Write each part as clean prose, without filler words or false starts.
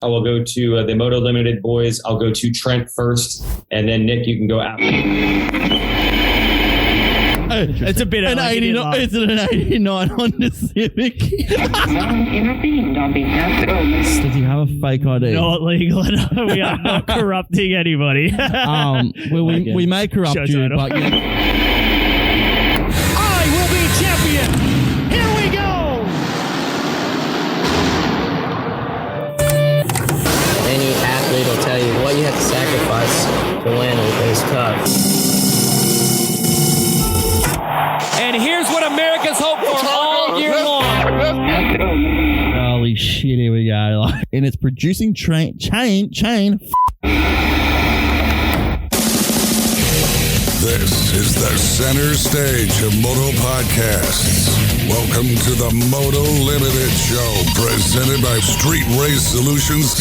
I will go to the Moto Limited boys. I'll go to Trent first, and then Nick, you can go after. It's a bit of an 89. It's an 89 Honda Civic. Does he have a fake ID? Not legal. We are not corrupting anybody. We may corrupt you, but I will be champion. Here we go. Any athlete will tell you what you have to sacrifice to win with this cup. And here's what America's hoped for all year long. holy shit, here we go. And it's producing chain. This is the center stage of Moto Podcasts. Welcome to the Moto Limited Show, presented by Street Race Solutions,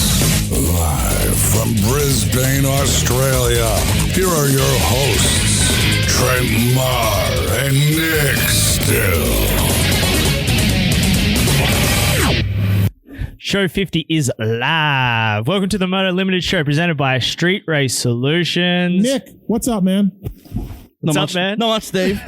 live from Brisbane, Australia. Here are your hosts, Trent and Nic Still. Show 50 is live. Welcome to the Moto Limited Show, presented by Street Race Solutions. Nick, what's up, man? What's up, man? Not much, Steve.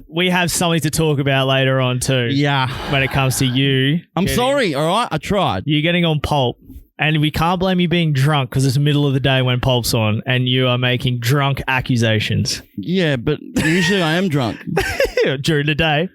We have something to talk about later on, too. Yeah. When it comes to you. I'm sorry, all right? I tried. You're getting on Pulp. And we can't blame you being drunk because it's the middle of the day when Pulp's on and you are making drunk accusations. Yeah, but usually I am drunk. During the day.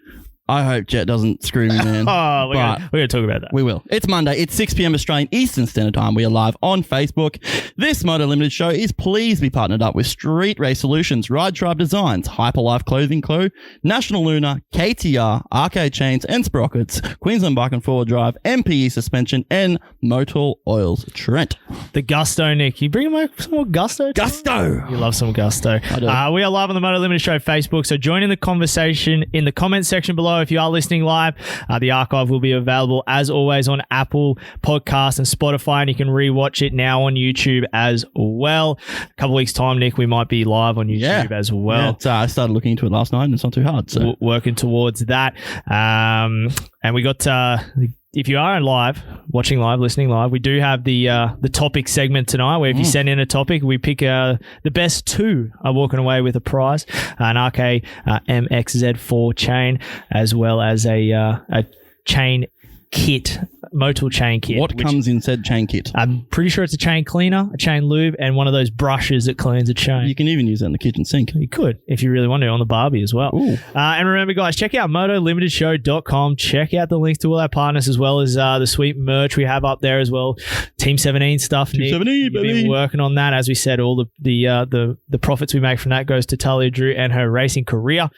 I hope Jet doesn't screw me, man. We're going to talk about that. We will. It's Monday. It's 6 p.m. Australian Eastern Standard Time. We are live on Facebook. This Moto Limited Show is pleased to be partnered up with Street Race Solutions, Ride Tribe Designs, Hyperlyfe Clothing Co., National Lunar, KTR, Arcade Chains and Sprockets, Queensland Bike and Forward Drive, MPE Suspension, and Motor Oils. Trent. The Gusto, Nick. You bring some more Gusto? Gusto. You love some Gusto. I do. We are live on the Moto Limited Show Facebook, so join in the conversation in the comments section below. If you are listening live, the archive will be available as always on Apple Podcasts and Spotify, and you can rewatch it now on YouTube as well. A couple weeks time, Nick, we might be live on YouTube as well. Yeah, I started looking into it last night and it's not too hard. So working towards that. And we got if you are watching live, listening live, we do have the topic segment tonight where if you send in a topic, we pick the best two are walking away with a prize, an RK MXZ4 chain, as well as a chain kit, Moto chain kit. What comes in said chain kit? I'm pretty sure it's a chain cleaner, a chain lube, and one of those brushes that cleans a chain. You can even use that in the kitchen sink. You could, if you really want to, on the Barbie as well. And remember, guys, check out MotoLimitedShow.com. Check out the links to all our partners, as well as the sweet merch we have up there as well. Team 17 stuff, Nick. Team 17, You've been working on that. As we said, all the profits we make from that goes to Talia Drew and her racing career.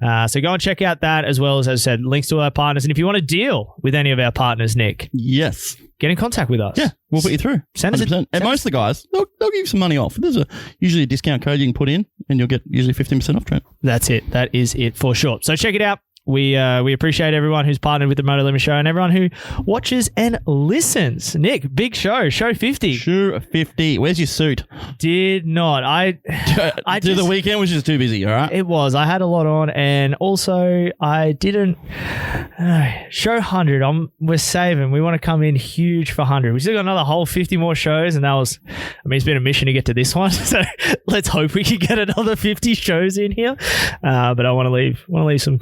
So go and check out that, as well as I said, links to all our partners. And if you want to deal with any of our partners, Nick, yes, get in contact with us. Yeah, we'll put you through. Send us and most of the guys, they'll give you some money off. There's usually a discount code you can put in, and you'll get usually 15% off, Trent. That's it. That is it for sure. So check it out. We appreciate everyone who's partnered with the Moto Limited Show and everyone who watches and listens. Nick, big show 50. Show 50. Where's your suit? Did not. I the weekend was just too busy, all right? It was. I had a lot on, and also I didn't. Show 100. We're saving. We want to come in huge for 100. We still got another whole 50 more shows, and that was. I mean, it's been a mission to get to this one, so let's hope we can get another 50 shows in here. But I want to leave some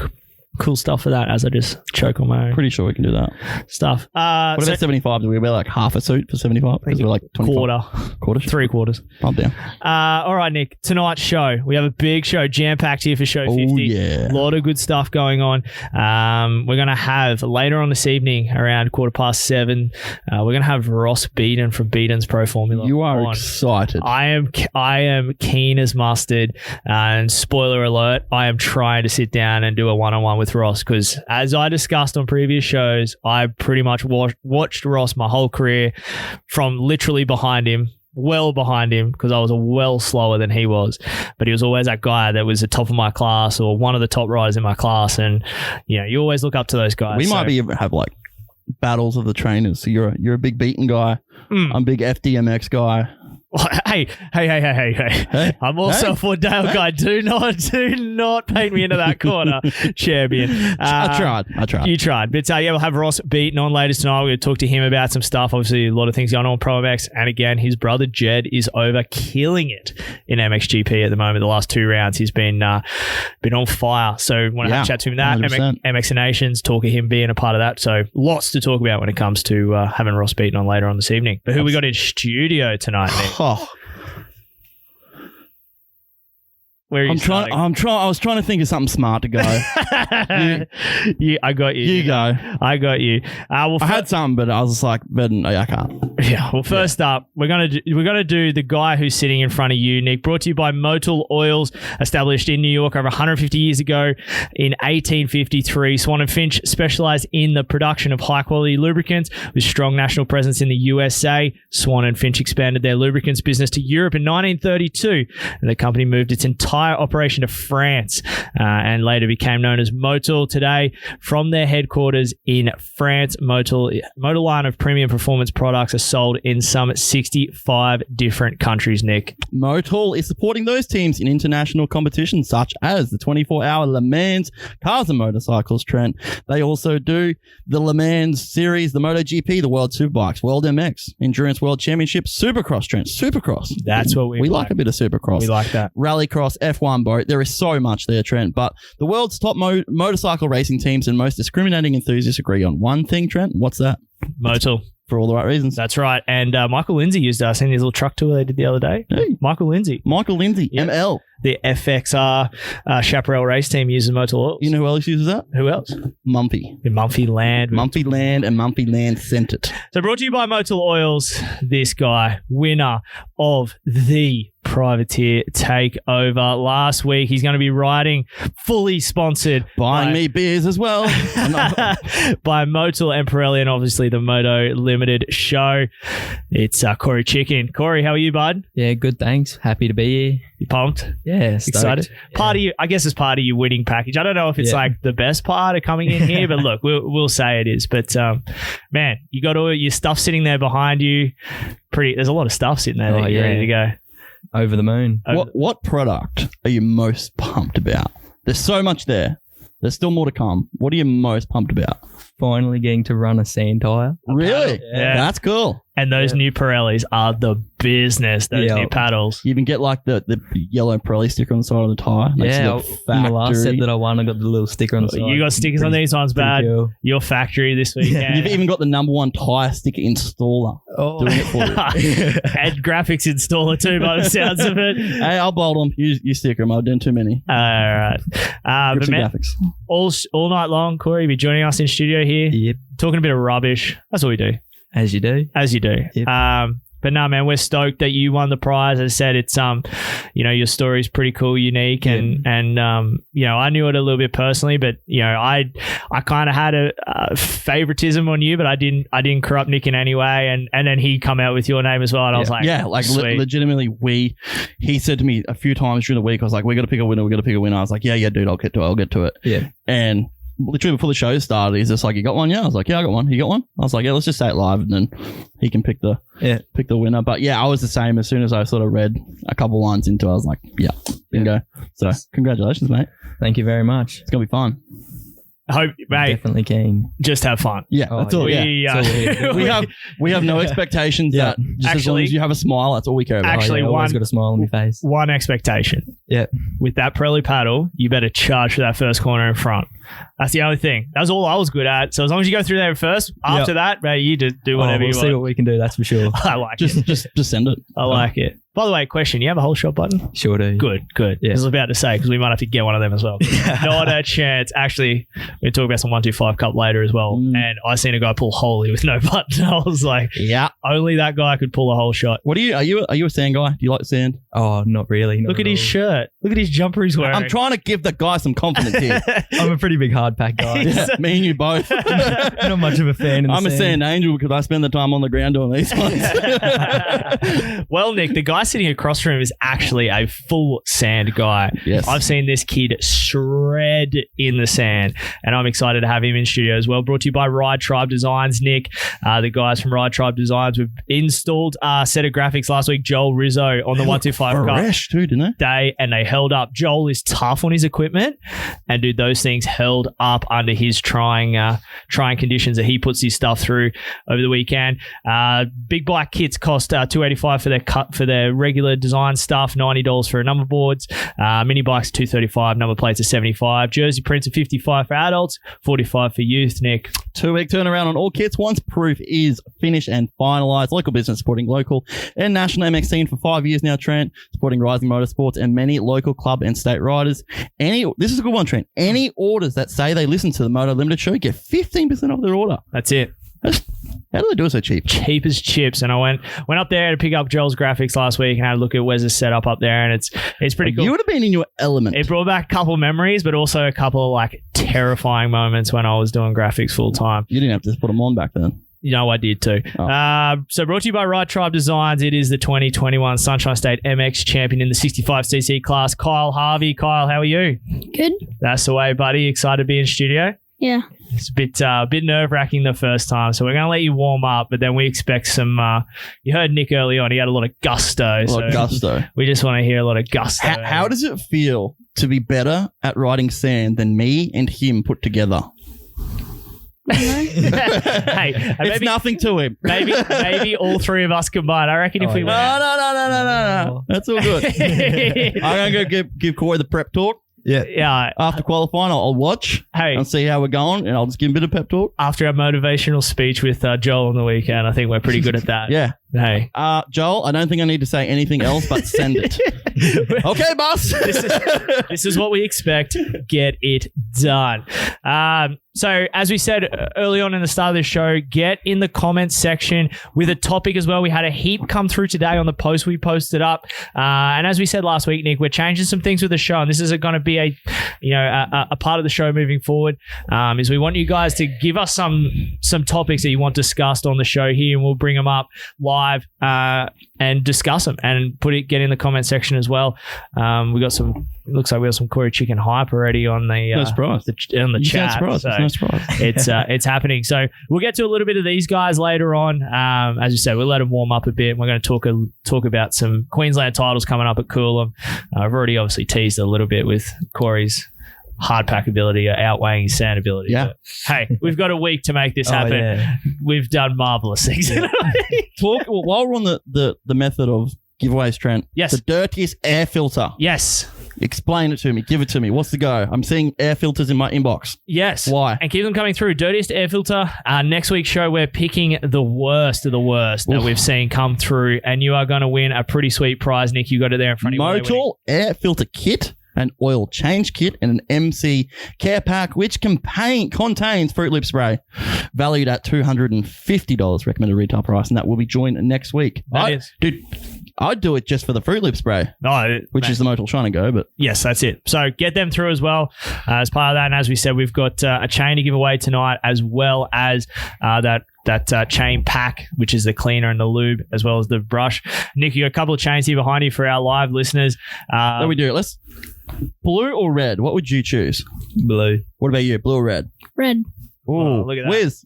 cool stuff for that as I just choke on my own. Pretty sure we can do that stuff. What about 75? Do we wear like half a suit for 75? Because we're like 25. Quarter? 3 quarters. Pump down. All right, Nick. Tonight's show. We have a big show jam-packed here for show 50. Oh, yeah. A lot of good stuff going on. We're going to have later on this evening around 7:15, we're going to have Ross Beaton from Beatons Pro Formula. You are excited. I am keen as mustard. And spoiler alert, I am trying to sit down and do a one-on-one with Ross, because as I discussed on previous shows, I pretty much watched Ross my whole career from literally well behind him, because I was well slower than he was, but he was always that guy that was the top of my class or one of the top riders in my class, and you always look up to those guys. We might have like battles of the trainers. So you're a big Beaton guy. I'm a big FDMX guy. Hey. I'm also a Fort Dale guy. Do not paint me into that corner, champion. I tried. You tried. But we'll have Ross Beaton on later tonight. We're going to talk to him about some stuff. Obviously, a lot of things going on Pro MX. And again, his brother Jed is over killing it in MXGP at the moment. The last 2 rounds, he's been on fire. So want to have a chat to him that. MX Nations, talk of him being a part of that. So lots to talk about when it comes to having Ross Beaton on later on this evening. But who we got in studio tonight, Nick? Where are you I was trying to think of something smart to go. I got you. You go. I got you. I had some, but I was just like, I can't. Yeah. Well, first up, we're gonna do the guy who's sitting in front of you, Nick. Brought to you by Moto Oils, established in New York over 150 years ago in 1853. Swan and Finch specialized in the production of high quality lubricants with strong national presence in the USA. Swan and Finch expanded their lubricants business to Europe in 1932, and the company moved its entire operation to France and later became known as Moto. Today, from their headquarters in France, Moto line of premium performance products are sold in some 65 different countries, Nick. Moto is supporting those teams in international competitions such as the 24-hour Le Mans Cars and Motorcycles, Trent. They also do the Le Mans series, the MotoGP, the World Superbikes, World MX, Endurance World Championship, Supercross, Trent. Supercross. That's what we like a bit of Supercross. We like that. Rallycross, F1 boat. There is so much there, Trent. But the world's top motorcycle racing teams and most discriminating enthusiasts agree on one thing, Trent. What's that? Moto. For all the right reasons. That's right. And Michael Lindsay used us in his little truck tour they did the other day. Hey. Michael Lindsay. Yep. ML. The FXR Chaparral race team uses Moto Oils. You know who else uses that? Who else? Mumphy. In Mumphy Land. Mumphy Land and Mumphy Land sent it. So brought to you by Moto Oils, this guy, winner of the Privateer Takeover last week. He's going to be riding, fully sponsored. Buying me beers as well. By Moto and Pirelli and obviously the Moto Limited Show. It's Corey Chicken. Corey, how are you, bud? Yeah, good, thanks. Happy to be here. You pumped? Yeah, stoked. Excited? Yeah. Part of you, I guess it's part of your winning package. I don't know if it's like the best part of coming in here, but look, we'll say it is. But man, you got all your stuff sitting there behind you. There's a lot of stuff sitting there that you're ready to go. Over the moon. What product are you most pumped about? There's so much there. There's still more to come. What are you most pumped about? Finally getting to run a sand tire. Really? Yeah. That's cool. And those new Pirellis are the business, those new paddles. You even get like the yellow Pirelli sticker on the side of the tire. Yeah, in the last set that I won, I got the little sticker on the side. You got stickers on these ones, bad. Cool. Your factory this weekend. You've even got the #1 tire sticker installer doing it for you. And graphics installer too, by the sounds of it. Hey, I'll bold them. You sticker them. I've done too many. All right. But man, graphics. All night long, Corey, you'll be joining us in studio here. Yep. Talking a bit of rubbish. That's what we do. As you do. Yep. But no, man, we're stoked that you won the prize. As I said, it's your story's pretty cool, unique, and I knew it a little bit personally, but I kind of had a favoritism on you, but I didn't corrupt Nick in any way, and then he come out with your name as well, and I was like, legitimately, he said to me a few times during the week, I was like, we got to pick a winner. I was like, yeah, dude, I'll get to it. Yeah, and literally before the show started, he's just like, you got one? Yeah. I was like, yeah, I got one. You got one? I was like, yeah, let's just say it live and then he can pick the winner. But yeah, I was the same. As soon as I sort of read a couple lines into it, I was like, yeah, bingo. So congratulations, mate. Thank you very much. It's going to be fun. I hope, mate. Definitely keen. Just have fun. Yeah, that's all. We have no expectations. That just as long as you have a smile, that's all we care about. Actually, always got a smile on my face. One expectation. Yeah. With that Pirelli paddle, you better charge for that first corner in front. That's the only thing. That's all I was good at. So as long as you go through there first, after that, mate, you just do whatever you want. We'll see what we can do. That's for sure. I like it. Just send it. I like it. By the way, question, you have a whole shot button? Sure do. Good. Yeah. I was about to say, because we might have to get one of them as well. Not a chance. Actually, we'll talk about some 125 Cup later as well. And I seen a guy pull Holy with no button. I was like, yeah, only that guy could pull a whole shot. What are you a sand guy? Do you like sand? Oh, not really. Look at his shirt. shirt. Look at his jumper he's wearing. I'm trying to give the guy some confidence here. I'm a pretty big hard pack guy. Yeah, me and you both. Not much of a fan. I'm a sand angel because I spend the time on the ground doing these ones. Well, Nick, the guy sitting across from him is actually a full sand guy. Yes. I've seen this kid shred in the sand, and I'm excited to have him in studio as well. Brought to you by Ride Tribe Designs, Nick. The guys from Ride Tribe Designs, we've installed a set of graphics last week. Joel Rizzo on the 125 Cup fresh too, didn't they? day, and they held up. Joel is tough on his equipment, and dude, those things held up under his trying conditions that he puts his stuff through over the weekend. Big bike kits cost $285 for their regular design stuff, $90 for number boards. Mini bikes $235, number plates are $75. Jersey prints are $55 for adults, $45 for youth. Nick, 2-week turnaround on all kits once proof is finished and finalised. Local business supporting local and national MX scene for 5 years now, Trent, supporting rising motorsports and many local club and state riders. This is a good one, Trent. Any orders that say they listen to the Moto Limited Show get 15% off their order. that's it. How do they do it so cheap? Cheap as chips. And I went up there to pick up Joel's graphics last week and had a look at Wes's setup up there, and it's pretty cool. You would have been in your element. It brought back a couple of memories, but also a couple of like terrifying moments when I was doing graphics full time. You didn't have to put them on back then. You know, I did too. Oh. So brought to you by Ride Tribe Designs. It is the 2021 Sunshine State MX champion in the 65cc class, Kyle Harvey. Kyle, how are you? Good. That's the way, buddy. Excited to be in studio? Yeah. It's a bit nerve-wracking the first time, so we're going to let you warm up, but then we expect some... you heard Nick early on. He had a lot of gusto. We just want to hear a lot of gusto. How does it feel to be better at riding sand than me and him put together? Hey, It's nothing to him. maybe all three of us combined. I reckon if we went out- No. That's all good. I'm going to go give Corey the prep talk. Yeah. After qualifying, I'll watch and see how we're going, and I'll just give him a bit of pep talk. After our motivational speech with Joel on the weekend, I think we're pretty good at that. Yeah. Hey. Joel, I don't think I need to say anything else but send it. Okay, boss. This is what we expect. Get it done. So as we said early on in the start of the show, get in the comments section with a topic as well. We had a heap come through today on the post we posted up. And as we said last week, Nick, we're changing some things with the show, and this is going to be a part of the show moving forward. Is we want you guys to give us some topics that you want discussed on the show here, and we'll bring them up live and discuss them and get in the comment section as well. We got some. Looks like we got some Corey Chicken hype already on the no surprise. on the chat. So no surprise. It's happening. So we'll get to a little bit of these guys later on. As you said, we'll let them warm up a bit. We're going to talk about some Queensland titles coming up at Coolum. I've already obviously teased a little bit with Corey's hard pack ability outweighing his sand ability. Yeah. But, hey, we've got a week to make this happen. Yeah. We've done marvelous things. While we're on the method of giveaways, Trent. Yes. The dirtiest air filter. Yes. Explain it to me. Give it to me. What's the go? I'm seeing air filters in my inbox. Yes. Why? And keep them coming through. Dirtiest air filter. Next week's show, we're picking the worst of the worst that we've seen come through, and you are going to win a pretty sweet prize, Nick. You got it there in front of you. Moto air filter kit, an oil change kit, and an MC care pack, which contains Fruit Loop spray, valued at $250 recommended retail price, and that will be joined next week. Dude, I'd do it just for the Fruit Loop spray, which is the Moto Shine and Go. But yes, that's it. So get them through as well as part of that. And as we said, we've got a chain to give away tonight, as well as that chain pack, which is the cleaner and the lube, as well as the brush. Nick, you got a couple of chains here behind you for our live listeners. What we do? Let's blue or red? What would you choose? Blue. What about you? Blue or red? Red. Oh, look at that. Wiz.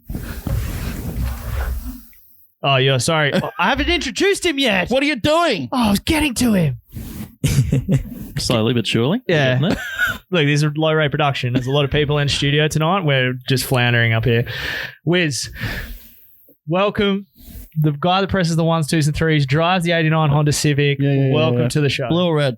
Oh, you're sorry. I haven't introduced him yet. What are you doing? Oh, I was getting to him. Slowly but surely. Yeah. Look, this is low rate production. There's a lot of people in studio tonight. We're just floundering up here. Wiz, welcome. The guy that presses the 1s, 2s, and 3s, drives the 89 Honda Civic. Welcome to the show. Blue or red?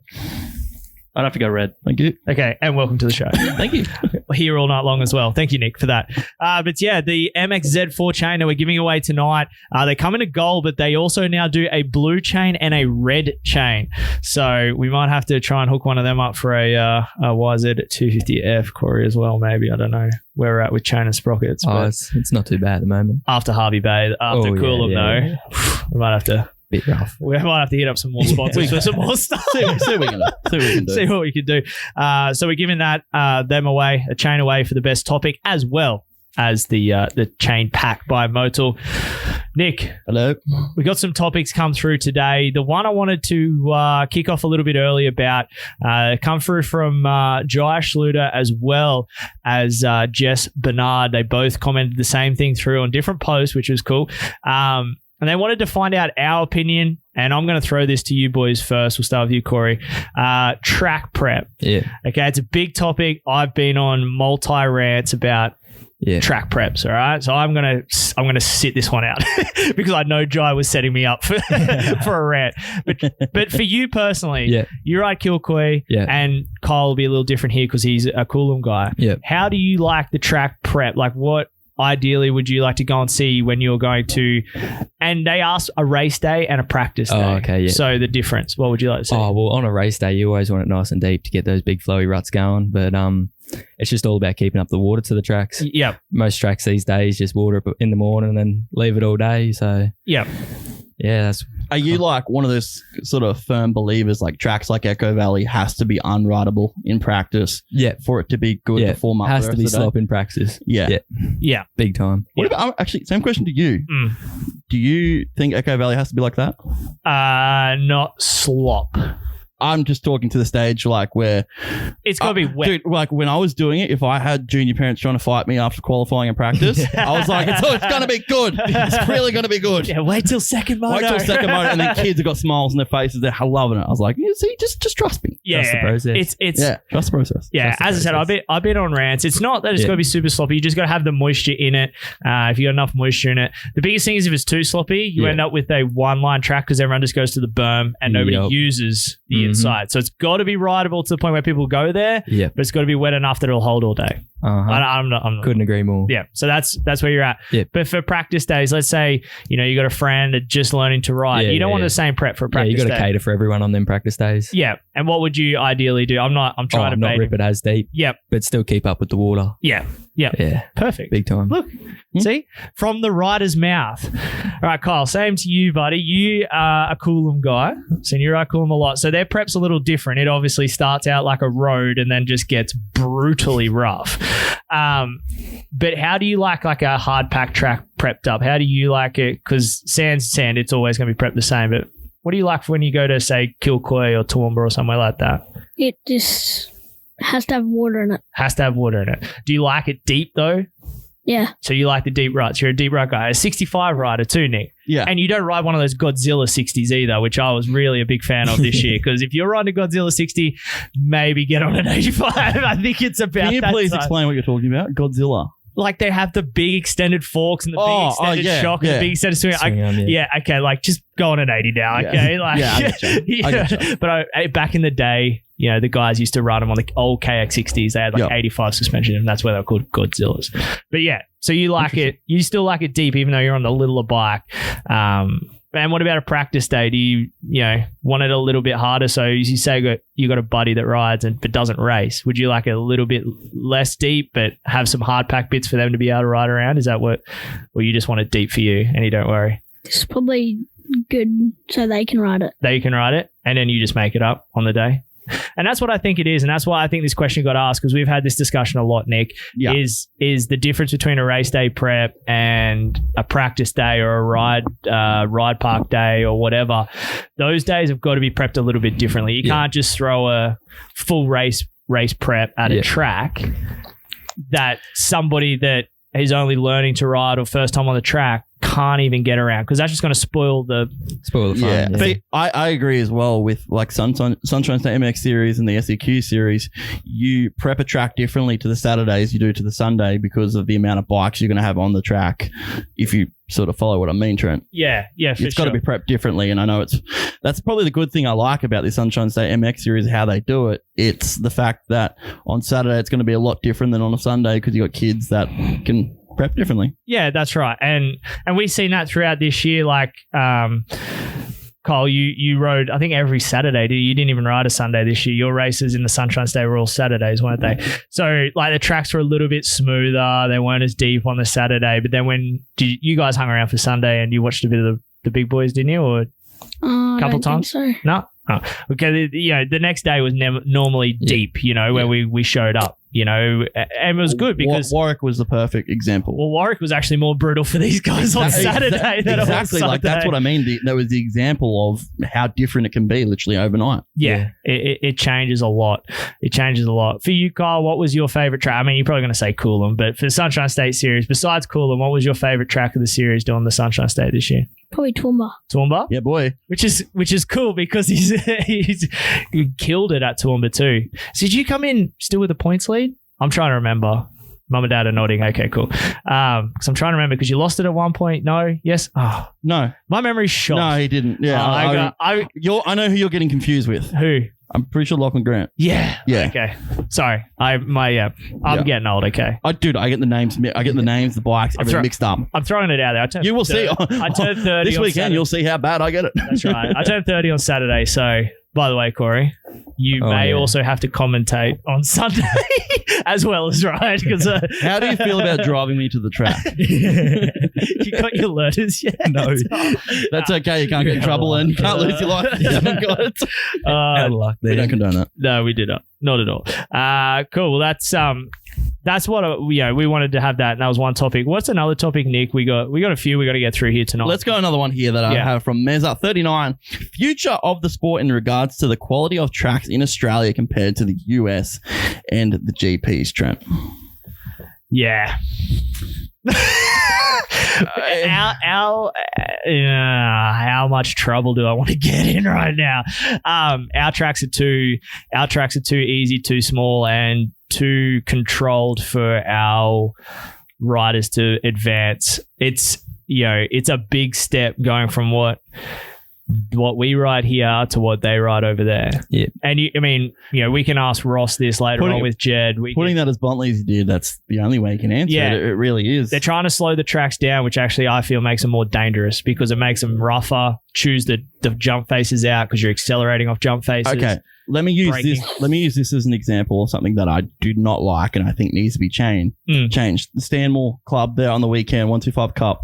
I'd have to go red. Thank you. Okay, and welcome to the show. Thank you. Here all night long as well. Thank you, Nick, for that. But yeah, the MXZ4 chain that we're giving away tonight, they come in a gold, but they also now do a blue chain and a red chain. So we might have to try and hook one of them up for a YZ 250F, Corey, as well, maybe. I don't know where we're at with chain and sprockets. It's not too bad at the moment. After Harvey Bay, after Coolum, though, we might have to Bit rough. We might have to hit up some more sponsors for some more stuff. See what we can do. See what we can do. So we're giving that them away, a chain away for the best topic, as well as the chain pack by Moto. Nick, hello. We got some topics come through today. The one I wanted to kick off a little bit early about come through from Jai Schluter as well as Jess Bernard. They both commented the same thing through on different posts, which was cool. And they wanted to find out our opinion, and I'm going to throw this to you boys first. We'll start with you, Corey. Track prep. Yeah. Okay, it's a big topic. I've been on multi-rants about track preps, all right? So I'm gonna sit this one out because I know Jai was setting me up for a rant. But for you personally, you ride Kilcoy, and Kyle will be a little different here because he's a Coolum guy. Yeah. How do you like the track prep? Like, what ideally would you like to go and see when you're going to? And they asked a race day and a practice day. Oh, okay, yeah. So the difference, what would you like to see? Oh, well, on a race day, you always want it nice and deep to get those big flowy ruts going. But it's just all about keeping up the water to the tracks. Yep. Most tracks these days just water it in the morning and then leave it all day. So yep. Yeah, that's. Are you like one of those sort of firm believers, like tracks like Echo Valley has to be unrideable in practice for it to be good to form up? Has to be slop in practice. Yeah. Big time. What about, actually, same question to you. Do you think Echo Valley has to be like that? Not slop. I'm just talking to the stage like where it's got to be wet. Dude, like when I was doing it, if I had junior parents trying to fight me after qualifying and practice, I was like, it's going to be good. It's really going to be good. Yeah, wait till second moto. And then kids have got smiles on their faces. They're loving it. I was like, see, just trust me. Yeah, trust the process. Trust the process. Yeah, as I said, I've been on rants. It's not that it's got to be super sloppy. You just got to have the moisture in it. If you got enough moisture in it. The biggest thing is if it's too sloppy, you end up with a one-line track because everyone just goes to the berm and nobody uses the inside. So it's got to be rideable to the point where people go there, but it's got to be wet enough that it'll hold all day. I'm not. Couldn't agree more. Yeah, so that's where you're at. Yeah. But for practice days, let's say you got a friend that's just learning to ride. You don't want the same prep for a practice day. You got to cater for everyone on them practice days. Yeah, and what would you ideally do? I'm trying to not rip it as deep. Yep, but still keep up with the water. Yeah, perfect. Big time. Look, see from the rider's mouth. All right, Kyle. Same to you, buddy. You are a Coolum guy, so you ride Coolum a lot. So their prep's a little different. It obviously starts out like a road and then just gets brutally rough. But how do you like a hard pack track prepped up? How do you like it? Because sand's sand, it's always going to be prepped the same. But what do you like for when you go to, say, Kilcoy or Toowoomba or somewhere like that? It just has to have water in it. Has to have water in it. Do you like it deep, though? Yeah. So you like the deep ruts. You're a deep rut guy. A 65 rider too, Nick. Yeah. And you don't ride one of those Godzilla 60s either, which I was really a big fan of this year. Because if you're riding a Godzilla 60, maybe get on an 85. I think it's about Can you that please size. explain what you're talking about? Godzilla. Like they have the big extended forks and the big extended shock and the big extended swing. Okay, like just go on an 80 now, okay? Like, I gotcha. But back in the day, the guys used to run them on the old KX60s. They had 85 suspension, and that's where they were called Godzillas. But yeah, so you like it. You still like it deep, even though you're on the littler bike. And what about a practice day? Do you want it a little bit harder? So you say you got a buddy that rides but doesn't race. Would you like it a little bit less deep, but have some hard pack bits for them to be able to ride around? Is that or you just want it deep for you and you don't worry? It's probably good so they can ride it. They can ride it, and then you just make it up on the day. And that's what I think it is. And that's why I think this question got asked, because we've had this discussion a lot, Nick, is the difference between a race day prep and a practice day or a ride park day or whatever. Those days have got to be prepped a little bit differently. You can't just throw a full race prep at a track that somebody that is only learning to ride or first time on the track can't even get around, because that's just going to spoil the fun. Yeah. See, I agree as well with like Sunshine State MX series and the SEQ series. You prep a track differently to the Saturdays you do to the Sunday because of the amount of bikes you're going to have on the track. If you sort of follow what I mean, Trent. Yeah, it's got to be prepped differently, and I know that's probably the good thing I like about the Sunshine State MX series, how they do it. It's the fact that on Saturday it's going to be a lot different than on a Sunday because you got kids that can prep differently. Yeah, that's right. And we've seen that throughout this year. Like, Kyle, you rode, I think, every Saturday. You didn't even ride a Sunday this year. Your races in the Sunshine State were all Saturdays, weren't they? So, like, the tracks were a little bit smoother. They weren't as deep on the Saturday. But then you guys hung around for Sunday and you watched a bit of the big boys, didn't you? Or I Couple don't times? think so. No. Oh. Okay. The next day was normally deep. Where we showed up. And it was good because Warwick was the perfect example. Well, Warwick was actually more brutal for these guys on Saturday than exactly. it was Like that's what I mean. That was the example of how different it can be, literally overnight. Yeah. It changes a lot. It changes a lot. For you, Kyle, what was your favorite track? I mean, you're probably going to say Coolum, but for the Sunshine State Series, besides Coolum, what was your favorite track of the series doing the Sunshine State this year? Probably Toowoomba. Toowoomba? Yeah, boy. Which is cool because he killed it at Toowoomba too. So did you come in still with a points lead? I'm trying to remember. Mum and Dad are nodding. Okay, cool. Because I'm trying to remember because you lost it at one point. No? Yes? Oh. No. My memory's shot. No, he didn't. Yeah. I know who you're getting confused with. Who? I'm pretty sure Lachlan Grant. Yeah. Yeah. Okay. Sorry. I'm getting old. Okay. I get the names. The bikes, everything mixed up. I'm throwing it out there. You will see. I turned 30 this on weekend. Saturday. You'll see how bad I get it. That's right. I turned 30 on Saturday. So, by the way, Corey, you may also have to commentate on Sunday as well as ride. How do you feel about driving me to the track? You got your letters yet? No. That's okay. You can't get in trouble and you can't lose your life. You haven't got it. Bad luck there. We don't condone that. No, we did not. Not at all. Cool. Well, that's what we wanted to have that, and that was one topic. What's another topic, Nick? We got a few we got to get through here tonight. Let's go another one here that I have from Meza39. Future of the sport in regards to the quality of tracks in Australia compared to the US and the GPs, Trent. Yeah. How much trouble do I want to get in right now? Our tracks are too easy, too small, and too controlled for our riders to advance. It's a big step going from what we ride here to what they ride over there. Yeah. And we can ask Ross this later on with Jed. Putting that as bluntly as you did, that's the only way you can answer it. It really is. They're trying to slow the tracks down, which actually I feel makes them more dangerous because it makes them rougher, choose the jump faces out because you're accelerating off jump faces. Okay. Let me use this as an example of something that I do not like and I think needs to be changed. The Stanmore Club there on the weekend, 125 Cup.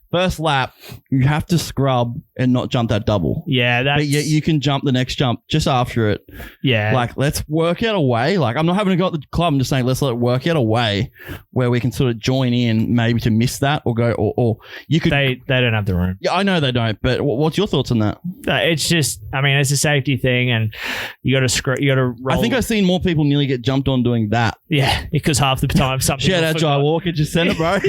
First lap, you have to scrub and not jump that double. Yeah, but yet you can jump the next jump just after it. Yeah. Like, let's work out a way. Like, I'm not having to go at the club. I'm just saying, let's work out a way where we can sort of join in, maybe to miss that or go, or you could. They don't have the room. Yeah, I know they don't. But what's your thoughts on that? It's just, it's a safety thing, and you got to roll. I think I've seen more people nearly get jumped on doing that. Yeah, because half the time something. Shout out Jai Walker, just send it, bro.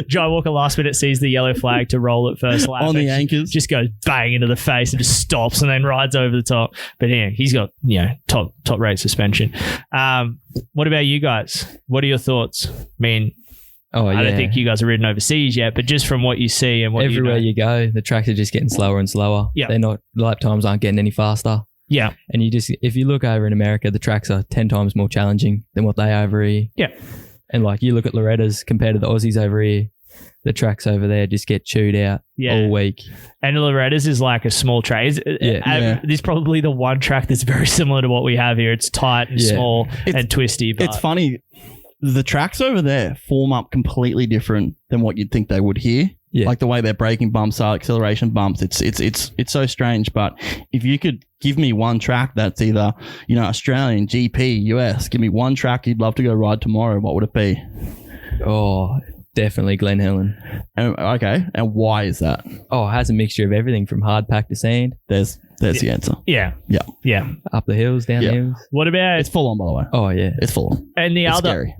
Jai Walker last minute sees the yellow flag to roll it first lap on the anchors, just goes bang into the face and just stops and then rides over the top. But yeah, he's got top rate suspension. What about you guys? What are your thoughts? I don't think you guys are ridden overseas yet, but just from what you see and what everywhere you go, the tracks are just getting slower and slower. Yeah, they're not, lap times aren't getting any faster. Yeah, and if you look over in America, the tracks are 10 times more challenging than what they are over here. Yeah, and like you look at Loretta's compared to the Aussies over here. The tracks over there just get chewed out all week. And Loretta's is like a small track. This is probably the one track that's very similar to what we have here. It's tight and small and twisty. But it's funny. The tracks over there form up completely different than what you'd think they would here. Yeah. Like the way their braking bumps are, acceleration bumps. It's so strange. But if you could give me one track that's either, Australian, GP, US, give me one track you'd love to go ride tomorrow, what would it be? Oh, definitely Glen Helen. Okay. And why is that? Oh, it has a mixture of everything from hard pack to sand. There's the answer. Yeah. Up the hills, down the hills. What about... It's full on, by the way. Oh, yeah. It's full on. And the other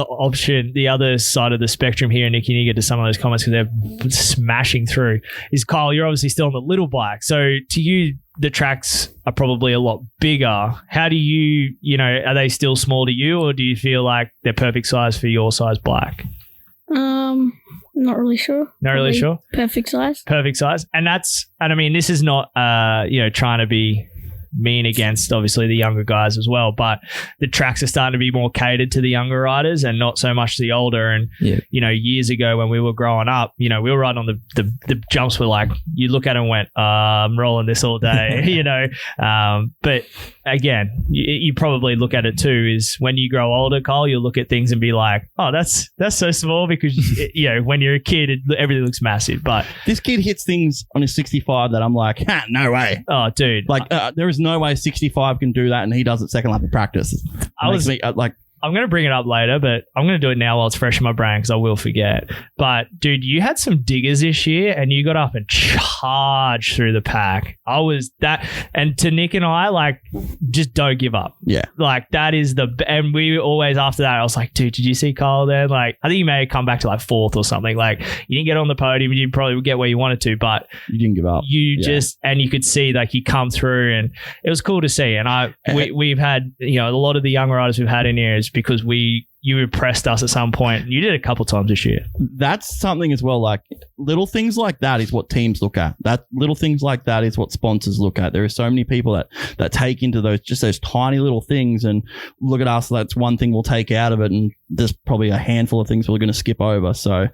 option, the other side of the spectrum here, Nick, you need to get to some of those comments because they're smashing through, is Kyle, you're obviously still on the little bike. So to you, the tracks are probably a lot bigger. How do you, are they still small to you, or do you feel like they're perfect size for your size bike? Not really sure. Not really sure? Perfect size. Perfect size. And this is not, trying to be mean against obviously the younger guys as well, but the tracks are starting to be more catered to the younger riders and not so much the older. And, you know, years ago when we were growing up, you know, we were riding on the jumps were like, you look at it and went, I'm rolling this all day, you know. But again, you probably look at it too, is when you grow older, Kyle, you'll look at things and be like, oh, that's so small, because, you know, when you're a kid, everything looks massive. But this kid hits things on his 65 that I'm like, no way. Oh, dude. Like, there is no way 65 can do that, and he does it second lap of practice. I'm going to bring it up later, but I'm going to do it now while it's fresh in my brain because I will forget. But, dude, you had some diggers this year and you got up and charged through the pack. I was that. And to Nick and I, like, just don't give up. Yeah. Like, that is and we always, after that, I was like, dude, did you see Kyle there? Like, I think you may have come back to like 4th or something. Like, you didn't get on the podium. You probably would get where you wanted to, but you didn't give up. And you could see, like, you come through and it was cool to see. And we've had, you know, a lot of the young riders we've had in here is because you impressed us at some point. You did a couple times this year. That's something as well. Like, little things like that is what teams look at. That little things like that is what sponsors look at. There are so many people that take into those tiny little things and look at us. That's one thing we'll take out of it, and there's probably a handful of things we're going to skip over. So,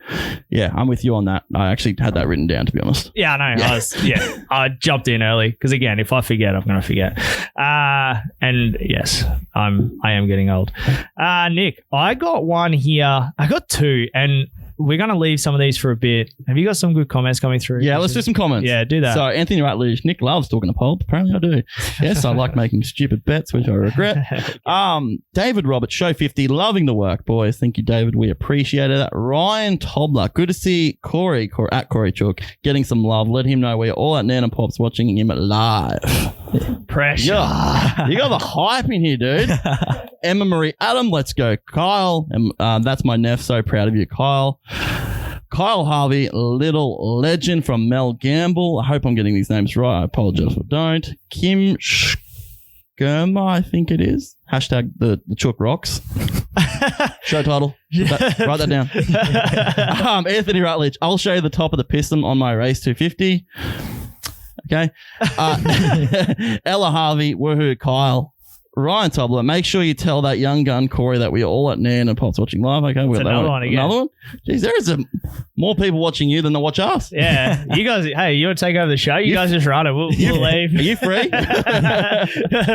yeah, I'm with you on that. I actually had that written down, to be honest. Yeah, I know. Yeah. I jumped in early because, again, if I forget, I'm going to forget. And yes, I am getting old. Nick, I got one here. I got two, and we're going to leave some of these for a bit. Have you got some good comments coming through? Yeah, let's do some comments. Yeah, do that. So, Anthony Ratledge, Nick loves talking to Pulp. Apparently I do. Yes, I like making stupid bets, which I regret. David Roberts, Show 50, loving the work, boys. Thank you, David. We appreciate it. Ryan Tobler, good to see Corey at Corey Chook getting some love. Let him know we're all at Nan and Pops watching him live. Pressure. Yeah, you got the hype in here, dude. Emma Marie Adam, let's go. Kyle, that's my nephew. So proud of you, Kyle. Kyle Harvey, little legend from Mel Gamble. I hope I'm getting these names right. I apologize if I don't. Kim Shkurma, I think it is. Hashtag the Chook rocks. Show title. Write that down. Anthony Rutledge, I'll show you the top of the piston on my race 250. Okay. Ella Harvey, woohoo, Kyle. Ryan Tobler, make sure you tell that young gun Corey that we are all at Nan and Pops watching live. Okay, we've got another one again. Another one? Jeez, there is more people watching you than they watch us. Yeah. You guys, hey, you want to take over the show? You guys just run it. We'll leave. Are you free?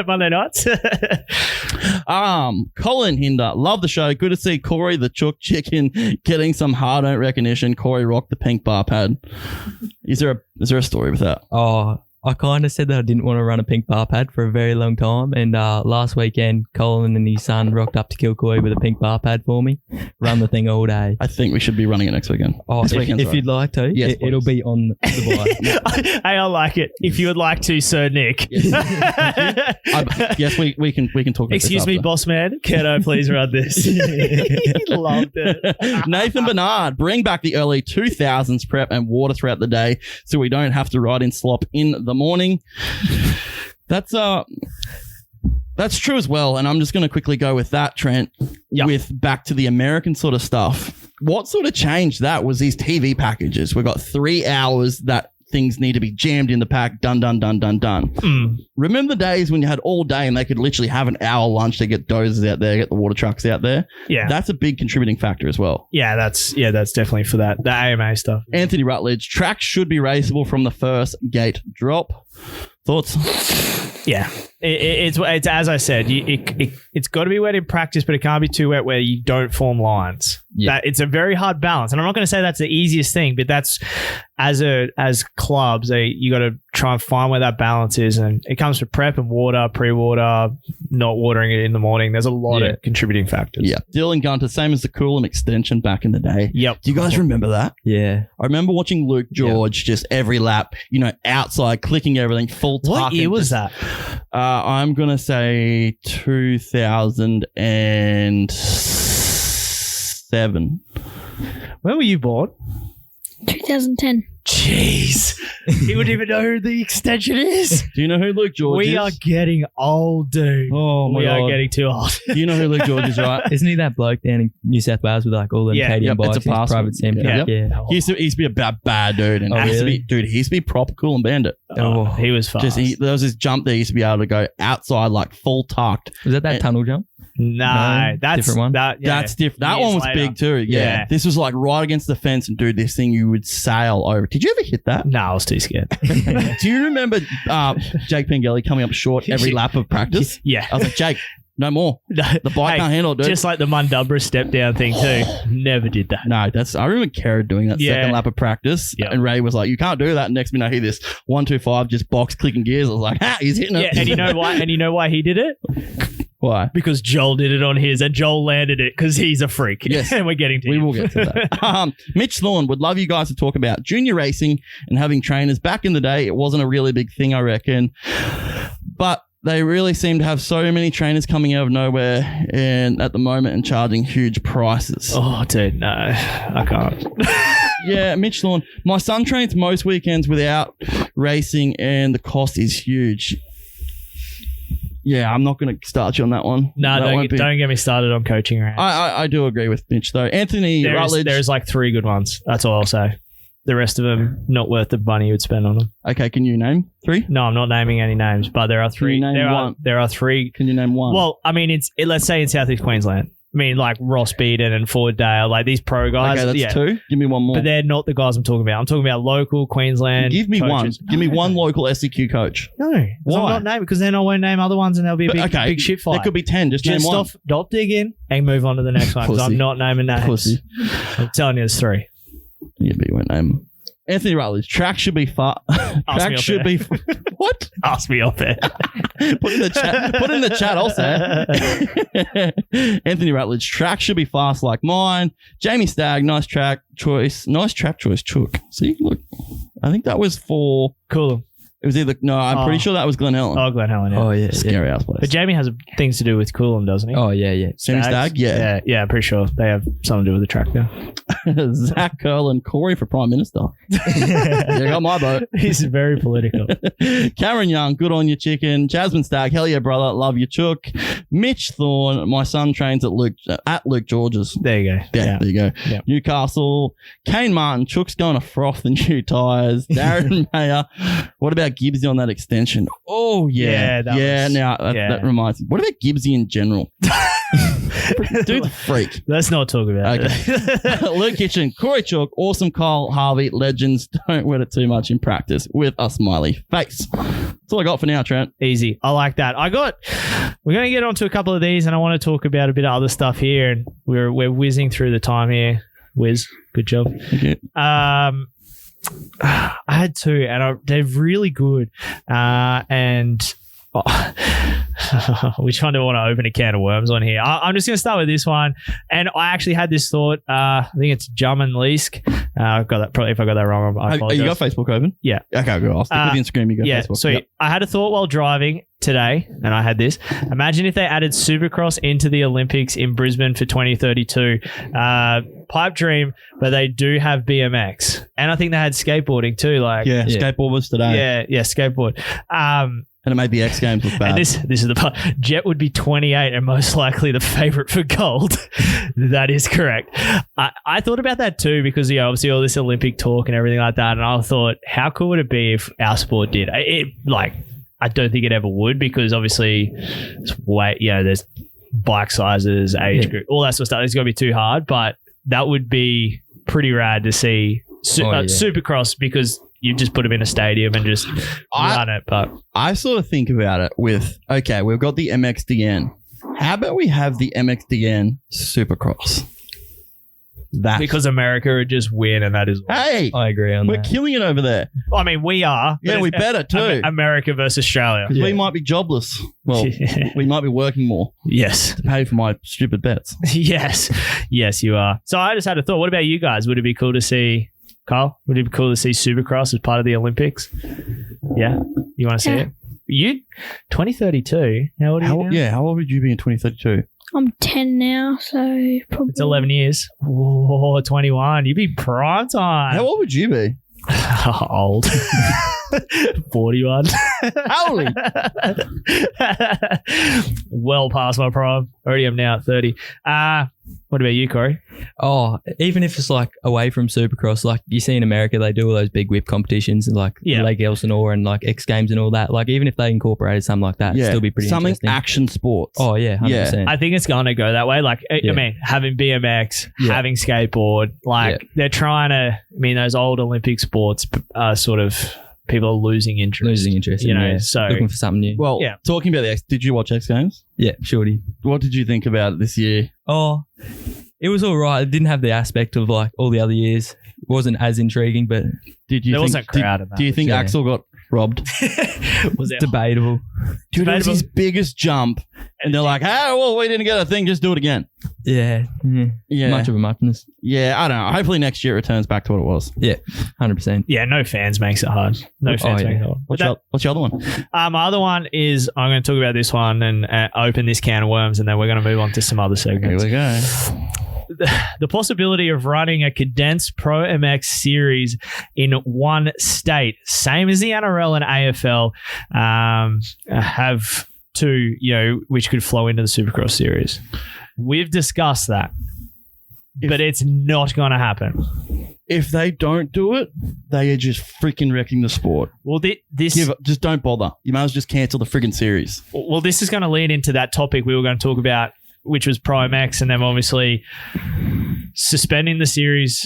Monday nights. Colin Hinder, love the show. Good to see Corey the Chook Chicken getting some hard-earned recognition. Corey rocked the pink bar pad. Is there a story with that? Oh, I kind of said that I didn't want to run a pink bar pad for a very long time, and last weekend Colin and his son rocked up to Kilcoy with a pink bar pad for me. Run the thing all day. I think we should be running it next weekend. Oh, if you'd like to, yes, it'll be on the bike. Hey, I like it. If you would like to, Sir Nick. Yes, we can talk about Excuse this me, after. boss man. Can I please run this? Loved it. Nathan Bernard, bring back the early 2000s prep and water throughout the day so we don't have to ride in slop in the morning. That's true as well, and I'm just going to quickly go with that, Trent. Yep. With back to the American sort of stuff. What sort of changed that was these TV packages. We got 3 hours that things need to be jammed in the pack, done. Remember the days when you had all day and they could literally have an hour lunch to get dozers out there, get the water trucks out there? Yeah. That's a big contributing factor as well. Yeah, that's definitely for that. The AMA stuff. Anthony Rutledge, tracks should be raceable from the first gate drop. Thoughts? Yeah. It's as I said, it's got to be wet in practice, but it can't be too wet where you don't form lines. Yeah. It's a very hard balance. And I'm not going to say that's the easiest thing, but that's as clubs, you got to try and find where that balance is. And it comes to prep and water, pre-water, not watering it in the morning. There's a lot of contributing factors. Yeah. Dylan Gunter, same as the Coolum extension back in the day. Yep. Do you guys remember that? Yeah. I remember watching Luke George just every lap, outside, clicking everything, full tuck. What year was that? I'm going to say 2007. When were you born? 2010. Jeez. He wouldn't even know who the extension is. Do you know who Luke George is? We are getting old, dude. Oh, my God. We are getting too old. Do you know who Luke George is, right? Isn't he that bloke down in New South Wales with like all them KTM bikes? It's a pass. Private Sam. Yeah. He used to be a bad dude. And he used to be proper cool and bandit. He was fast. There was this jump that used to be able to go outside like full tucked. Was that tunnel jump? No, that's different one. That's different. That one was big too. Yeah. This was like right against the fence and dude, this thing you would sail over. Did you ever hit that? No, I was too scared. Do you remember Jake Pengelly coming up short every lap of practice? Yeah. I was like, Jake, no more. The bike can't handle it, dude. Just like the Mundubra step down thing too. Never did that. No, I remember Kara doing that second lap of practice, and Ray was like, "You can't do that." And next minute, I hear this 125 just box clicking gears. I was like, he's hitting it. Yeah, and you know why? And you know why he did it? Why? Because Joel did it on his, and Joel landed it because he's a freak. Yes, and we're getting to. We will get to that. Mitch Thorne would love you guys to talk about junior racing and having trainers. Back in the day, it wasn't a really big thing, I reckon, but they really seem to have so many trainers coming out of nowhere and at the moment and charging huge prices. Oh, dude, no, I can't. Yeah, Mitch Thorne. My son trains most weekends without racing and the cost is huge. Yeah, I'm not going to start you on that one. No, don't get me started on coaching around. I do agree with Mitch, though. Anthony Rutledge. There's like 3 good ones. That's all I'll say. The rest of them, not worth the money you would spend on them. Okay, can you name 3? No, I'm not naming any names, but there are 3. Can you name one? There are 3. Can you name one? Well, I mean, let's say in Southeast Queensland. I mean, like Ross Beaton and Ford Dale, like these pro guys. Okay, that's 2. Give me one more. But they're not the guys I'm talking about. I'm talking about local Queensland. Give me coaches. one. Give me one local SEQ coach. No. Why? I'm not naming because then I won't name other ones and there'll be a big shit fight. There could be 10. Just name one. Stop digging and move on to the next one because I'm not naming names. Pussy. I'm telling you, there's 3. Yeah, but you won't name them. Anthony Rutledge, track should be far. Track should be. What? Ask me off there. Put in the chat. I'll say. Anthony Rutledge, track should be fast like mine. Jamie Stagg, nice track choice. Nice track choice, Chook. See, look. I think that was for. Cool. It was either I'm pretty sure that was Glen Helen. Oh, Glen Helen. Yeah. Oh yeah, scary ass place. But Jamie has things to do with Coolum, doesn't he? Oh yeah. Jamie Stagg, yeah. I'm pretty sure they have something to do with the track now. Zach Curl and Corey for Prime Minister. You got my vote. He's very political. Karen Young, good on you, chicken. Jasmine Stagg, hell yeah, brother, love you, Chook. Mitch Thorne, my son trains at Luke George's. There you go. Yeah, there you go. Yep. Newcastle. Kane Martin, Chook's going to froth the new tyres. Darren Mayer, what about Gibbsy on that extension? Oh, yeah. That reminds me. What about Gibbsy in general? Dude's a freak. Let's not talk about it. Luke Kitchen, Corey Chalk, awesome Kyle Harvey, legends. Don't wet it too much in practice with a smiley face. That's all I got for now, Trent. Easy. I like that. We're going to get onto a couple of these and I want to talk about a bit of other stuff here. And we're whizzing through the time here. Whiz. Good job. Thank you. I had 2 and they're really good. Which one do I want to open a can of worms on here? I'm just going to start with this one. And I actually had this thought. I think it's Jum and Leask. I've got that. Probably if I got that wrong, I apologize. You got Facebook open? Yeah. Okay, good. I'll stick with Instagram. You got Facebook. So I had a thought while driving today, and I had this. Imagine if they added Supercross into the Olympics in Brisbane for 2032. Pipe dream, but they do have BMX. And I think they had skateboarding too. Skateboard was today. Yeah, skateboard. And it made the X Games look bad. And this is the part. Jet would be 28 and most likely the favorite for gold. That is correct. I thought about that too because, obviously all this Olympic talk and everything like that. And I thought, how cool would it be if our sport did? I don't think it ever would because obviously there's bike sizes, age group, all that sort of stuff. It's going to be too hard, but that would be pretty rad to see Supercross because you just put them in a stadium and just run it. But I sort of think about it with, okay, we've got the MXDN. How about we have the MXDN Supercross? Because America would just win, and that is. Hey, I agree on that. We're killing it over there. I mean, we are. Yeah, we better too. America versus Australia. Because we might be jobless. Well, we might be working more. Yes. To pay for my stupid bets. Yes, you are. So I just had a thought. What about you guys? Would it be cool to see? Kyle, would it be cool to see Supercross as part of the Olympics? Yeah? You want to see it? You? 2032? How old are you now? Yeah, how old would you be in 2032? I'm 10 now, so probably. It's 11 years. Oh, 21. You'd be prime time. How old would you be? Old. 41. Holy. Well past my prime. Already am now at 30. What about you, Corey? Oh, even if it's like away from Supercross, like you see in America, they do all those big whip competitions and like Lake Elsinore and like X Games and all that. Like even if they incorporated something like that, it'd still be pretty something interesting. action sports. Oh yeah, 100%. I think it's going to go that way. Like, I mean, having BMX, having skateboard, like they're trying to, I mean, those old Olympic sports are sort of, people are losing interest. You know, so looking for something new. Well, talking about the X, did you watch X Games? Yeah, shorty. What did you think about it this year? Oh, it was all right. It didn't have the aspect of like all the other years. It wasn't as intriguing, but there wasn't a crowd in that. Do you think Axel got robbed? Was it debatable? Dude, it was his biggest jump. And they're like, hey, well, we didn't get a thing. Just do it again. Yeah. Much of a muchness. Yeah, I don't know. Hopefully next year it returns back to what it was. Yeah, 100%. Yeah, no fans makes it hard. Makes it hard. What's your other one? My other one is, I'm going to talk about this one and open this can of worms, and then we're going to move on to some other segments. Here we go. The possibility of running a condensed Pro MX series in one state, same as the NRL and AFL, have two, which could flow into the Supercross series. We've discussed that, but it's not going to happen. If they don't do it, they are just freaking wrecking the sport. Well, just don't bother. You might as well just cancel the friggin' series. Well, this is going to lead into that topic we were going to talk about, which was Pro MX, and then obviously suspending the series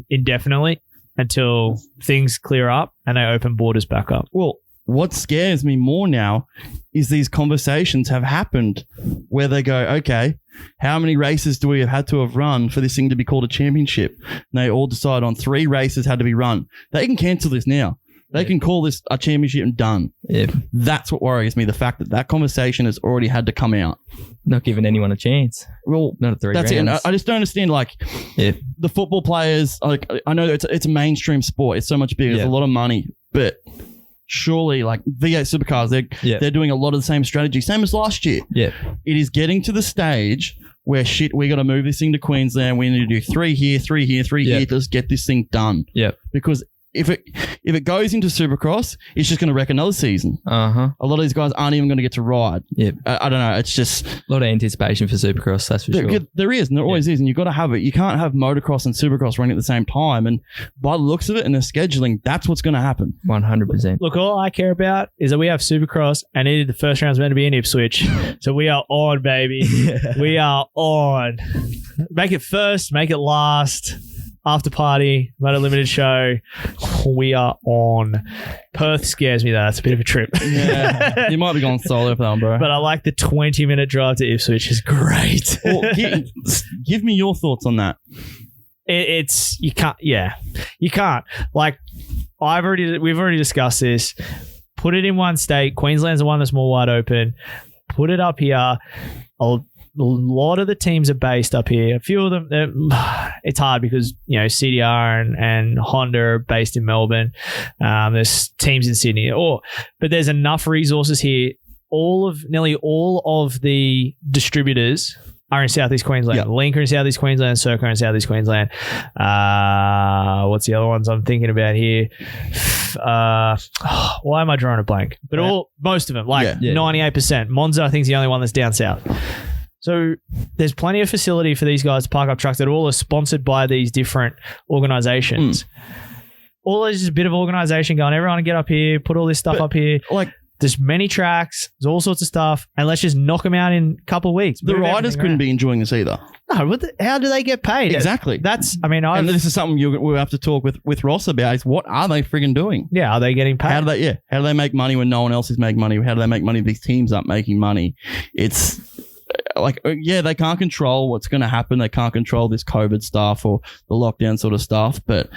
indefinitely until things clear up and they open borders back up. Well, what scares me more now is these conversations have happened where they go, okay, how many races do we have had to have run for this thing to be called a championship? And they all decide on 3 races had to be run. They can cancel this now. They can call this a championship and done. Yeah. That's what worries me, the fact that conversation has already had to come out. Not giving anyone a chance. Well, not at 3 that's rounds. it. I just don't understand, the football players, I know it's a mainstream sport. It's so much bigger. There's a lot of money. But surely, V8 Supercars, they're doing a lot of the same strategy, same as last year. Yeah. It is getting to the stage where, we got to move this thing to Queensland. We need to do 3 here, 3 here, 3 here. Let's get this thing done. Yeah. Because if it goes into Supercross, it's just going to wreck another season. A lot of these guys aren't even going to get to ride. Yeah. I don't know. It's just a lot of anticipation for Supercross, that's for sure. There is, and there always is, and you've got to have it. You can't have motocross and Supercross running at the same time, and by the looks of it and the scheduling, that's what's going to happen. 100%. Look, all I care about is that we have Supercross, and the first round's meant to be in Ipswich, so we are on, baby. We are on. Make it first, make it last. After party, Moto Limited Show, we are on. Perth scares me though. It's a bit of a trip. Yeah, you might be going solo for that one, bro. But I like the 20-minute drive to Ipswich. Is great. Well, give me your thoughts on that. You can't. Yeah, you can't. We've already discussed this. Put it in one state. Queensland's the one that's more wide open. Put it up here. A lot of the teams are based up here. A few of them, it's hard because, CDR and Honda are based in Melbourne. There's teams in Sydney. But there's enough resources here. Nearly all of the distributors are in Southeast Queensland. Yep. Link are in Southeast Queensland. Circa are in Southeast Queensland. What's the other ones I'm thinking about here? Why am I drawing a blank? But most of them, 98%. Monza, I think, is the only one that's down south. So there's plenty of facility for these guys to park up trucks that all are sponsored by these different organizations. All is just a bit of organization going, everyone get up here, put all this stuff up here. There's many tracks, there's all sorts of stuff, and let's just knock them out in a couple of weeks. The riders couldn't be enjoying this either. No, how do they get paid? Exactly. And this is something we'll have to talk with Ross about, is what are they friggin' doing? Yeah, are they getting paid? How do they make money when no one else is making money? How do they make money if these teams aren't making money? It's they can't control what's going to happen. They can't control this COVID stuff or the lockdown sort of stuff. But,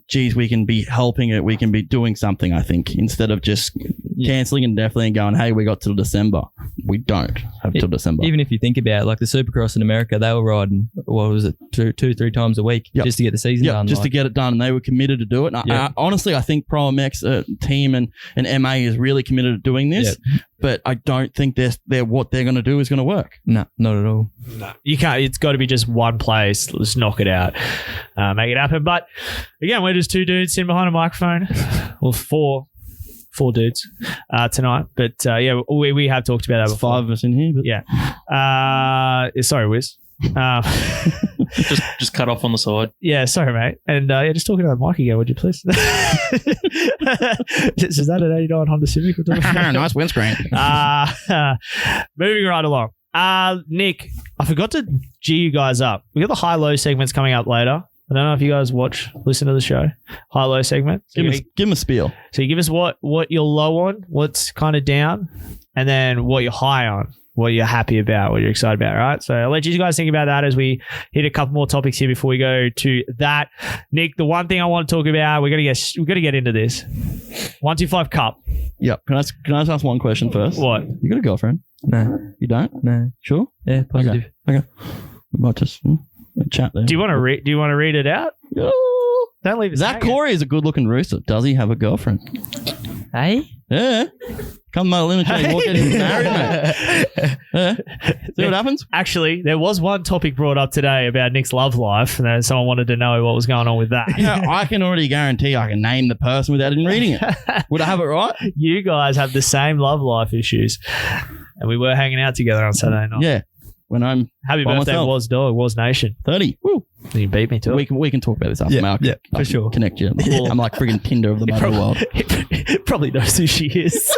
geez, we can be helping it. We can be doing something, I think, instead of just cancelling indefinitely and going, hey, we got till December. We don't have till December. Even if you think about it, the Supercross in America, they were riding, 2-3 times a week just to get the season done. Just to get it done. And they were committed to do it. And honestly, I think Pro MX team and MA is really committed to doing this. But I don't think what they're going to do is going to work. No, not at all. No, you can't. It's got to be just one place. Let's knock it out, make it happen. But again, we're just 2 dudes sitting behind a microphone. Well, 4 dudes tonight. But yeah, we have talked about that There's before. 5 of us in here. But Yeah. Sorry, Wiz. Just cut off on the side. Yeah, sorry, mate. And just talking to the mic again, would you please? Is that an 89 Honda Civic? nice windscreen. Moving right along. Nick, I forgot to G you guys up. We got the high-low segments coming up later. I don't know if you guys listen to the show. High-low segment. So Give him a spiel. So you give us what you're low on, what's kind of down, and then what you're high on, what you're happy about, what you're excited about, right? So I'll let you guys think about that as we hit a couple more topics here before we go to that. Nick, the one thing I want to talk about, we got to get into this. 125 Cup. Yep. Can I just ask one question first? What? You got a girlfriend? No. You don't? No. Sure? Yeah, positive. Okay. We might just chat there. Do you want to read? Do you want to read it out? Oh. Don't leave it. Zach Corey is a good-looking rooster. Does he have a girlfriend? Hey? Yeah. Come Moto Limited Show, you walk in and married, mate. Yeah. See what happens? Actually, there was one topic brought up today about Nick's love life, and then someone wanted to know what was going on with that. You know, I can already guarantee I can name the person without even reading it. Would I have it right? You guys have the same love life issues, and we were hanging out together on Saturday night. Yeah. When I'm Happy by birthday, myself. Was Dog, Was Nation. 30. Woo. You beat me to it. We can talk about this after. Yeah, mate. I for can sure. Connect you. I'm like friggin' Tinder of the motor world. Probably knows who she is.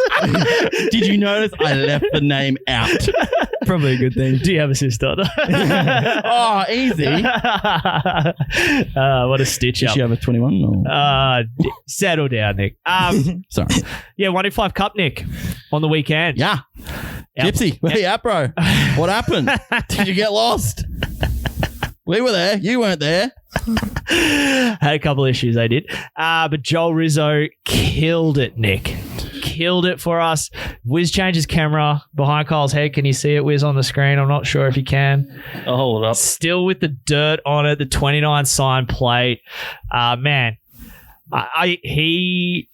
Did you notice I left the name out? Probably a good thing. Do you have a sister? Oh, easy. What a stitch Did up. she have a 21? Or? Settle down, Nick. Sorry. Yeah, 125 Cup, Nick, on the weekend. Yeah. Gypsy, where you at, bro? What happened? Did you get lost? We were there. You weren't there. Had a couple issues, I did. But Joel Rizzo killed it, Nick. Killed it for us. Wiz changed his camera behind Kyle's head. Can you see it, Wiz, on the screen? I'm not sure if you can. I'll hold it up. Still with the dirt on it, the 29 sign plate. Man, he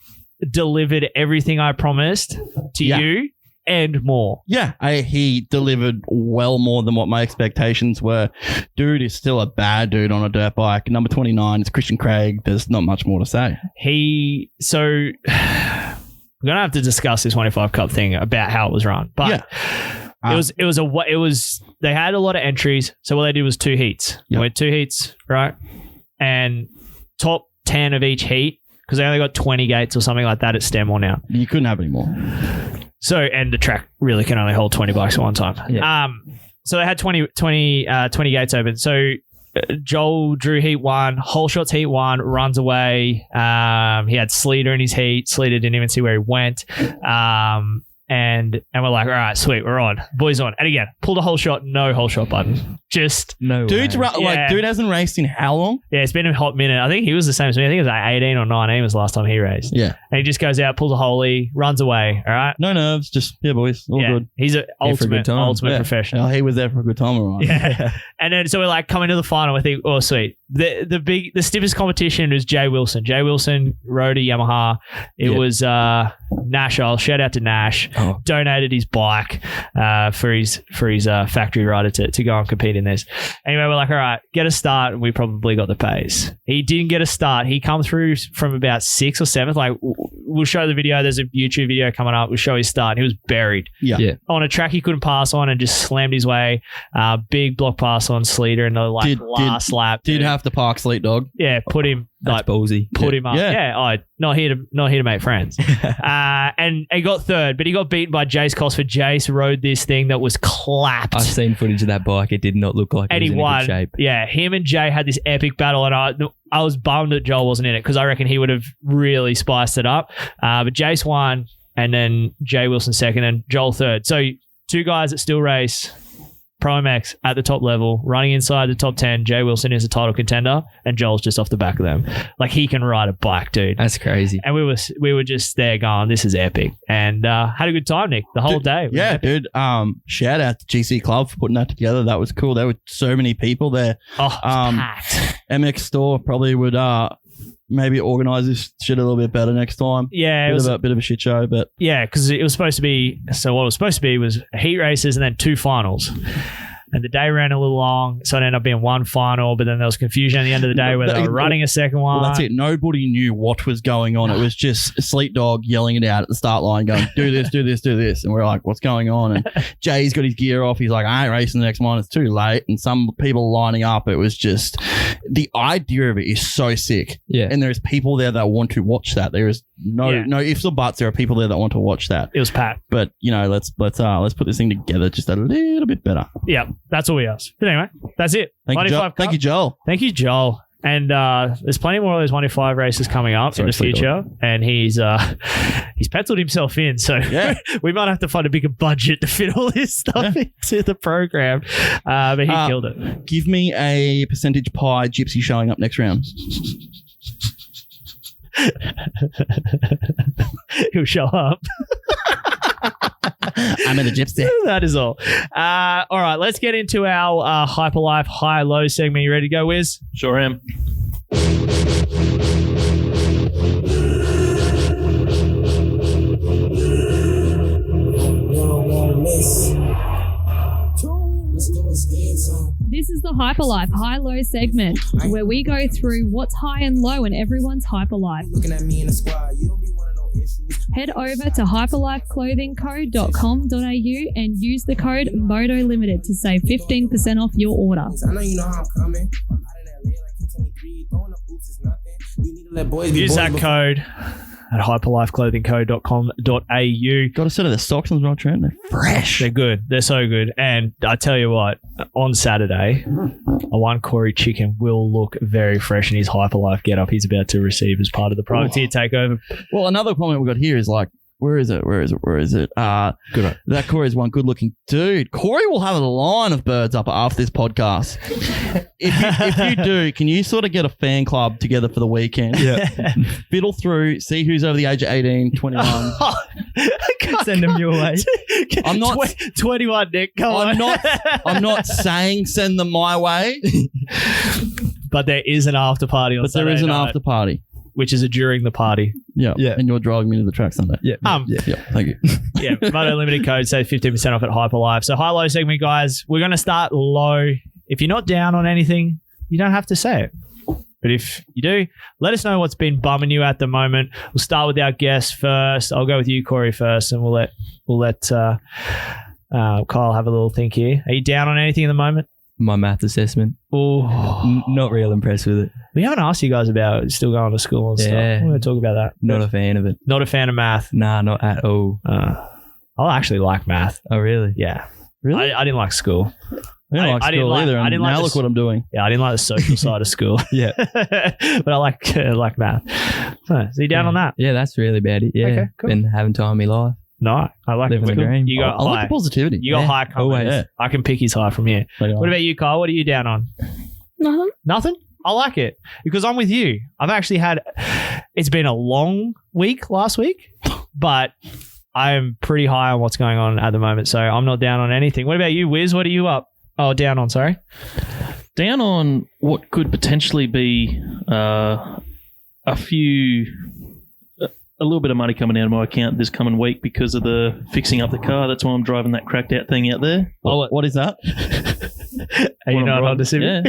delivered everything I promised to you and more. Yeah, he delivered well more than what my expectations were. Dude is still a bad dude on a dirt bike. Number 29 is Christian Craig. There's not much more to say. We're gonna have to discuss this 25 Cup thing about how it was run, but they had a lot of entries. So what they did was 2 heats. Yep. We had 2 heats, right? And top 10 of each heat, because they only got 20 gates or something like that at Stanmore now. You couldn't have any more. So, and the track really can only hold 20 bikes at one time. Yeah. So they had 20 gates open. So Joel drew heat 1, whole shots heat 1, runs away. He had Sleater in his heat. Sleater didn't even see where he went. And we're like, all right, sweet, we're on. Boys on. And again, pulled a whole shot, no whole shot button. Just No Dude's way. dude hasn't raced in how long? yeah, it's been a hot minute. I think he was the same as me. I think it was like 18 or 19 was the last time he raced. Yeah. And he just goes out, pulls a holy, runs away. All right. No nerves. Just, boys. All good. He's an Here for a good ultimate time. professional. Oh, he was there for a good time, all right. Yeah. And then so we're like coming to the final. We think, oh sweet. The stiffest competition was Jay Wilson. Jay Wilson rode a Yamaha. It was Nash. I'll shout out to Nash. Oh. Donated his bike for his factory rider to go and compete in this. Anyway, we're like, all right, get a start, and we probably got the pace. He didn't get a start. He come through from about 6th or 7th. Like, we'll show the video. There's a YouTube video coming up. We'll show his start. He was buried. Yeah. On a track he couldn't pass on and just slammed his way. Big block pass on Sleater in the last lap. Did have to park Sleet Dog. Yeah, put him That's ballsy. put him up. Yeah. Yeah, not here to make friends. And he got 3rd, but he got beaten by Jace Cosford. Jace rode this thing that was clapped. I've seen footage of that bike. It did not look like And it he was in a won. good shape. Yeah, him and Jay had this epic battle, and I was bummed that Joel wasn't in it because I reckon he would have really spiced it up. But Jace won, and then Jay Wilson 2nd, and Joel 3rd. So 2 guys that still race Pro MX at the top level, running inside the top 10. Jay Wilson is a title contender, and Joel's just off the back of them. Like, he can ride a bike, dude. That's crazy. And we were just there going, this is epic. And had a good time, Nick, the whole day. It was Yeah, epic. dude. Shout out to GC Club for putting that together. That was cool. There were so many people there. Oh, it was packed. MX Store probably would maybe organise this shit a little bit better next time. Yeah, it was Bit of a shit show, but Yeah, because it was supposed to be. So what it was supposed to be was heat races and then 2 finals. and the day ran a little long, so it ended up being one final, but then there was confusion at the end of the day where they were running a second one. Well, that's it. Nobody knew what was going on. It was just Sleep Dog yelling it out at the start line going, do this, do this, do this. And we're like, what's going on? And Jay's got his gear off. He's like, I ain't racing the next one. It's too late. And some people lining up. It was just, the idea of it is so sick. Yeah. And there's people there that want to watch that. There is no ifs or buts. There are people there that want to watch that. It was packed. But, let's put this thing together just a little bit better. Yeah, that's all we asked. But anyway, that's it. Thank you, Joel. Thank you, Joel. And there's plenty more of those 1-5 races coming up in the future. And he's penciled himself in. So we might have to find a bigger budget to fit all this stuff into the program. But he killed it. Give me a percentage pie gypsy showing up next round. He'll show up. I'm in a gypsy. That is all. All right, let's get into our Hyperlyfe High-Low segment. You ready to go, Wiz? Sure am. This is the Hyperlyfe High-Low segment, where we go through what's high and low in everyone's Hyperlife. Head over to hyperlifeclothingco.com.au and use the code Moto Limited to save 15% off your order. Use that code at hyperlifeclothingco.com.au. Got a set of the socks on the Trent. They're fresh. They're good. They're so good. And I tell you what, on Saturday, a one Corey chicken will look very fresh in his Hyperlyfe getup he's about to receive as part of the Privateer Takeover. Well, another comment we got here is like, where is it? Good. That Corey's one good-looking dude. Corey will have a line of birds up after this podcast. If you do, can you sort of get a fan club together for the weekend? Yeah. Fiddle through, see who's over the age of 18, 21. Send them your way. I'm not 21, Nick. Come on. I'm not saying send them my way. But there is an after party on Saturday. There is an night, after party. which is a during the party. Yeah. And you're driving me to the track Sunday. Yeah. Thank you. Yeah. Moto Limited code, save 15% off at Hyperlyfe. So high-low segment, guys. We're going to start low. If you're not down on anything, you don't have to say it. But if you do, let us know what's been bumming you at the moment. We'll start with our guest first. I'll go with you, Corey, first, and we'll let Kyle have a little think here. Are you down on anything at the moment? My math assessment. Oh, not real impressed with it. We haven't asked you guys about still going to school and stuff. We're going to talk about that. Not a fan of it. Not a fan of math. Nah, not at all. I actually like math. Oh, really? Yeah. Really? I didn't like school. I didn't like either. Now look what I'm doing. Yeah, I didn't like the social side of school. Yeah. But I like math. So you down on that? Yeah, that's really about it. Yeah. Okay, cool. Been having time in my life. No, I like Living it. the dream. You got I like the positivity. You got high coming. Always. Yeah. I can pick his high from here. What about you, Kyle? What are you down on? Nothing. Nothing? I like it because I'm with you. I've actually it's been a long week last week, but I am pretty high on what's going on at the moment, so I'm not down on anything. What about you, Wiz? What are you up? Oh, down on, sorry. Down on what could potentially be a little bit of money coming out of my account this coming week because of the fixing up the car. That's why I'm driving that cracked out thing out there. What is that? 89 Honda Civic.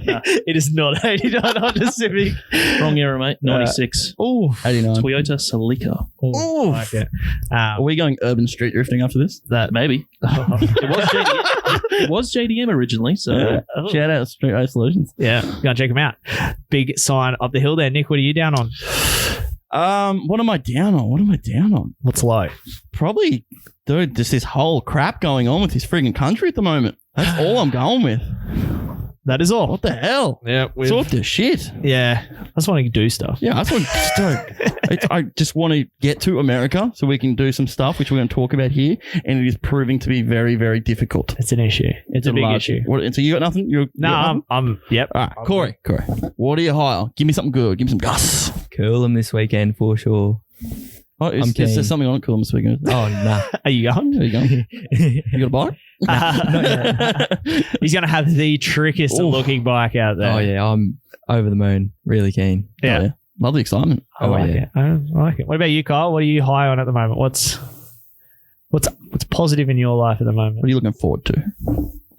Yeah. It is not 89 Honda Civic. Wrong era, mate. 96. 89. Toyota Celica. I like it. Are we going urban street drifting after this? That maybe. It was JDM originally, so Shout out Street Race Solutions. Yeah, go and check them out. Big sign up the hill there. Nick, what are you down on? What am I down on? What's low? Probably, dude, just this whole crap going on with this friggin' country at the moment. That's all I'm going with. That is all. What the hell? Yeah. Sort the shit. Yeah. I just want to do stuff. Yeah, I just want to get to America so we can do some stuff, which we're going to talk about here, and it is proving to be very, very difficult. It's an issue. It's a big issue. So you got nothing? No, yep. All right, Corey. What are you high on? Give me something good. Give me some gus. Cool them this weekend for sure. Oh, is there something on Cool this weekend? Oh, nah. Are you going? You got a bike? Not yet. He's going to have the trickiest looking bike out there. Oh, yeah. I'm over the moon. Really keen. Yeah. Oh, yeah. Love the excitement. I like it. I like it. What about you, Kyle? What are you high on at the moment? What's positive in your life at the moment? What are you looking forward to?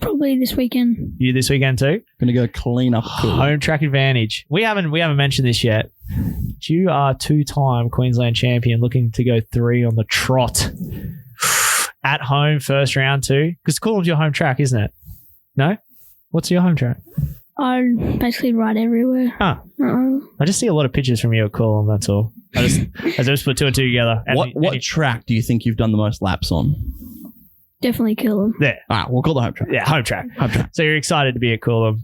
Probably this weekend. You this weekend too? Gonna go clean up. Home track advantage. We haven't mentioned this yet. You are 2-time Queensland champion, looking to go 3 on the trot. At home, first round too. Because Coolum's your home track, isn't it? No? What's your home track? I basically ride everywhere. Huh. I just see a lot of pictures from you at Coolum, that's all. I just put 2 and 2 together. What track do you think you've done the most laps on? Definitely Coolum. There. All right, we'll call the home track. Yeah, home track. So you're excited to be at Coolum.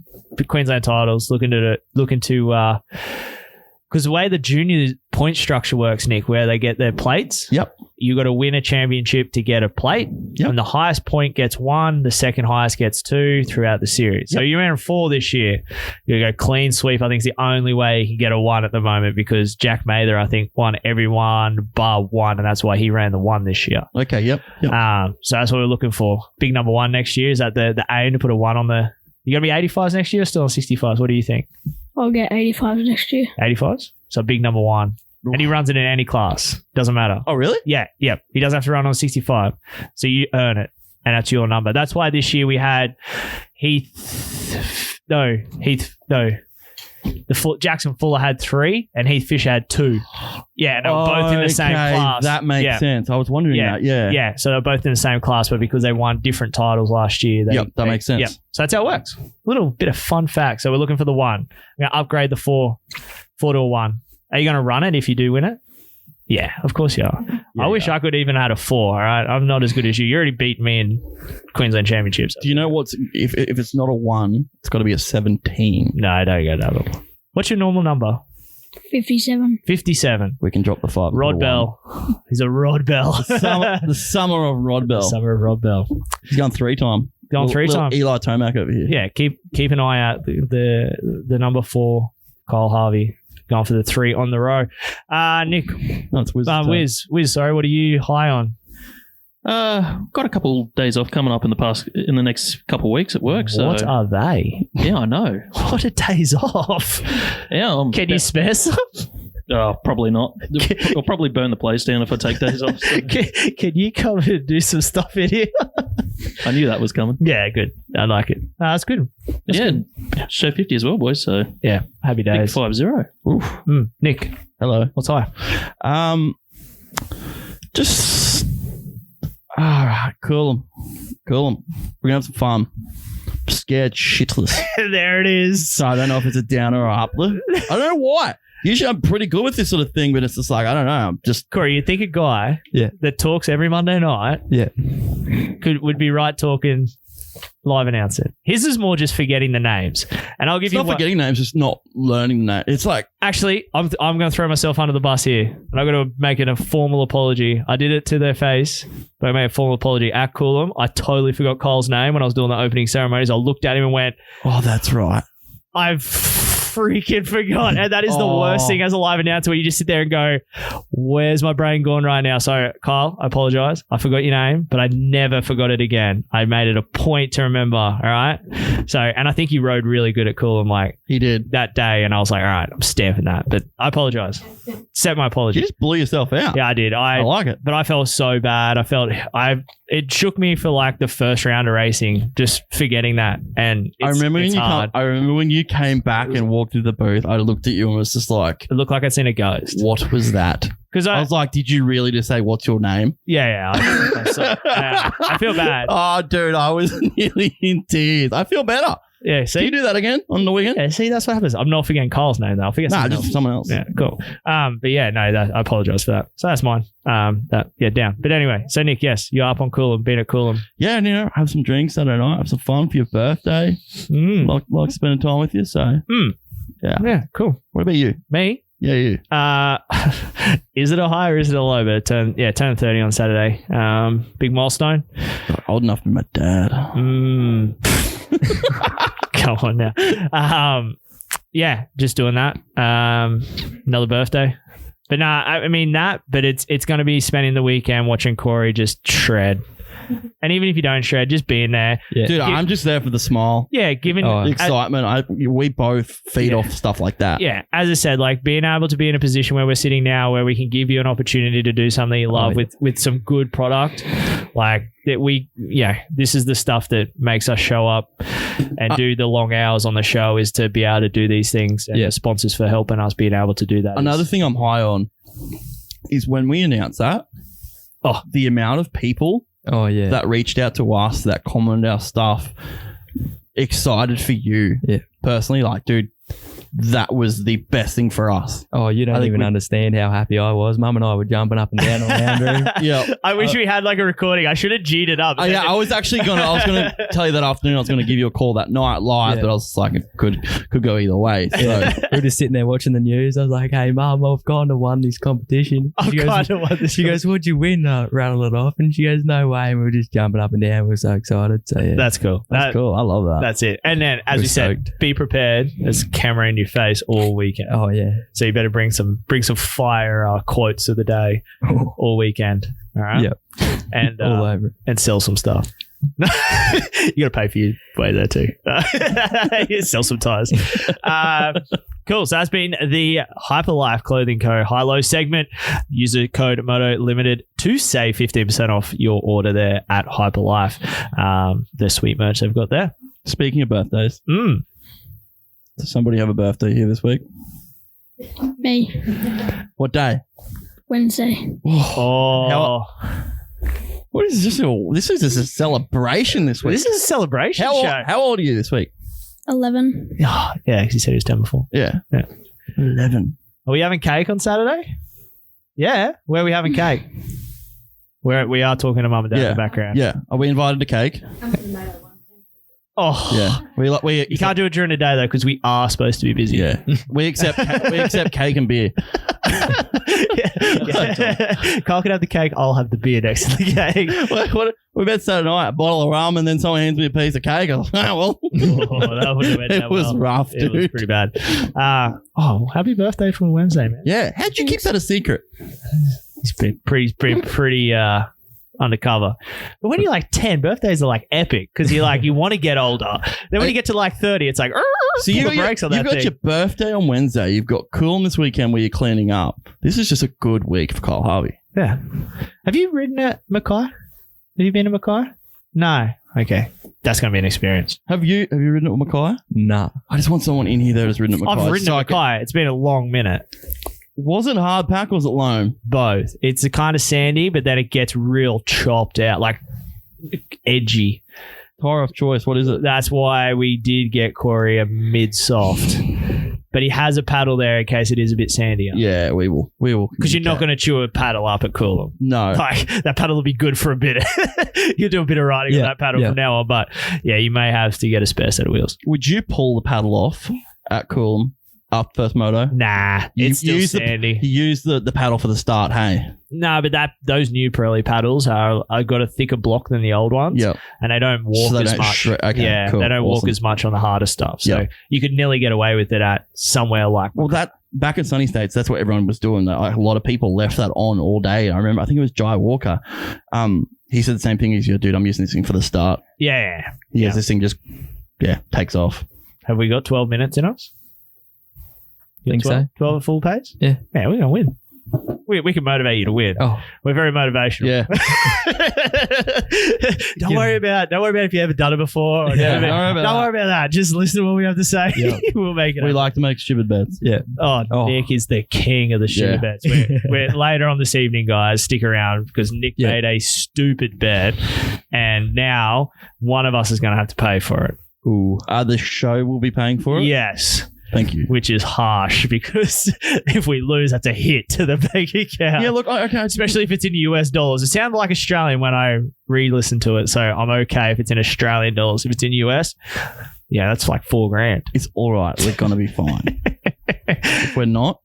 Queensland titles, looking to because the way the junior point structure works, Nick, where they get their plates. Yep. You got to win a championship to get a plate. Yep. And the highest point gets 1, the second highest gets 2 throughout the series. So you ran 4 this year. You go clean sweep. I think it's the only way you can get a 1 at the moment because Jack Mather, I think, won every one bar 1, and that's why he ran the 1 this year. Okay, yep. So that's what we're looking for. Big number 1 next year. Is that the aim to put a 1 on the... You going to be 85s next year or still on 65s? What do you think? I'll get 85 next year. 85s? So big number 1. And he runs it in any class. Doesn't matter. Oh, really? Yeah. He doesn't have to run on 65. So you earn it. And that's your number. That's why this year we had Jackson Fuller had 3 and Heath Fisher had 2. Yeah, and they were both in the same class. That makes sense. I was wondering that. Yeah. Yeah, so they're both in the same class, but because they won different titles last year. That makes sense. Yep. So that's how it works. A little bit of fun fact. So we're looking for the 1. We're going to upgrade the 4 to a 1. Are you going to run it if you do win it? Yeah, of course you are. I wish I could even had a 4, all right? I'm not as good as you. You already beat me in Queensland Championships. Do you know what's... If it's not a 1, it's got to be a 17. No, don't go that one. What's your normal number? 57. 57. We can drop the 5. Rod Bell. He's a Rod Bell. The summer of Rod Bell. Summer of Rod Bell. He's gone 3-time. Gone 3-time. Eli Tomac over here. Yeah, keep an eye out. The number 4, Kyle Harvey. Going for the 3 on the row. Nick. No, it's Wiz. Wiz, sorry, what are you high on? Got a couple days off coming up in the next couple of weeks at work. What are they? Yeah, I know. What are days off? Yeah, can you spare some? Probably not. I'll probably burn the place down if I take days off. So. Can you come and do some stuff in here? I knew that was coming. Yeah, good. I like it. That's good. That's good. Show 50 as well, boys. So yeah, happy days. Big 5-0. Oof. Nick, hello. What's high? Just all right. Cool 'em. We're gonna have some fun. Scared shitless. There it is. So I don't know if it's a downer or uplift. I don't know why. Usually I'm pretty good with this sort of thing, but it's just like, I don't know. I'm just... Corey, you think a guy that talks every Monday night would be right talking live announcing. His is more just forgetting the names. And I'll give you... It's not forgetting names, just not learning the name. It's like... Actually, I'm going to throw myself under the bus here. And I'm going to make it a formal apology. I did it to their face, but I made a formal apology. At Coolum, I totally forgot Kyle's name when I was doing the opening ceremonies. I looked at him and went... Oh, that's right. I've freaking forgot. And that is the worst thing as a live announcer, where you just sit there and go, where's my brain going right now? So, Kyle, I apologize. I forgot your name, but I never forgot it again. I made it a point to remember. All right. So, and I think you rode really good at Coolum, like he did that day. And I was like, all right, I'm stamping that. But I apologize. Set my apology. You just blew yourself out. Yeah, I did. I like it. But I felt so bad. It shook me for like the first round of racing, just forgetting that. And I remember when you came back and walked through the booth, I looked at you and was just like, it looked like I'd seen a ghost. What was that? Because I was like, did you really just say, what's your name? Yeah. I feel bad. Oh, dude, I was nearly in tears. I feel better. Yeah, see? Can you do that again on the weekend? Yeah, see, that's what happens. I'm not forgetting Kyle's name, though. I'll forget someone else. Yeah, cool. But yeah, no, I apologize for that. So that's mine. Down. But anyway, so Nick, yes, you're up on Coolum, been at Coolum. Yeah, and have some drinks Saturday night, have some fun for your birthday. Like spending time with you, so. Yeah, cool. What about you? Me? Yeah, you. Is it a high or is it a low? But turn 30 on Saturday. Big milestone. God, old enough to be my dad. Come on now. Yeah, just doing that. Another birthday. But but it's going to be spending the weekend watching Corey just shred. And even if you don't shred, just being there. Yeah. Dude, I'm just there for the smile. Yeah, giving The excitement. We both feed off stuff like that. Yeah, as I said, like being able to be in a position where we're sitting now, where we can give you an opportunity to do something you love with some good product, like that. This is the stuff that makes us show up and do the long hours on the show, is to be able to do these things. And the sponsors for helping us being able to do that. Another thing I'm high on is when we announce that, the amount of people that reached out to us, that commented our stuff, excited for you personally. Like, dude, that was the best thing for us. Oh, you don't even understand how happy I was. Mum and I were jumping up and down around room. Yeah, I wish we had like a recording. I should have G'd it up. I was actually gonna tell you that afternoon. I was gonna give you a call that night live, but I was just like, it could go either way. So we were just sitting there watching the news. I was like, "Hey, Mum, I've kind of won this competition." She goes, "What'd you win?" Rattle it off, and she goes, "No way." And we were just jumping up and down. We were so excited. So yeah, that's cool. That's cool. I love that. That's it. And then, as we said, be prepared. There's a camera in your face all weekend. Oh yeah. So you better bring some fire quotes of the day all weekend. All right. Yep. And all over. And sell some stuff. You got to pay for your way there too. Sell some tires. Cool. So that's been the Hyperlyfe Clothing Co. high-low segment. Use the code Moto Limited to save 15% off your order there at Hyperlyfe. The sweet merch they've got there. Speaking of birthdays, does somebody have a birthday here this week? Me. What day? Wednesday. Oh. What is this? This is just a celebration this week. This is a celebration show. How old are you this week? 11. Yeah, because he said he was 10 before. Yeah. 11. Are we having cake on Saturday? Yeah. Where are we having cake? We are talking to Mum and Dad in the background. Yeah. Are we invited to cake? Oh. Yeah. You can't do it during the day though, because we are supposed to be busy. Yeah. We accept cake and beer. Kyle can have the cake. I'll have the beer next to the cake. We met Saturday night, a bottle of rum, and then someone hands me a piece of cake. I was like, well. That wouldn't have went it that was well. rough, dude. It was pretty bad. Happy birthday for Wednesday, man. Yeah. How'd you keep that a secret? It's been pretty undercover. But when you're like 10, birthdays are like epic because you want to get older. Then when you get to like 30, it's like, so you've got your birthday on Wednesday. You've got Coolum this weekend where you're cleaning up. This is just a good week for Kyle Harvey. Yeah. Have you ridden at Mackay? Have you been to Mackay? No. Okay. That's going to be an experience. Have you ridden at Mackay? Nah. I just want someone in here that has ridden at Mackay. I've ridden at Mackay. It's been a long minute. Was it hard pack or was it loam? Both. It's a kind of sandy, but then it gets real chopped out, like edgy. Tire of choice. What is it? That's why we did get Corey a mid-soft. But he has a paddle there in case it is a bit sandier. Yeah, we will. Because you're not going to chew a paddle up at Coolum. No. Like, that paddle will be good for a bit. You'll do a bit of riding with that paddle from now on. But, yeah, you may have to get a spare set of wheels. Would you pull the paddle off at Coolum up first moto? Nah, it's still sandy. You use the paddle for the start, hey? No, but those new Pirelli paddles are got a thicker block than the old ones. Yep. And they don't walk as much. Okay, cool. They don't walk as much on the harder stuff. So you could nearly get away with it at somewhere like... Well, that back in Sunny States, that's what everyone was doing. Like, a lot of people left that on all day. I remember, I think it was Jai Walker. He said the same thing as you, dude, I'm using this thing for the start. Yeah. Yes, this thing just, takes off. Have we got 12 minutes in us? I think 12, so. 12 at full pace? Yeah. Yeah, we're going to win. We can motivate you to win. Oh. We're very motivational. Yeah. Don't worry about if you ever done it before. Or don't worry about that. Just listen to what we have to say. Yep. We'll make it. We like to make stupid bets. Yeah. Oh, Nick is the king of the stupid bets. We're later on this evening, guys. Stick around because Nick made a stupid bet, and now one of us is going to have to pay for it. Ooh. The show will be paying for it? Yes. Thank you. Which is harsh because if we lose, that's a hit to the bank account. Yeah, look, okay. Especially if it's in US dollars. It sounded like Australian when I re-listened to it, so I'm okay if it's in Australian dollars. If it's in US, that's like $4,000. It's all right. We're going to be fine. If we're not,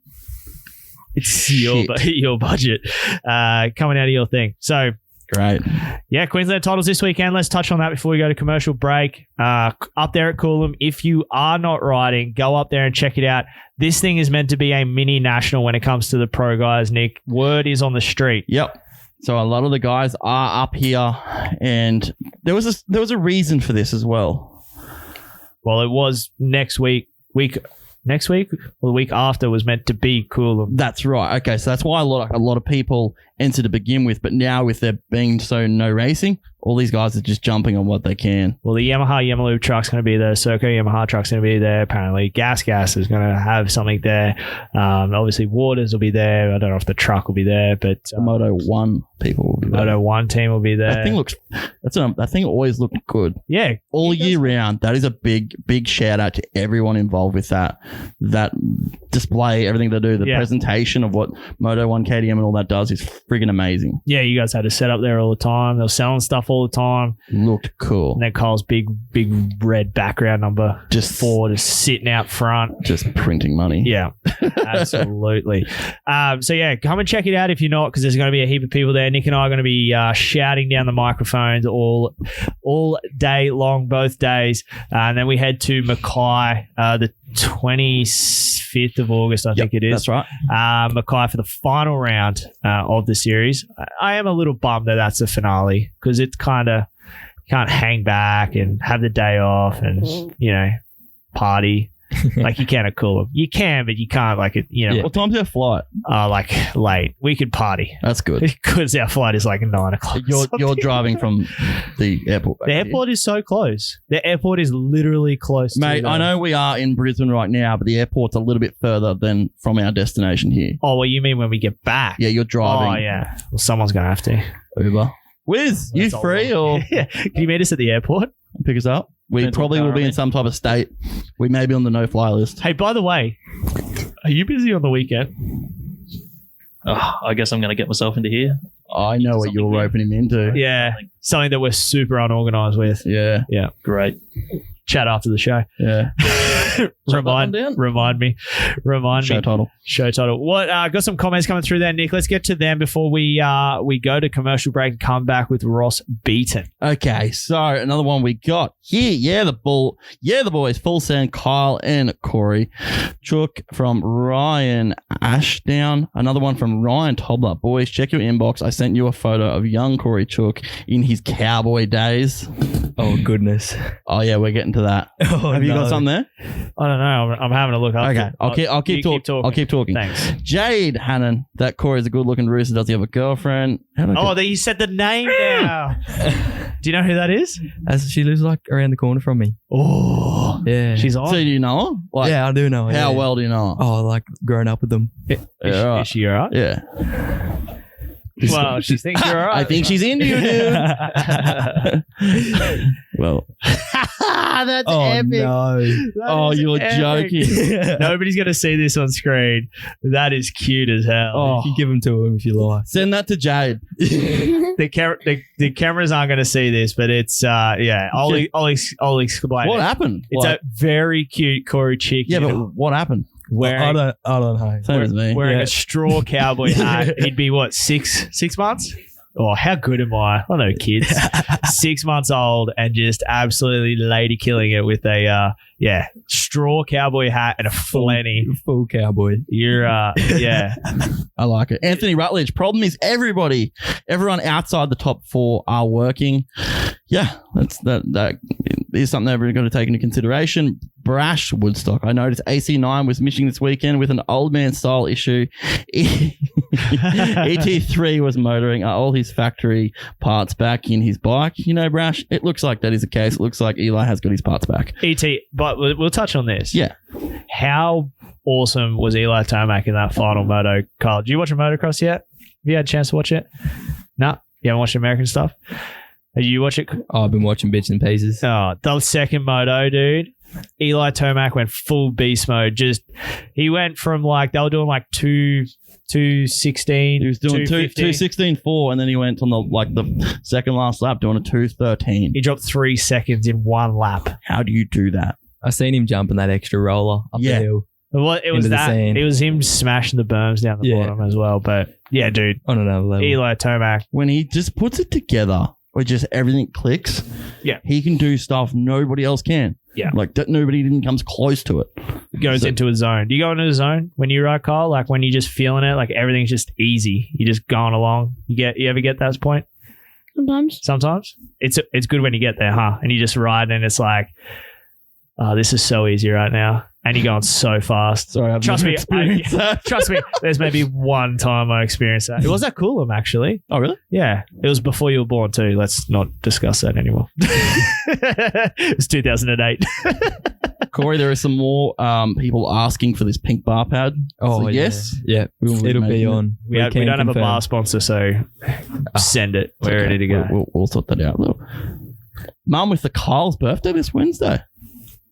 it's your budget coming out of your thing. So, great. Yeah, Queensland titles this weekend. Let's touch on that before we go to commercial break. Up there at Coolum, if you are not riding, go up there and check it out. This thing is meant to be a mini national when it comes to the pro guys, Nick. Word is on the street. Yep. So a lot of the guys are up here, and there was a reason for this as well. Well, it was next week or the week after was meant to be Coolum. That's right. Okay, so that's why a lot of people entered to begin with, but now with there being no racing, all these guys are just jumping on what they can. Well, the Yamaha Yamalube truck's going to be there. Serco Yamaha truck's going to be there. Apparently, Gas is going to have something there. Obviously, Waters will be there. I don't know if the truck will be there, but the Moto 1 people will be there. Moto 1 team will be there. That thing always looked good. Yeah. All year round. That is a big shout out to everyone involved with that display, everything they do, the presentation of what Moto 1 KTM and all that does is friggin' amazing. Yeah, you guys had to set up there all the time. They were selling stuff all the time. Looked cool. And then Kyle's big red background number just sitting out front. Just printing money. Yeah, absolutely. So yeah, come and check it out if you're not, because there's going to be a heap of people there. Nick and I are going to be shouting down the microphones all day long, both days. And then we head to Mackay the 25th of August, I think it is. That's right. Mackay for the final round of the series. I am a little bummed that that's the finale, because it's kind of can't hang back and have the day off and, party. Like you can at Coolum. You can, but you can't like it, What time's our flight? Like late. We could party. That's good. Because our flight is like 9 o'clock. You're driving from the airport. The airport is so close. The airport is literally close. Mate, I know we are in Brisbane right now, but the airport's a little bit further than from our destination here. Oh, well, you mean when we get back? Yeah, you're driving. Oh, yeah. Well, someone's going to have to. Uber. Wiz, you free or? Yeah. Can you meet us at the airport? Pick us up. We probably will be in some type of state. We may be on the no-fly list. Hey, by the way, are you busy on the weekend? I guess I'm going to get myself into here. I know what you're roping him into. Yeah. Something that we're super unorganized with. Yeah. Yeah. Great. Chat after the show. Yeah. Remind me. Show title. What? Got some comments coming through there, Nick. Let's get to them before we go to commercial break and come back with Ross Beaton. Okay, so another one we got here. Yeah, the boys. Full Send, Kyle and Corey. Chook from Ryan Ashdown. Another one from Ryan Tobler. Boys, check your inbox. I sent you a photo of young Corey Chook in his cowboy days. Oh, goodness. Oh, yeah, we're getting to that. Have you got something there? I don't know. I'm having a look up. Okay, I'll keep talking. I'll keep talking. Thanks. Jade Hannon. That Corey's a good-looking rooster. Does he have a girlfriend? You said the name now. Do you know who that is? She lives like around the corner from me. Oh, yeah. She's on. So do you know her? Yeah, I do know her. How well do you know her? Oh, like growing up with them. Is she all right? Yeah. Well, she thinks you're all right. I think she's into you, dude. Well. That's epic. No. You're joking. Nobody's going to see this on screen. That is cute as hell. You can give them to him if you like. Send that to Jade. The cameras aren't going to see this, but it's, I'll explain. What happened? It's a very cute Corey chick. Yeah, but what happened? I don't know. Same as me. Wearing a straw cowboy hat. He'd be what, six months? Oh, how good am I? I know kids. 6 months old and just absolutely lady killing it with a straw cowboy hat and a flanny. Full cowboy. You're yeah. I like it. Anthony Rutledge. Problem is everyone outside the top 4 are working. Yeah, that is something that we're going to take into consideration. Brash Woodstock. I noticed AC9 was missing this weekend with an old man style issue. ET3 was motoring. Are all his factory parts back in his bike? Brash, it looks like that is the case. It looks like Eli has got his parts back. But we'll touch on this. Yeah. How awesome was Eli Tomac in that final moto, Kyle? Did you watch a motocross yet? Have you had a chance to watch it? No? You haven't watched American stuff? Did you watch it? Oh, I've been watching bits and pieces. Oh, the second moto, dude. Eli Tomac went full beast mode. He went from they were doing 2:16. He was doing 2:16.4, and then he went on the second last lap doing a 2:13. He dropped 3 seconds in one lap. How do you do that? I seen him jumping that extra roller up the hill. Well, it was that. It was him smashing the berms down the bottom as well. But yeah, dude, on another level. Eli Tomac, when he just puts it together. where just everything clicks. Yeah. He can do stuff nobody else can. Yeah. Like that, nobody even comes close to it. Goes into a zone. Do you go into a zone when you ride, Kyle? Like when you're just feeling it, like everything's just easy. You're just going along. You ever get that point? Sometimes. It's good when you get there, huh? And you just ride and it's like, oh, this is so easy right now. And you're going so fast. Sorry, I've trust never me. experienced that. Trust me. There's maybe one time I experienced that. It was at Coolum, actually. Oh, really? Yeah. It was before you were born, too. Let's not discuss that anymore. It was 2008. Corey, there are some more people asking for this pink bar pad. Oh, so yeah. yes. Yeah. It'll be on. We don't have a bar sponsor, so send it. We're ready to go. We'll sort that out. Mum with the Kyle's birthday this Wednesday.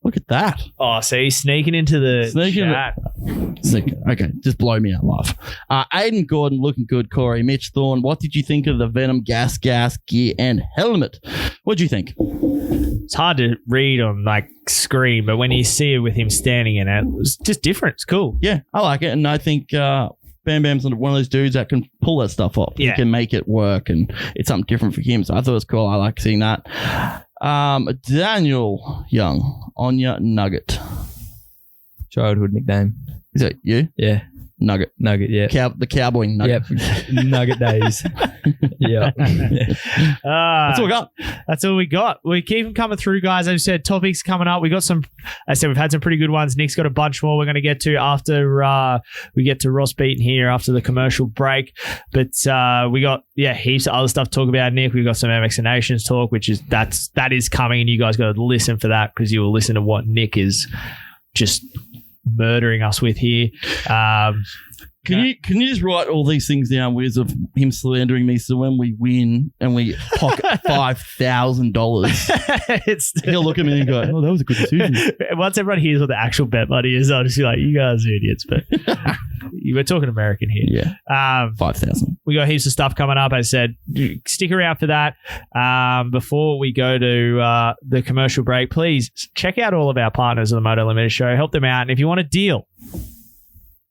Look at that. Oh, so he's sneaking into the chat. Okay, just blow me out, love. Aiden Gordon, looking good. Corey, Mitch Thorne, what did you think of the Venom gas, gear, and helmet? What do you think? It's hard to read on like screen, but when you see it with him standing in it, it's just different. It's cool. Yeah, I like it, and I think Bam Bam's one of those dudes that can pull that stuff off. Yeah. He can make it work, and it's something different for him. So I thought it was cool. I like seeing that. Daniel Young, Anya Nugget. Childhood nickname. Is that you? Yeah. Nugget, yeah. The cowboy Nugget. Yep. Nugget days. Yeah. That's all we got. That's all we got. We keep them coming through, guys. As I said, topics coming up. We got some, I said we've had some pretty good ones. Nick's got a bunch more we're going to get to after we get to Ross Beaton here after the commercial break. But we got, heaps of other stuff to talk about, Nick. We've got some MX Nations talk, which is, that is coming, and you guys got to listen for that because you will listen to what Nick is just murdering us with here. Can you just write all these things down, Wiz, of him slandering me, so when we win and we pocket $5,000, he'll look at me and go, "Oh, that was a good decision." Once everyone hears what the actual bet money is, I'll just be like, "You guys are idiots." But we're talking American here. Yeah, 5,000. We got heaps of stuff coming up. As I said, stick around for that. Before we go to the commercial break, please check out all of our partners of the Moto Limited Show. Help them out, and if you want a deal,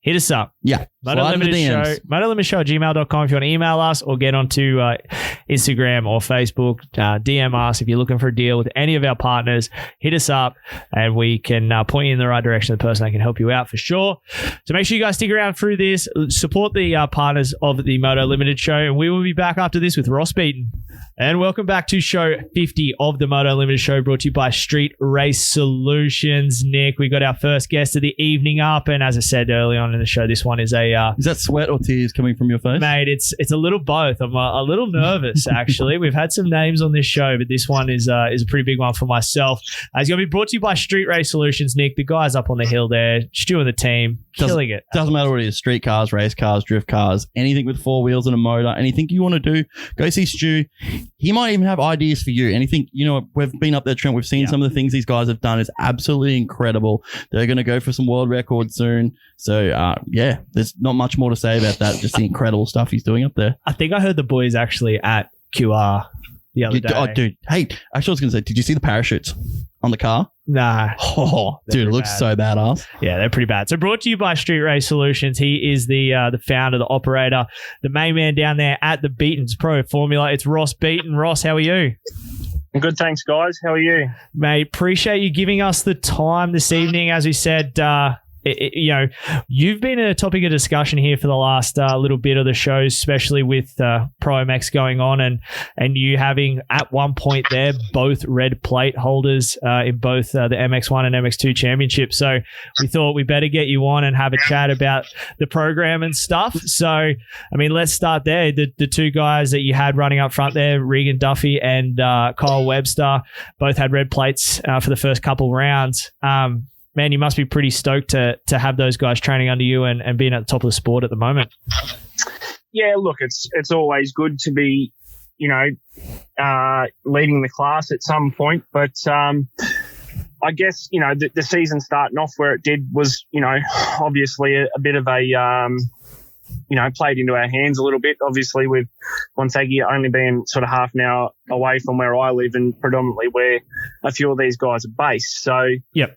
hit us up. Yeah. Moto Limited Show, MotoLimitedShow@gmail.com if you want to email us, or get onto Instagram or Facebook. DM us if you're looking for a deal with any of our partners. Hit us up and we can point you in the right direction of the person that can help you out for sure. So make sure you guys stick around through this. Support the partners of the Moto Limited Show, and we will be back after this with Ross Beaton. And welcome back to show 50 of the Moto Limited Show, brought to you by Street Race Solutions. Nick, we got our first guest of the evening up, and as I said early on in the show, this one is a is that sweat or tears coming from your face? Mate, it's a little both. I'm a little nervous, actually. We've had some names on this show, but this one is a pretty big one for myself. It's going to be brought to you by Street Race Solutions, Nick. The guys up on the hill there, Stu and the team, killing it. Doesn't matter what it is, street cars, race cars, drift cars, anything with four wheels and a motor, anything you want to do, go see Stu. He might even have ideas for you. Anything, we've been up there, Trent. We've seen some of the things these guys have done. It's absolutely incredible. They're going to go for some world records soon. So, there's not much more to say about that. Just the incredible stuff he's doing up there. I think I heard the boys actually at QR the other day. Oh, dude. Hey, actually, I was going to say, did you see the parachutes on the car? Nah. Oh, dude, it looks so badass. Yeah, they're pretty bad. So brought to you by Street Race Solutions. He is the founder, the operator, the main man down there at the Beatons Pro Formula. It's Ross Beaton. Ross, how are you? Good, thanks, guys. How are you? Mate, appreciate you giving us the time this evening. As we said, you've been a topic of discussion here for the last little bit of the show, especially with Pro MX going on, and you having at one point there both red plate holders in both the MX1 and MX2 championships. So we thought we better get you on and have a chat about the program and stuff. So, I mean, let's start there. The two guys that you had running up front there, Regan Duffy and Kyle Webster, both had red plates for the first couple rounds. Man, you must be pretty stoked to have those guys training under you and being at the top of the sport at the moment. Yeah, look, it's always good to be, leading the class at some point. But I guess, the season starting off where it did was, obviously a bit of a played into our hands a little bit, obviously with Montague only being sort of half an hour away from where I live and predominantly where a few of these guys are based. So, yep.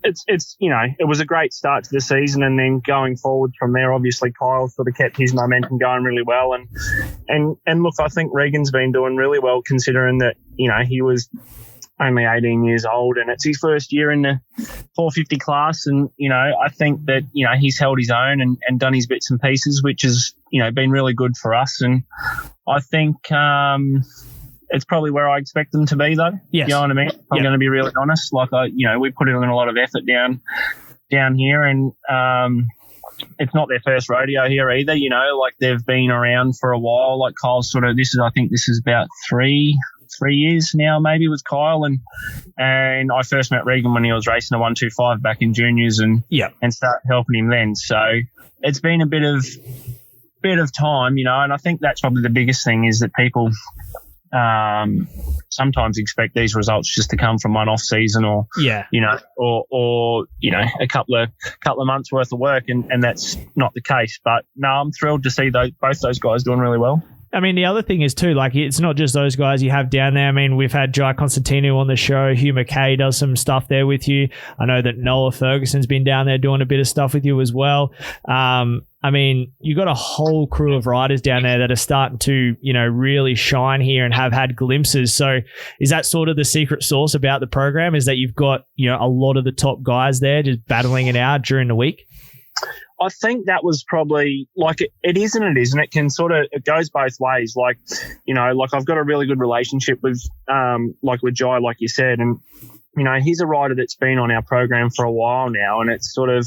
It's it was a great start to the season, and then going forward from there, obviously Kyle sort of kept his momentum going really well. And look, I think Regan's been doing really well considering that, he was only 18 years old and it's his first year in the 450 class. And, I think that, he's held his own and done his bits and pieces, which has, been really good for us. And I think it's probably where I expect them to be, though. Yes. You know what I mean? I'm going to be really honest. Like, we put in a lot of effort down here, and it's not their first rodeo here either. Like they've been around for a while. Like Kyle's I think this is about 3 years now, maybe, with Kyle, and I first met Regan when he was racing a 125 back in juniors, and started helping him then. So it's been a bit of time, and I think that's probably the biggest thing is that people sometimes expect these results just to come from one off season or a couple of months worth of work, and that's not the case. But no, I'm thrilled to see both those guys doing really well. I mean, the other thing is too, like, it's not just those guys you have down there. I mean, we've had Jai Constantino on the show. Hugh McKay does some stuff there with you. I know that Noah Ferguson's been down there doing a bit of stuff with you as well. I mean, you got a whole crew of riders down there that are starting to, really shine here and have had glimpses. So is that sort of the secret sauce about the program, is that you've got, a lot of the top guys there just battling it out during the week? I think that was probably like it is and it isn't. It can it goes both ways. Like, like I've got a really good relationship with with Jai, like you said, and he's a rider that's been on our program for a while now, and it's sort of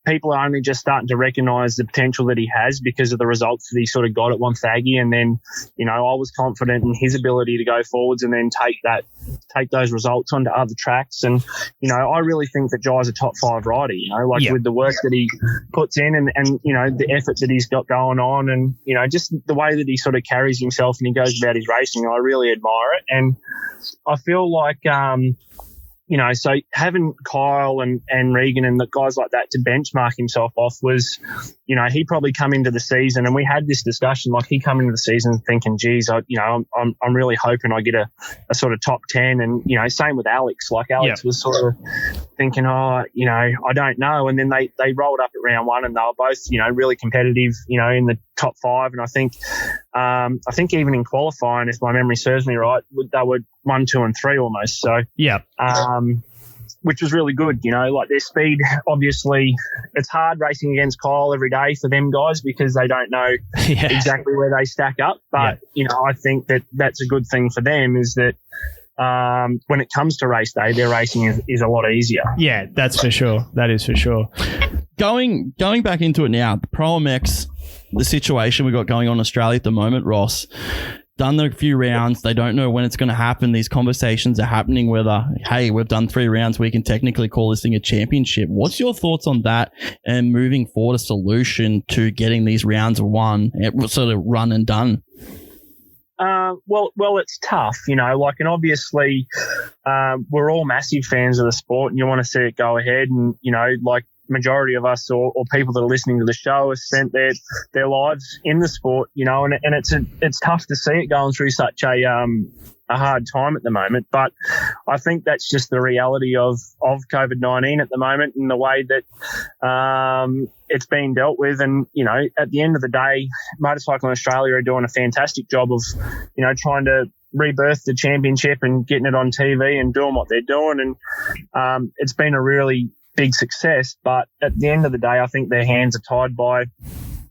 people are only just starting to recognise the potential that he has because of the results that he sort of got at Wonthaggi. And then, I was confident in his ability to go forwards and then take those results onto other tracks. And, I really think that Jai's a top 5 rider, with the work that he puts in and the effort that he's got going on and, just the way that he sort of carries himself and he goes about his racing. I really admire it. And I feel like, so having Kyle and Regan and the guys like that to benchmark himself off was, he probably come into the season, and we had this discussion, like he come into the season thinking, geez, I'm really hoping I get a sort of top 10. And, same with Alex. Like Alex was sort of thinking, I don't know. And then they rolled up at round 1 and they were both, really competitive, in the top 5. And I think even in qualifying, if my memory serves me right, they were 1, 2, and 3 almost. So which was really good. Like their speed, obviously, it's hard racing against Kyle every day for them guys because they don't know exactly where they stack up. But I think that's a good thing for them is that when it comes to race day, their racing is a lot easier. Yeah, that's for sure. That is for sure. Going back into it now, the Pro MX, the situation we got going on in Australia at the moment, Ross, done a few rounds. They don't know when it's going to happen. These conversations are happening whether, hey, we've done 3 rounds, we can technically call this thing a championship. What's your thoughts on that and moving forward a solution to getting these rounds won, sort of run and done? Well, it's tough, and obviously, we're all massive fans of the sport and you want to see it go ahead. And, majority of us or people that are listening to the show have spent their lives in the sport, and it's tough to see it going through such a hard time at the moment. But I think that's just the reality of COVID-19 at the moment and the way that it's being dealt with. And, at the end of the day, Motorcycle Australia are doing a fantastic job of, trying to rebirth the championship and getting it on TV and doing what they're doing. And it's been a really big success, but at the end of the day, I think their hands are tied by,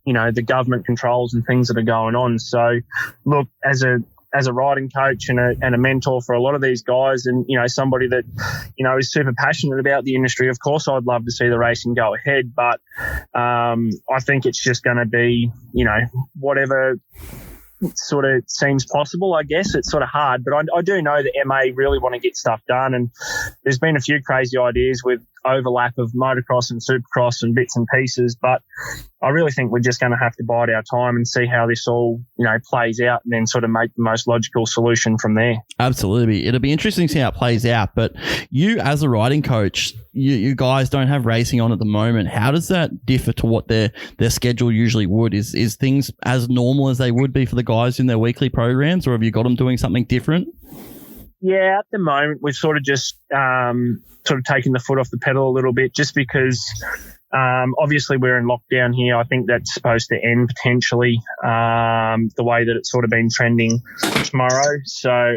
the government controls and things that are going on. So, look, as a riding coach and a mentor for a lot of these guys, and somebody that is super passionate about the industry, of course, I'd love to see the racing go ahead, but I think it's just going to be, whatever sort of seems possible. I guess it's sort of hard, but I do know that MA really want to get stuff done, and there's been a few crazy ideas with overlap of motocross and supercross and bits and pieces, but I really think we're just going to have to bide our time and see how this all, plays out, and then sort of make the most logical solution from there. Absolutely. It'll be interesting to see how it plays out. But you, as a riding coach, you guys don't have racing on at the moment. How does that differ to what their schedule usually would? Is things as normal as they would be for the guys in their weekly programs, or have you got them doing something different? Yeah, at the moment, we've sort of just taken the foot off the pedal a little bit, just because obviously we're in lockdown here. I think that's supposed to end potentially the way that it's sort of been trending tomorrow. So,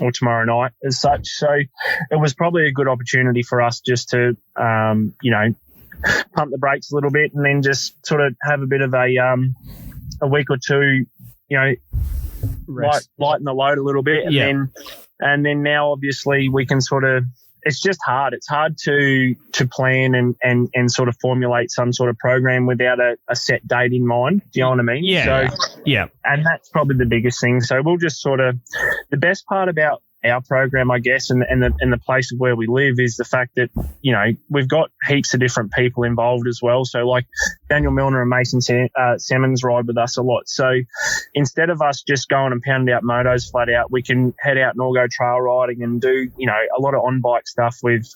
or tomorrow night as such. So it was probably a good opportunity for us just to, pump the brakes a little bit, and then just sort of have a bit of a week or two, lighten the load a little bit. And then now obviously we can sort of, it's just hard. It's hard to plan and sort of formulate some sort of program without a set date in mind. Do you know what I mean? Yeah. And that's probably the biggest thing. So we'll just sort of, the best part about our program, I guess, and the place of where we live is the fact that, we've got heaps of different people involved as well. So like Daniel Milner and Mason Simmons ride with us a lot. So instead of us just going and pounding out motos flat out, we can head out and all go trail riding and do, a lot of on-bike stuff with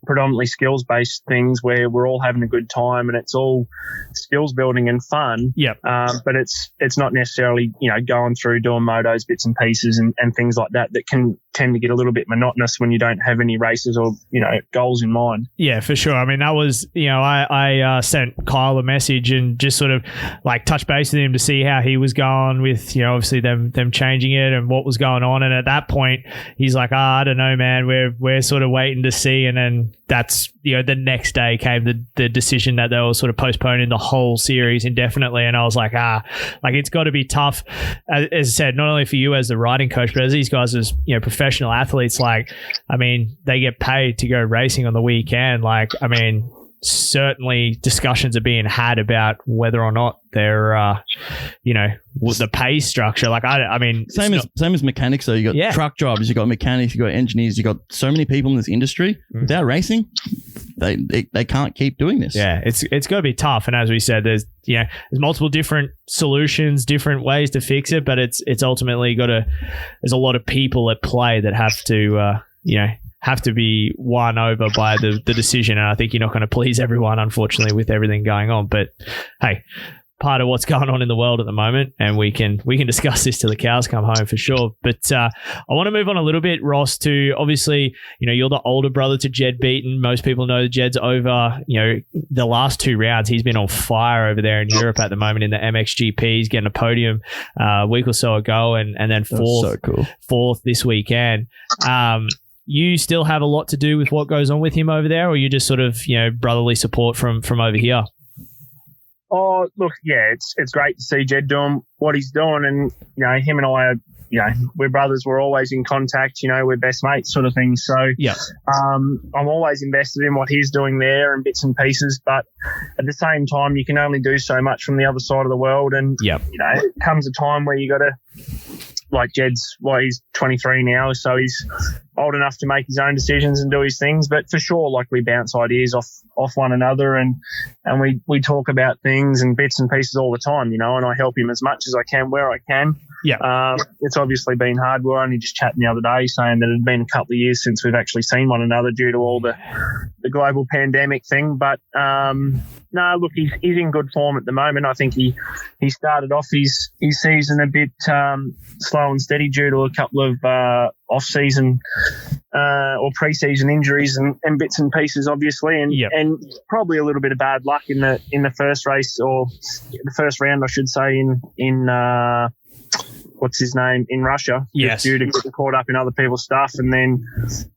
predominantly skills-based things where we're all having a good time and it's all skills building and fun. But it's not necessarily, going through doing motos, bits and pieces and things like that can tend to get a little bit monotonous when you don't have any races or, goals in mind. Yeah, for sure. I mean, that was, I sent Kyle a message and just sort of like touch base with him to see how he was going with, obviously them changing it and what was going on. And at that point, he's like, I don't know, man, we're sort of waiting to see. And then that's, the next day came the decision that they were sort of postponing the whole series indefinitely. And I was like, it's got to be tough, as I said, not only for you as the riding coach, but as these guys as, professional athletes. Like, I mean, they get paid to go racing on the weekend. Like, I mean, certainly discussions are being had about whether or not they're, the pay structure. Like, I mean, same as mechanics. So you got truck drivers, you got mechanics, you got engineers, you got so many people in this industry. Without racing, they can't keep doing this. Yeah, it's got to be tough. And as we said, there's multiple different solutions, different ways to fix it, but it's ultimately there's a lot of people at play that have to be won over by the decision. And I think you're not going to please everyone, unfortunately, with everything going on. But hey, part of what's going on in the world at the moment, and we can discuss this till the cows come home for sure. But I want to move on a little bit, Ross, to obviously, you're the older brother to Jed Beaton. Most people know that Jed's over, the last 2 rounds. He's been on fire over there in Europe at the moment in the MXGP. He's getting a podium a week or so ago, and then fourth this weekend. You still have a lot to do with what goes on with him over there, or you just sort of, brotherly support from over here? Oh, look, yeah, it's great to see Jed doing what he's doing. And, him and I are, we're brothers. We're always in contact, we're best mates sort of thing. So I'm always invested in what he's doing there and bits and pieces. But at the same time, you can only do so much from the other side of the world. And, it comes a time where you got to, like Jed's, he's 23 now, so he's old enough to make his own decisions and do his things. But for sure, like, we bounce ideas off one another and we talk about things and bits and pieces all the time, and I help him as much as I can where I can. It's obviously been hard. We were only just chatting the other day saying that it had been a couple of years since we've actually seen one another due to all the global pandemic thing. But no, look, he's in good form at the moment. I think he started off his season a bit slow and steady due to a couple of off-season or pre-season injuries and bits and pieces, obviously, and probably a little bit of bad luck in the first race, or the first round, I should say, in what's his name, in Russia. Yes. Due to getting caught up in other people's stuff, and then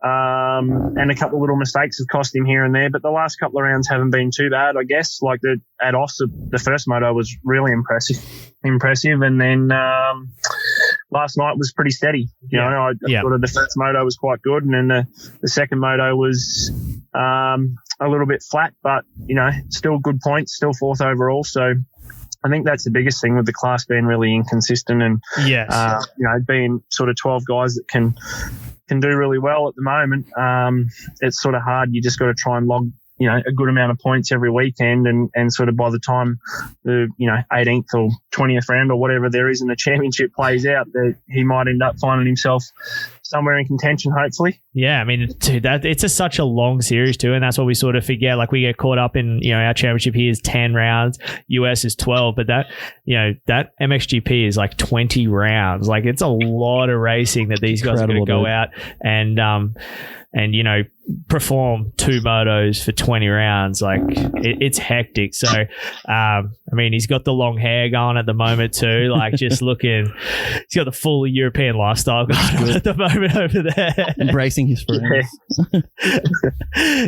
and a couple of little mistakes have cost him here and there. But the last couple of rounds haven't been too bad, I guess. Like at Oss, the first moto was really impressive, and then last night was pretty steady. I thought the first moto was quite good, and then the second moto was a little bit flat, but still good points, still fourth overall. So I think that's the biggest thing with the class being really inconsistent, and being sort of 12 guys that can can do really well at the moment. It's sort of hard. You just got to try and log, a good amount of points every weekend, and sort of by the time the 18th or 20th round or whatever there is in the championship plays out, that he might end up finding himself somewhere in contention, hopefully. Yeah, I mean, dude, it's such a long series too, and that's what we sort of forget. Like, we get caught up in, our championship here is 10 rounds, US is 12, but that MXGP is like 20 rounds. Like, it's a lot of racing that these guys are going to go out and perform 2 motos for 20 rounds. Like, it's hectic. So, I mean, he's got the long hair going at the moment too. Like, just looking, he's got the full European lifestyle going on at the moment over there. Embracing his friends.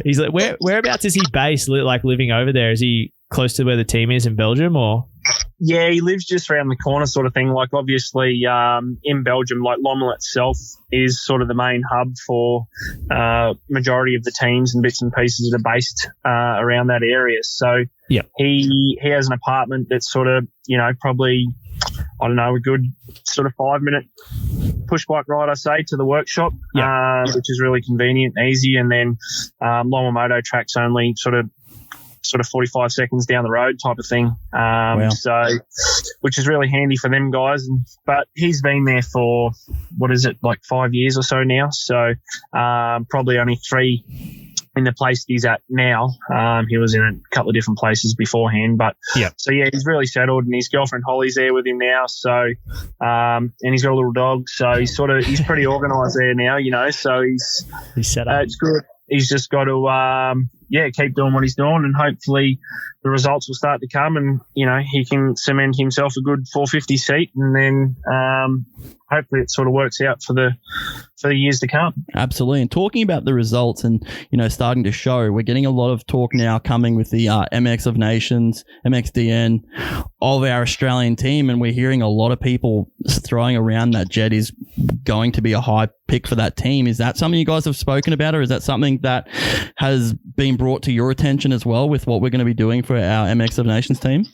He's like, whereabouts is he based? Like, living over there? Is he close to where the team is in Belgium, or? Yeah, he lives just around the corner sort of thing. Like, obviously, in Belgium, like, Lommel itself is sort of the main hub for majority of the teams and bits and pieces that are based around that area. So yeah, he has an apartment that's sort of, probably, I don't know, a good sort of 5-minute push bike ride, I say, to the workshop, which is really convenient and easy. And then Lommel Moto Track's only sort of 45 seconds down the road type of thing. So, which is really handy for them guys. But he's been there for, 5 years or so now. So, probably only 3 in the place he's at now. He was in a couple of different places beforehand, but so yeah, he's really settled, and his girlfriend Holly's there with him now. So, and he's got a little dog. So he's pretty organised there now, so he's set up. It's good. He's just got to, keep doing what he's doing, and hopefully the results will start to come, and, he can cement himself a good 450 seat, and then hopefully it sort of works out for the years to come. Absolutely. And talking about the results and, starting to show, we're getting a lot of talk now coming with the MX of Nations, MXDN of our Australian team, and we're hearing a lot of people throwing around that Jed is going to be a high pick for that team. Is that something you guys have spoken about, or is that something that has been brought to your attention as well with what we're going to be doing for our MX of Nations team?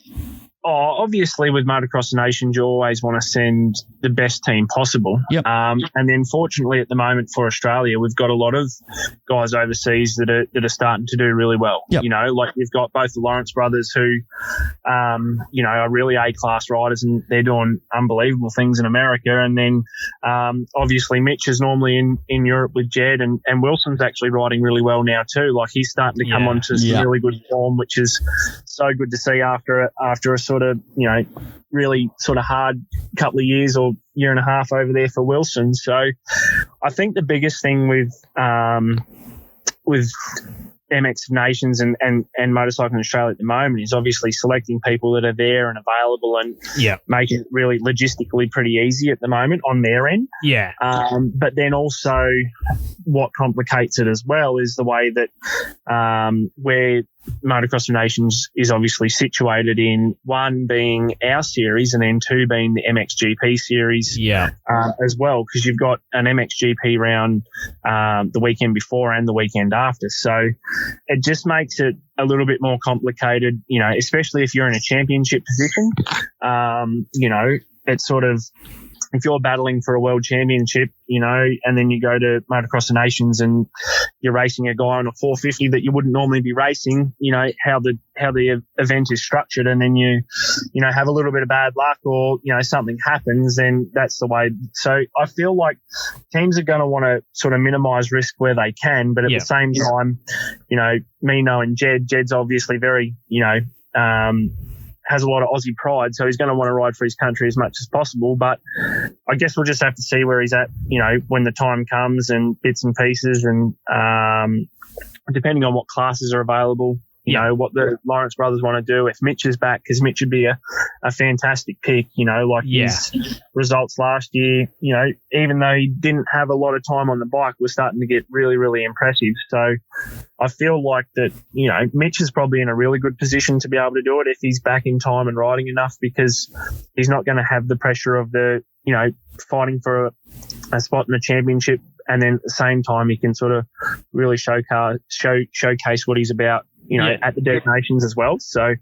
Oh, obviously, with Motocross Nations, you always want to send the best team possible. Yep. And then, fortunately, at the moment for Australia, we've got a lot of guys overseas that are starting to do really well. Yep. Like we've got both the Lawrence brothers who, are really A-class riders, and they're doing unbelievable things in America. And then, obviously, Mitch is normally in Europe with Jed, and Wilson's actually riding really well now too. Like, he's starting to come onto some really good form, which is so good to see after a sort of, really sort of hard couple of years or year and a half over there for Wilson. So I think the biggest thing with MX Nations and Motorcycling Australia at the moment is obviously selecting people that are there and available, and make it really logistically pretty easy at the moment on their end. Yeah. But then also what complicates it as well is the way that where Motocross Nations is obviously situated in, 1 being our series and then 2 being the MXGP series as well, because you've got an MXGP round the weekend before and the weekend after. So it just makes it a little bit more complicated, especially if you're in a championship position. It's sort of, if you're battling for a world championship, and then you go to Motocross Nations and you're racing a guy on a 450 that you wouldn't normally be racing, how the event is structured, and then you have a little bit of bad luck or, something happens, then that's the way. So I feel like teams are going to want to sort of minimize risk where they can, but at the same time, me knowing Jed's obviously very, has a lot of Aussie pride, so he's going to want to ride for his country as much as possible. But I guess we'll just have to see where he's at, when the time comes, and bits and pieces, and depending on what classes are available, what the Lawrence brothers want to do. If Mitch is back, because Mitch would be a fantastic pick, his results last year, even though he didn't have a lot of time on the bike, was starting to get really, really impressive. So I feel like that, Mitch is probably in a really good position to be able to do it if he's back in time and riding enough, because he's not going to have the pressure of the, fighting for a spot in the championship. And then at the same time, he can sort of really showcase what he's about, at the Des Nations as well. So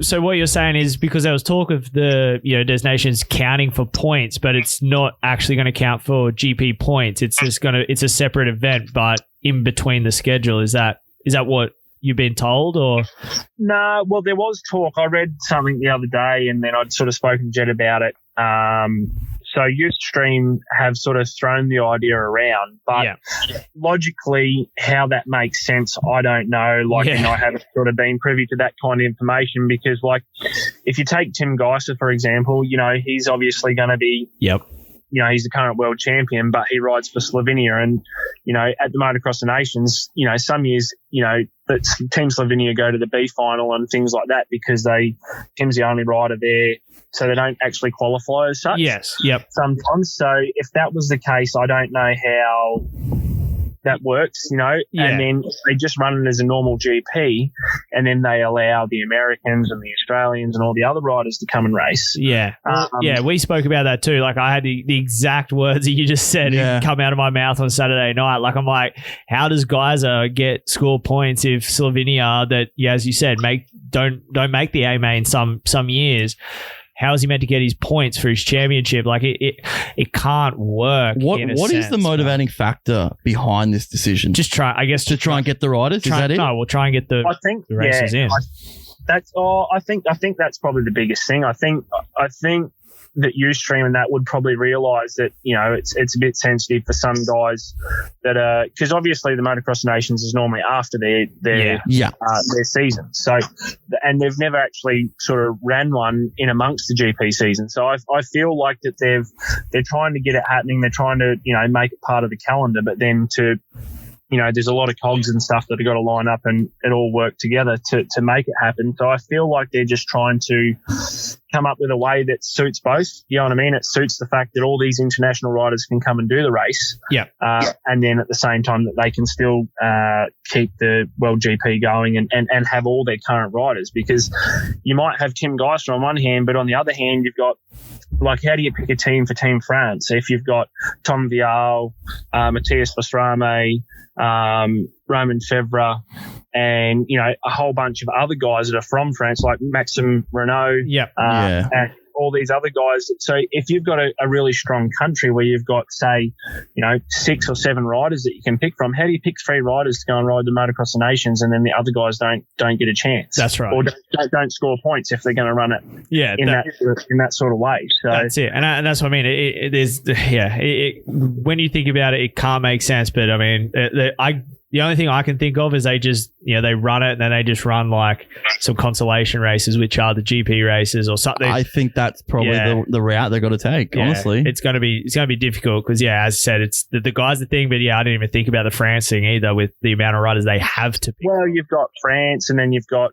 So what you're saying is because there was talk of the Des Nations counting for points, but it's not actually going to count for GP points. It's just it's a separate event, but in between the schedule. Is that what you've been told, or? No, well, there was talk. I read something the other day, and then I'd sort of spoken to Jed about it. So Ustream have sort of thrown the idea around, but logically how that makes sense, I don't know. And I haven't sort of been privy to that kind of information because, if you take Tim Geiser, for example, he's obviously going to be he's the current world champion, but he rides for Slovenia. And, at the Motocross of Nations, some years, that Team Slovenia go to the B final and things like that because Tim's the only rider there, so they don't actually qualify as such. Yes. Yep. Sometimes. So if that was the case, I don't know how that works, and then they just run it as a normal GP, and then they allow the Americans and the Australians and all the other riders to come and race. Yeah. We spoke about that too. I had the exact words that you just said come out of my mouth on Saturday night. I'm like, how does Geiser score points if Slovenia that, as you said, don't make the A main some years? How is he meant to get his points for his championship? It can't work. What is the motivating factor behind this decision? To try and get the riders. Is that it? No, we'll try and get the races in. I think that's probably the biggest thing. I think that Ustream and that would probably realise that it's a bit sensitive for some guys that because obviously the Motocross Nations is normally after their season. So and they've never actually sort of ran one in amongst the GP season. So I feel like that they're trying to get it happening. They're trying to make it part of the calendar, but then to there's a lot of cogs and stuff that have got to line up and it all work together to make it happen. So I feel like they're just trying to come up with a way that suits both. You know what I mean? It suits the fact that all these international riders can come and do the race. Yeah. And then at the same time that they can still keep the World GP going and have all their current riders, because you might have Tim Geiser on one hand, but on the other hand, you've got how do you pick a team for Team France? If you've got Tom Vial, Matthias Pastrame, Roman Fevre, and a whole bunch of other guys that are from France, like Maxime Renault, and all these other guys. So if you've got a really strong country where you've got, say, 6 or 7 riders that you can pick from, how do you pick 3 riders to go and ride the Motocross of Nations and then the other guys don't get a chance? That's right. Or don't score points if they're going to run it in that sort of way. So that's it. And that's what I mean. When you think about it, it can't make sense. But I mean, the only thing I can think of is they just, they run it and then they just run some consolation races, which are the GP races or something. I think that's probably the route they've got to take, honestly. It's going to be difficult because, as I said, it's the guy's the thing, but I didn't even think about the France thing either with the amount of riders they have to pick. Well, you've got France and then you've got,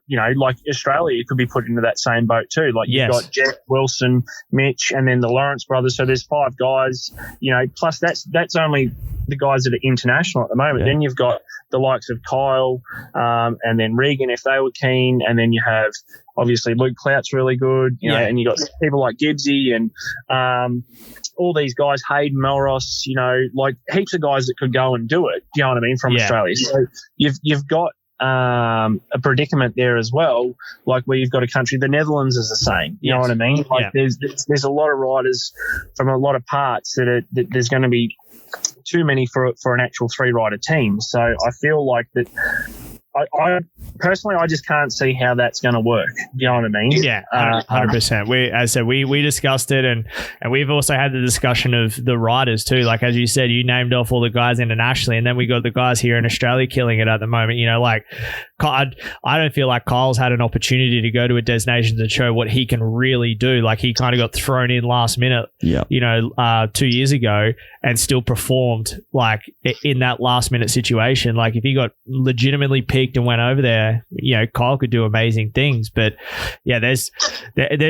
Australia, you could be put into that same boat too. You've got Jeff, Wilson, Mitch, and then the Lawrence brothers. So there's 5 guys, plus that's only the guys that are international at the moment. Then you've got the likes of Kyle and then Regan if they were keen, and then you have obviously Luke Clout's really good, and you got people like Gibbsy and all these guys, Hayden Melross, heaps of guys that could go and do it. You know what I mean, from Australia. So you've got a predicament there as well, where you've got a country. The Netherlands is the same. You know what I mean? There's a lot of riders from a lot of parts that there's going to be too many for an actual 3-rider team. So I feel like that I personally, I just can't see how that's going to work. You know what I mean? Yeah, 100%. As I said, we discussed it, and we've also had the discussion of the riders too. As you said, you named off all the guys internationally, and then we got the guys here in Australia killing it at the moment. I don't feel like Kyle's had an opportunity to go to a Des Nations and show what he can really do. He kind of got thrown in last minute, 2 years ago, and still performed in that last minute situation. If he got legitimately picked and went over there, Kyle could do amazing things. But there's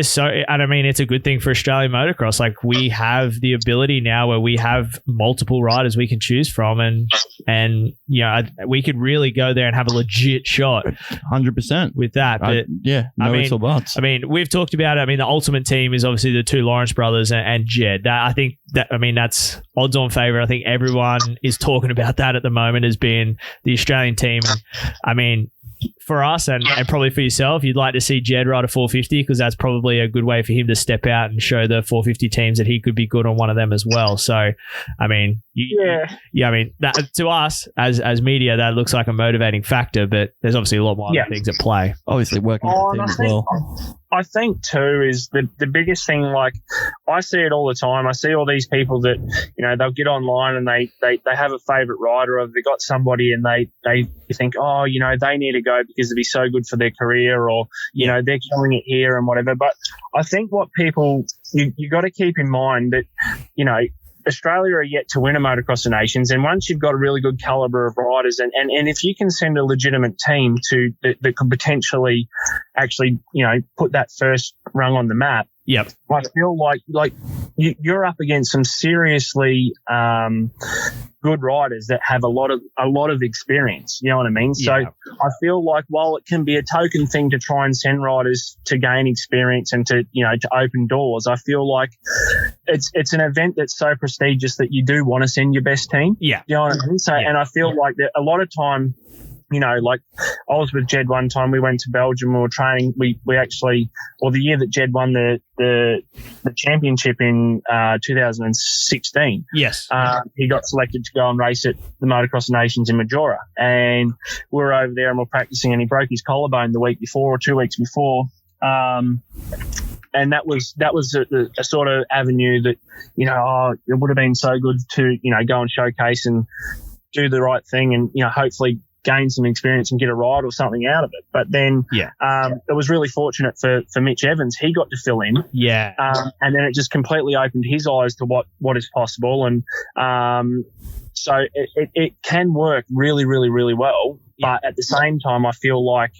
so, and I mean, it's a good thing for Australian motocross. We have the ability now where we have multiple riders we can choose from, and we could really go there and have a legit show shot. 100% with that. But ifs or buts. I mean, we've talked about it. I mean, the ultimate team is obviously the two Lawrence brothers and Jed. That's odds on favourite. I think everyone is talking about that at the moment as being the Australian team. And, I mean, for us and probably for yourself, you'd like to see Jed ride a 450 because that's probably a good way for him to step out and show the 450 teams that he could be good on one of them as well. So, I mean, that, to us as media, that looks like a motivating factor, but there's obviously a lot more other things at play. Obviously, working with the team as well. I think too is the biggest thing. Like I see it all the time. I see all these people that they'll get online and they have a favourite rider, or they got somebody and they think, oh, they need to go because it'd be so good for their career, or they're killing it here and whatever. But I think what people you got to keep in mind that Australia are yet to win a Motocross of Nations, and once you've got a really good calibre of riders, and if you can send a legitimate team to that could potentially actually put that first rung on the map, I feel like you're up against some seriously good riders that have a lot of experience. You know what I mean? So I feel like while it can be a token thing to try and send riders to gain experience and to open doors, I feel like it's an event that's so prestigious that you do want to send your best team. Yeah. You know what I mean? So and I feel like that a lot of time, like I was with Jed one time, we went to Belgium, we were training, we actually, the year that Jed won the championship in 2016. Yes. He got selected to go and race at the Motocross of Nations in Majora. And we were over there and we're practicing, and he broke his collarbone the week before or 2 weeks before. And that was a sort of avenue that, it would have been so good to, go and showcase and do the right thing and, hopefully gain some experience and get a ride or something out of it. But then it was really fortunate for Mitch Evans. He got to fill in. Yeah. And then it just completely opened his eyes to what is possible. And so it can work really, really, really well. But at the same time, I feel like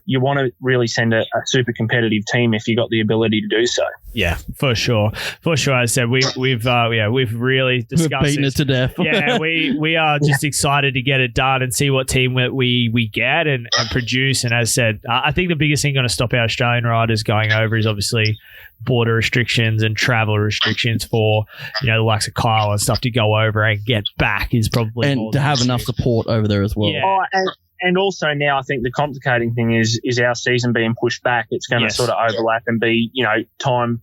you want to really send a super competitive team if you got the ability to do so. Yeah, for sure. As I said, we've really discussed We've beaten it to death. Yeah, we are just excited to get it done and see what team we get and produce. And as I said, I think the biggest thing going to stop our Australian riders going over is obviously border restrictions and travel restrictions for the likes of Kyle and stuff to go over and get back is probably and to have enough support over there as well. Yeah. And also now I think the complicating thing is our season being pushed back. It's going to sort of overlap and be, time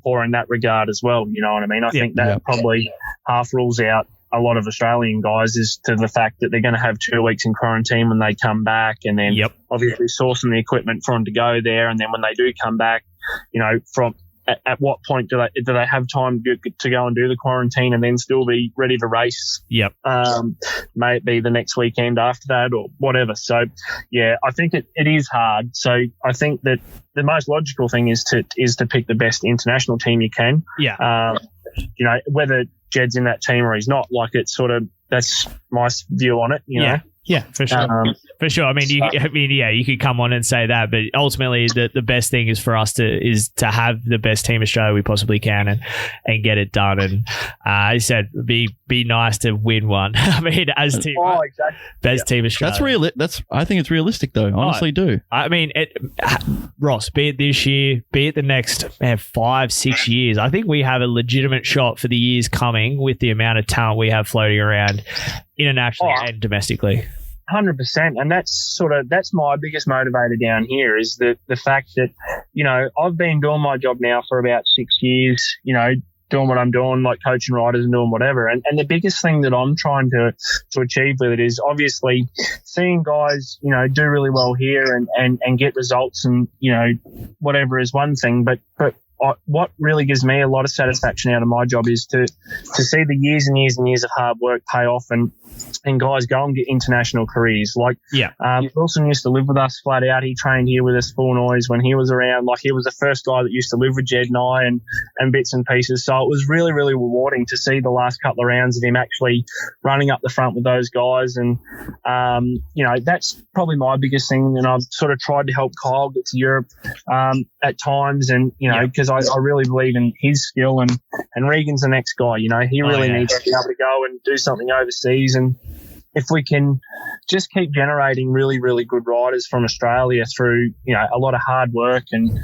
poor in that regard as well. You know what I mean? I think that probably half rules out a lot of Australian guys is to the fact that they're going to have 2 weeks in quarantine when they come back, and then obviously sourcing the equipment for them to go there. And then when they do come back, at what point do they have time to go and do the quarantine and then still be ready to race? Yep. May it be the next weekend after that or whatever. So, yeah, I think it is hard. So I think that the most logical thing is to pick the best international team you can. Yeah. Whether Jed's in that team or he's not, like it's sort of that's my view on it. You know. Yeah, for sure. For sure. I mean, you could come on and say that, but ultimately the best thing is for us to have the best Team Australia we possibly can and get it done. And I said, be nice to win one. I mean, as team, exactly. Best Team Australia. I think it's realistic though. Honestly, do. I mean, Ross, be it this year, be it the next 5-6 years, I think we have a legitimate shot for the years coming with the amount of talent we have floating around internationally and domestically. 100%, and that's my biggest motivator down here is the fact that I've been doing my job now for about 6 years, doing what I'm doing, like coaching riders and doing whatever, and the biggest thing that I'm trying to achieve with it is obviously seeing guys do really well here and get results and whatever is one thing, but what really gives me a lot of satisfaction out of my job is to see the years and years and years of hard work pay off and guys go and get international careers. Like, Wilson used to live with us flat out. He trained here with us full noise when he was around. Like, he was the first guy that used to live with Jed and I and bits and pieces. So it was really, really rewarding to see the last couple of rounds of him actually running up the front with those guys. And, that's probably my biggest thing. And I've sort of tried to help Kyle get to Europe at times and, because I really believe in his skill and Regan's the next guy. He really needs to be able to go and do something overseas and if we can just keep generating really, really good riders from Australia through, a lot of hard work and,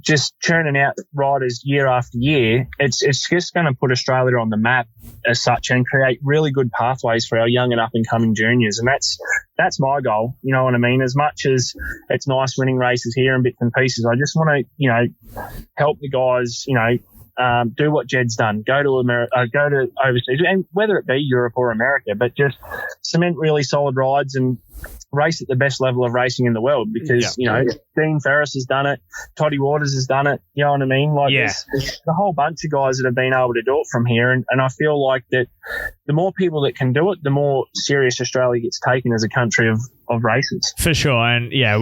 just churning out riders year after year, it's just going to put Australia on the map as such and create really good pathways for our young and up-and-coming juniors. And that's my goal, you know what I mean? As much as it's nice winning races here and bits and pieces, I just want to, help the guys, do what Jed's done, go to America, go to overseas, and whether it be Europe or America, but just cement really solid rides and race at the best level of racing in the world because, Dean Ferris has done it, Toddy Waters has done it, you know what I mean? There's a whole bunch of guys that have been able to do it from here. And I feel like that the more people that can do it, the more serious Australia gets taken as a country of races. For sure. And as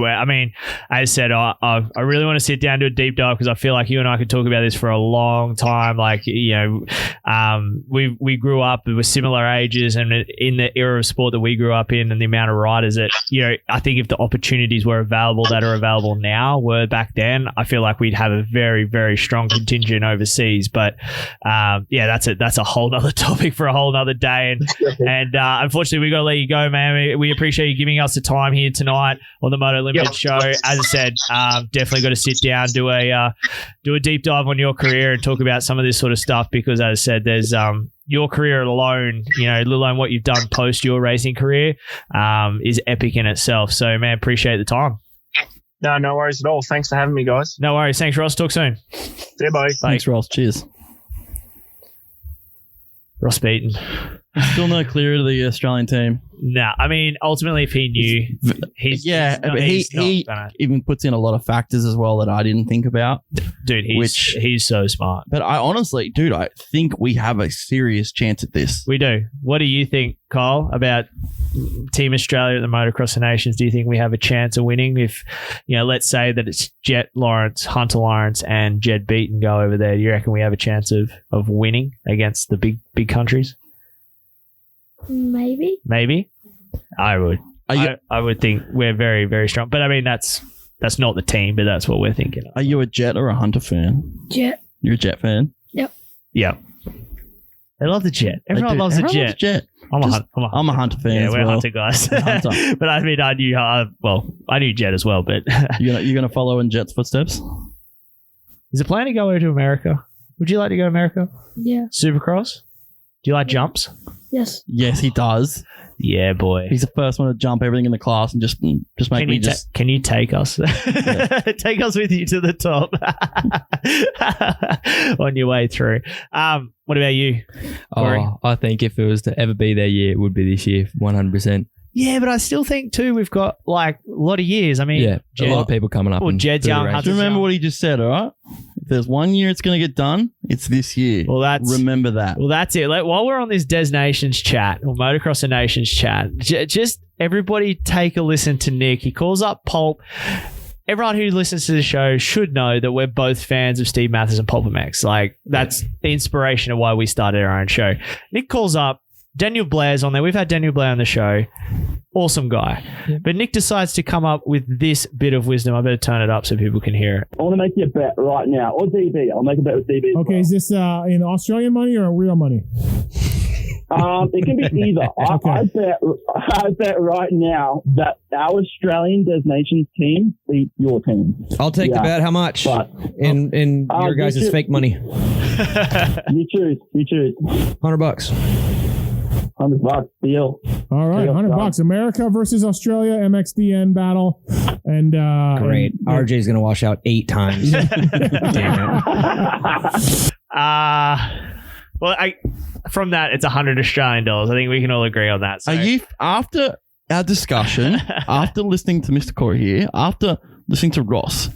I said, I really want to sit down and do a deep dive because I feel like you and I could talk about this for a long time. We grew up with similar ages and in the era of sport that we grew up in and the amount of riders that, I think if the opportunities were available that are available now were back then, I feel like we'd have a very, very strong contingent overseas. But that's a whole nother topic for a whole nother day. And unfortunately, we got to let you go, man. We appreciate you giving us the time here tonight on the Moto Limited Show. As I said, definitely got to sit down, do a deep dive on your career and talk about some of this sort of stuff because, as I said, there's your career alone, let alone what you've done post your racing career, is epic in itself. So, man, appreciate the time. No worries at all. Thanks for having me, guys. No worries. Thanks, Ross. Talk soon. See you, buddy. Thanks, Ross. Cheers. Ross Beaton. Still no clear to the Australian team. No, ultimately, if he knew, he even puts in a lot of factors as well that I didn't think about. Dude, he's so smart. But I honestly, dude, I think we have a serious chance at this. We do. What do you think, Kyle, about Team Australia at the Motocross of Nations? Do you think we have a chance of winning if, let's say that it's Jet Lawrence, Hunter Lawrence, and Jed Beaton go over there? Do you reckon we have a chance of winning against the big countries? Maybe. I would. I would think we're very, very strong. But that's not the team, but that's what we're thinking. Are you a Jet or a Hunter fan? Jet. You're a Jet fan? Yep. Yeah. They love the Jet. Everyone loves the Jet. I'm a Hunter fan. Yeah, as we're well. Hunter guys. Hunter. But I knew Jet as well. But you're gonna follow in Jet's footsteps? Is the plan to go over to America? Would you like to go to America? Yeah. Supercross? Do you like jumps? Yes. Yes, he does. Yeah, boy. He's the first one to jump everything in the class and just make me just... Can you take us? Yeah. Take us with you to the top on your way through. What about you, Corey? I think if it was to ever be their year, it would be this year, 100%. Yeah, but I still think too we've got a lot of years. I mean, a lot of people coming up. Well, Jed's young. Just remember what he just said, all right? If there's 1 year it's going to get done, it's this year. Well, remember that. Well, that's it. While we're on this Des Nations chat or Motocross of Nations chat, just everybody take a listen to Nick. He calls up Pulp. Everyone who listens to the show should know that we're both fans of Steve Mathis and Pulp MX. That's the inspiration of why we started our own show. Nick calls up. Daniel Blair's on there. We've had Daniel Blair on the show. Awesome guy. Yeah. But Nick decides to come up with this bit of wisdom. I better turn it up so people can hear it. I want to make you a bet right now. Or DB. I'll make a bet with DB. Okay, is this in Australian money or real money? It can be either. Okay. I bet right now that our Australian Des Nations team beat your team. I'll take the bet. How much? But, in your guys' fake money. You choose. $100. $100 deal. All right, $100. America versus Australia MXDN battle, and great. RJ's gonna wash out 8 times. Damn it. Well, from that it's $100 Australian dollars. I think we can all agree on that. So. Are you after our discussion? After listening to Mr. Corey here, after listening to Ross,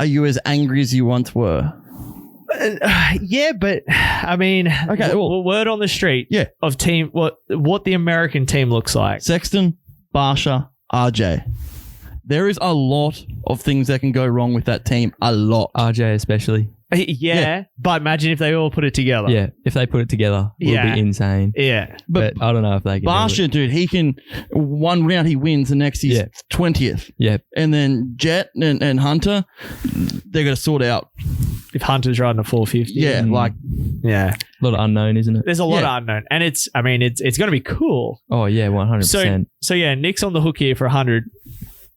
are you as angry as you once were? Yeah, but I mean, okay. Well, word on the street, of team what the American team looks like. Sexton, Barsha, RJ. There is a lot of things that can go wrong with that team. A lot. RJ especially. Yeah, but imagine if they all put it together. Yeah, if they put it together, it would be insane. Yeah. But I don't know if they can. Barsha, dude, he can, one round he wins, the next he's 20th. Yeah. And then Jet and Hunter, they're going to sort out if Hunter's riding a 450. Yeah, like yeah, a lot of unknown, isn't it? There's a lot of unknown, and it's going to be cool. Oh yeah, 100%. So yeah, Nick's on the hook here for 100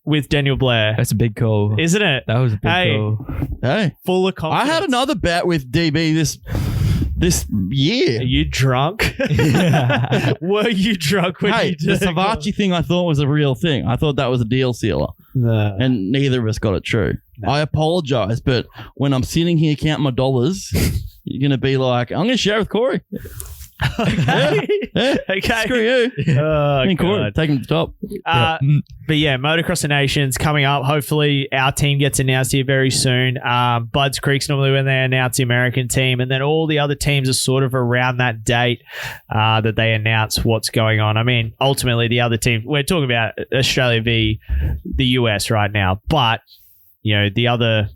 with Daniel Blair. That's a big call, isn't it? That was a big call. Hey, full of confidence. I had another bet with DB this year. Are you drunk? Were you drunk when you the did it? Savachi thing I thought was a real thing. I thought that was a deal sealer. No. And neither of us got it true. No. I apologize, but when I'm sitting here counting my dollars, you're going to be like, I'm going to share with Corey. Okay. Yeah. Okay. Screw you. Oh, Corey, take him to the top. But yeah, Motocross the Nations coming up. Hopefully our team gets announced here very soon. Budds Creek's normally when they announce the American team, and then all the other teams are sort of around that date that they announce what's going on. I mean, ultimately the other team, we're talking about Australia v the US right now, but you know, the other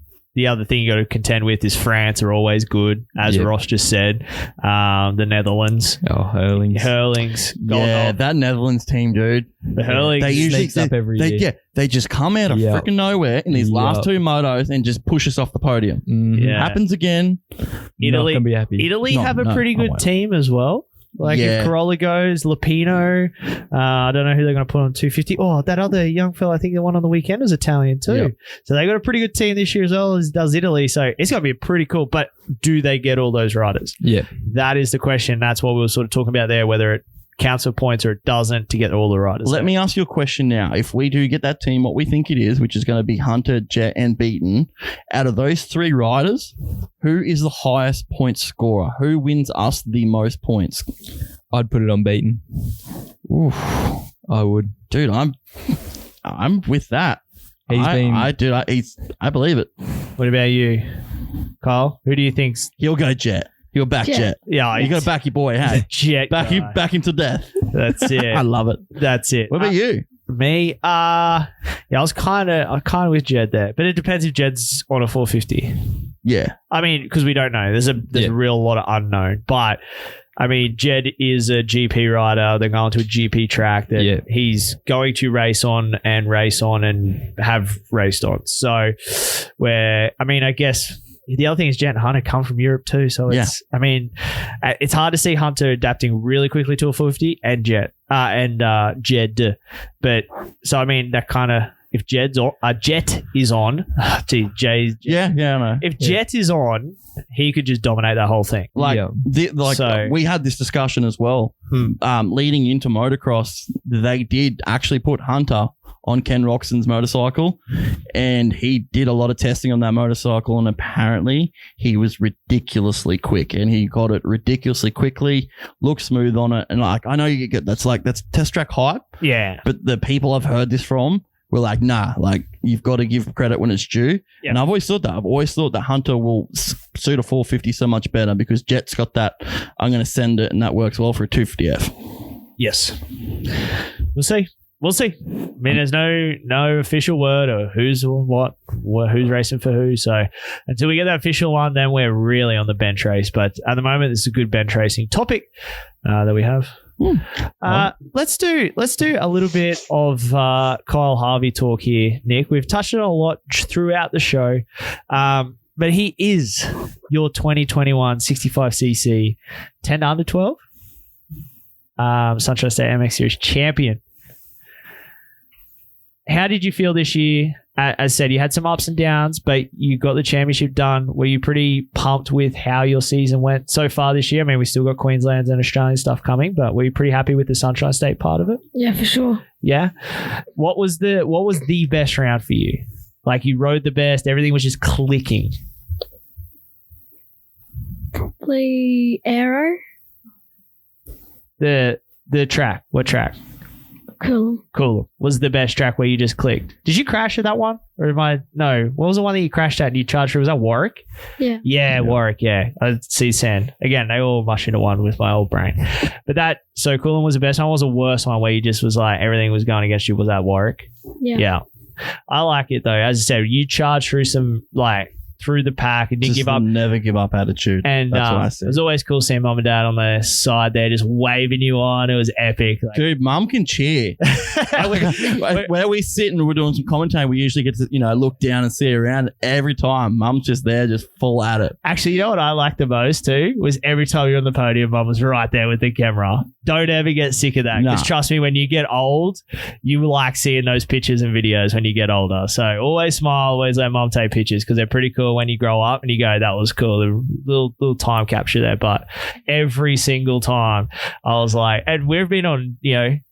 thing you got to contend with is France are always good, as Ross just said. The Netherlands. Oh, Hurlings. Yeah, that Netherlands team, dude. The Hurlings. They usually sneaks up every year. Yeah, they just come out of freaking nowhere in these last two motos and just push us off the podium. Yeah. Happens again. Italy, not gonna be happy. Italy have a pretty good team as well. Like if Corolla goes, Lupino, I don't know who they're going to put on 250. Oh, that other young fella, I think the one on the weekend was Italian too. Yep. So they got a pretty good team this year as well as does Italy. So it's going to be pretty cool. But do they get all those riders? Yeah. That is the question. That's what we were sort of talking about there, whether it counts for points or it doesn't to get all the riders. Let me ask you a question now. If we do get that team, what we think it is, which is going to be Hunter, Jet, and Beaton, out of those three riders, who is the highest point scorer? Who wins us the most points? I'd put it on Beaton. Oof. I would. Dude, I'm with that. I believe it. What about you, Kyle? Who do you think's... He'll go Jet. He'll back Jet. Yeah, you got to back your boy. Hey, Jet. Back him to death. That's it. I love it. That's it. What about you? Me, I was kind of with Jed there, but it depends if Jed's on a 450. Yeah, I mean, because we don't know. There's a real lot of unknown, but I mean, Jed is a GP rider. They're going to a GP track that he's going to race on and have raced on. So, I guess. The other thing is Jet and Hunter come from Europe too. So it's, I mean, it's hard to see Hunter adapting really quickly to a 450 and Jed. But so, I mean, that kind of, if Jet is on, gee, Jay's. I know. If Jet is on, he could just dominate that whole thing. We had this discussion as well. Leading into motocross, they did actually put Hunter on Ken Roxon's motorcycle, and he did a lot of testing on that motorcycle, and apparently he was ridiculously quick, and he got it ridiculously quickly, looked smooth on it, and like, I know you get that's test track hype, but the people I've heard this from were like, nah, like, you've got to give credit when it's due. And I've always thought that Hunter will suit a 450 so much better because Jet's got that, I'm going to send it, and that works well for a 250F. Yes. We'll see. I mean, there's no official word or who's racing for who. So until we get that official one, then we're really on the bench race. But at the moment, this is a good bench racing topic that we have. Let's do a little bit of Kyle Harvey talk here, Nick. We've touched on it a lot throughout the show, but he is your 2021 65cc 10 under 12 Sunshine State MX Series champion. How did you feel this year? As I said, you had some ups and downs, but you got the championship done. Were you pretty pumped with how your season went so far this year? I mean, we still got Queensland's and Australian stuff coming, but were you pretty happy with the Sunshine State part of it? Yeah, for sure. Yeah. What was the best round for you? Like, you rode the best, everything was just clicking. Probably Aero. The track. What track? Cool. Was the best track where you just clicked. Did you crash at that one? Or no. What was the one that you crashed at and you charged for? Was that Warwick? Yeah. Yeah, Warwick, yeah. I see sand. Again, they all mush into one with my old brain. But so Coolum was the best one. Was the worst one where you just was like, everything was going against you? Was that Warwick? Yeah. I like it though. As I said, you charged through some, like, through the pack and didn't give up. Never give up attitude. And that's what I it see. was always cool seeing mum and dad on the side there just waving you on. It was epic. Like, dude, mum can cheer. Where we sit and we're doing some commentating, we usually get to, look down and see around. Every time, mum's just there, just full at it. actually, you know what I liked the most too? Was every time you're on the podium, mum was right there with the camera. Don't ever get sick of that. Because trust me, when you get old, you like seeing those pictures and videos when you get older. So always smile, always let mum take pictures because they're pretty cool when you grow up and you go, that was cool. A little time capture there. But every single time I was like, and we've been on,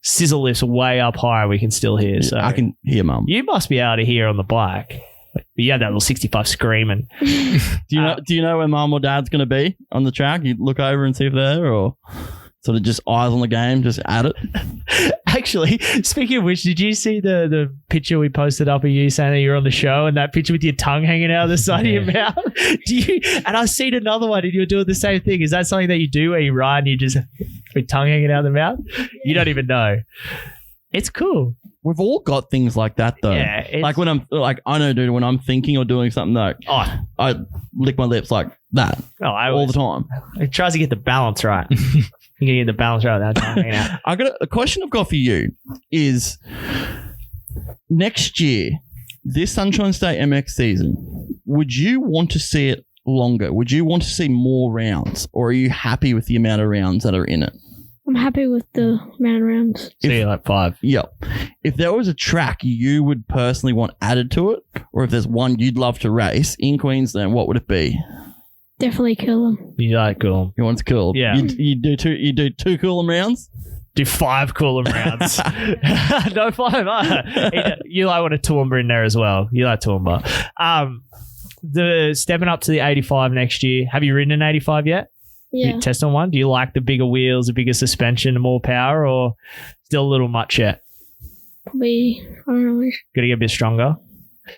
scissor lifts way up high, we can still hear. So I can hear mum. You must be able to hear on the bike. But you had that little 65 screaming. Do you know where mum or dad's going to be on the track? You look over and see if they're there, or sort of just eyes on the game, just at it? Actually, speaking of which, did you see the picture we posted up of you saying that you're on the show and that picture with your tongue hanging out of the side of your mouth? And I've seen another one and you're doing the same thing. Is that something that you do where you ride and you just with tongue hanging out of the mouth? You don't even know. It's cool. We've all got things like that though. Yeah, like when I'm I know, dude, when I'm thinking or doing something though, I lick my lips like that all the time. It tries to get the balance right. You can get the balance right without tongue hanging out. I got a question I've got for you is next year, this Sunshine State MX season, would you want to see it longer? Would you want to see more rounds, or are you happy with the amount of rounds that are in it? I'm happy with the amount of rounds. So you're like 5. Yep. If there was a track you would personally want added to it, or if there's one you'd love to race in Queensland, what would it be? Definitely Coolum. You like Coolum? You want Coolum? Yeah. You do two Coolum rounds? Do 5 Coolum rounds. No 5. You like want a Toowoomba in there as well. You like Toowoomba. The stepping up to the 85 next year. Have you ridden an 85 yet? Yeah. You test on one? Do you like the bigger wheels, the bigger suspension, the more power, or still a little much yet? Probably, I don't know. Got to get a bit stronger.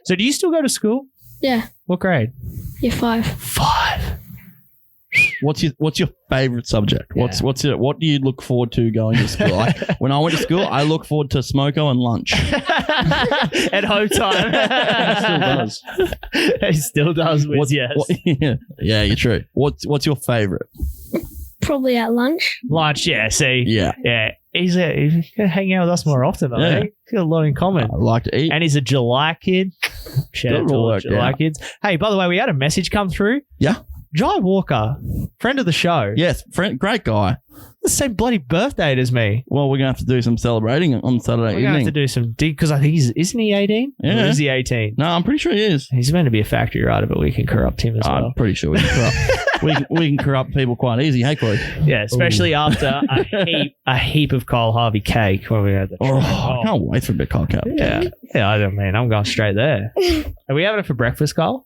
So do you still go to school? Yeah. What grade? Year 5. 5. What's your favorite subject? What do you look forward to going to school? Like when I went to school, I look forward to smoko and lunch. At home time. He still does. Yeah, you're true. What's your favorite? Probably at lunch. Lunch, yeah. See, yeah. He's gonna hang out with us more often. I think he's got a lot in common. I like to eat, and he's a July kid. Shout out to all the July kids. Hey, by the way, we had a message come through. Yeah. Jai Walker, friend of the show. Yes, great guy. The same bloody birthday as me. Well, we're going to have to do some celebrating on Saturday evening. We're going to have to do some, because I think isn't he 18? Yeah. Or is he 18? No, I'm pretty sure he is. He's meant to be a factory rider, but we can corrupt him as well. I'm pretty sure we can corrupt. we can corrupt people quite easy, hey, Corey? Yeah, especially after a heap of Kyle Harvey cake when we had the I can't wait for a bit of Kyle Harvey. Yeah, I don't mean, I'm going straight there. Are we having it for breakfast, Kyle?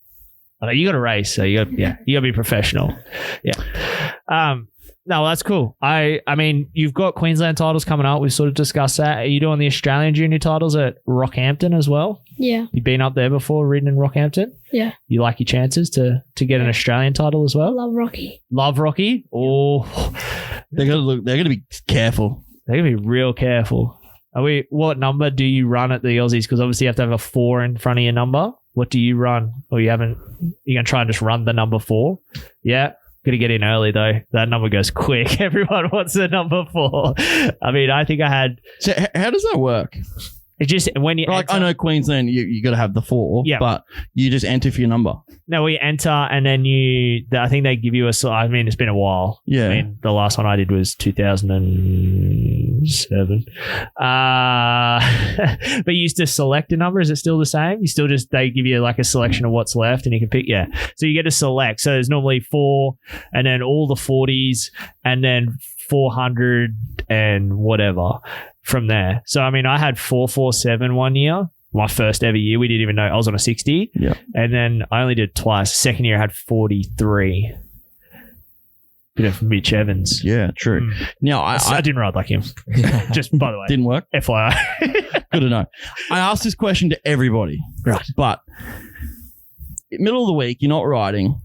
Oh, you got to race, so you got to be professional. Yeah. No, that's cool. I mean, you've got Queensland titles coming up. We've sort of discussed that. Are you doing the Australian junior titles at Rockhampton as well? Yeah. You've been up there before, ridden in Rockhampton? Yeah. You like your chances to get an Australian title as well? I love Rocky. Love Rocky? Oh, they're gonna be careful. They're gonna be real careful. What number do you run at the Aussies? Because obviously you have to have a 4 in front of your number. What do you run? Or you're going to try and just run the number 4? Yeah. Got to get in early, though. That number goes quick. Everyone wants the number 4. I mean, I think I had... So how does that work? It's just when you I know Queensland, you got to have the 4, but you just enter for your number. No, we enter and then I think they give you I mean, it's been a while. Yeah. I mean, the last one I did was 2007. But you used to select a number. Is it still the same? They give you like a selection of what's left and you can pick, So you get to select. So there's normally 4 and then all the 40s and then 400 and whatever from there. So, I mean, I had 447 one year. My first ever year, we didn't even know. I was on a 60. Yeah. And then I only did twice. Second year, I had 43. Bit of Mitch Evans. Yeah, true. Now, I didn't ride like him. Just by the way. Didn't work? FYI. Good to know. I asked this question to everybody. Right. But middle of the week, you're not riding.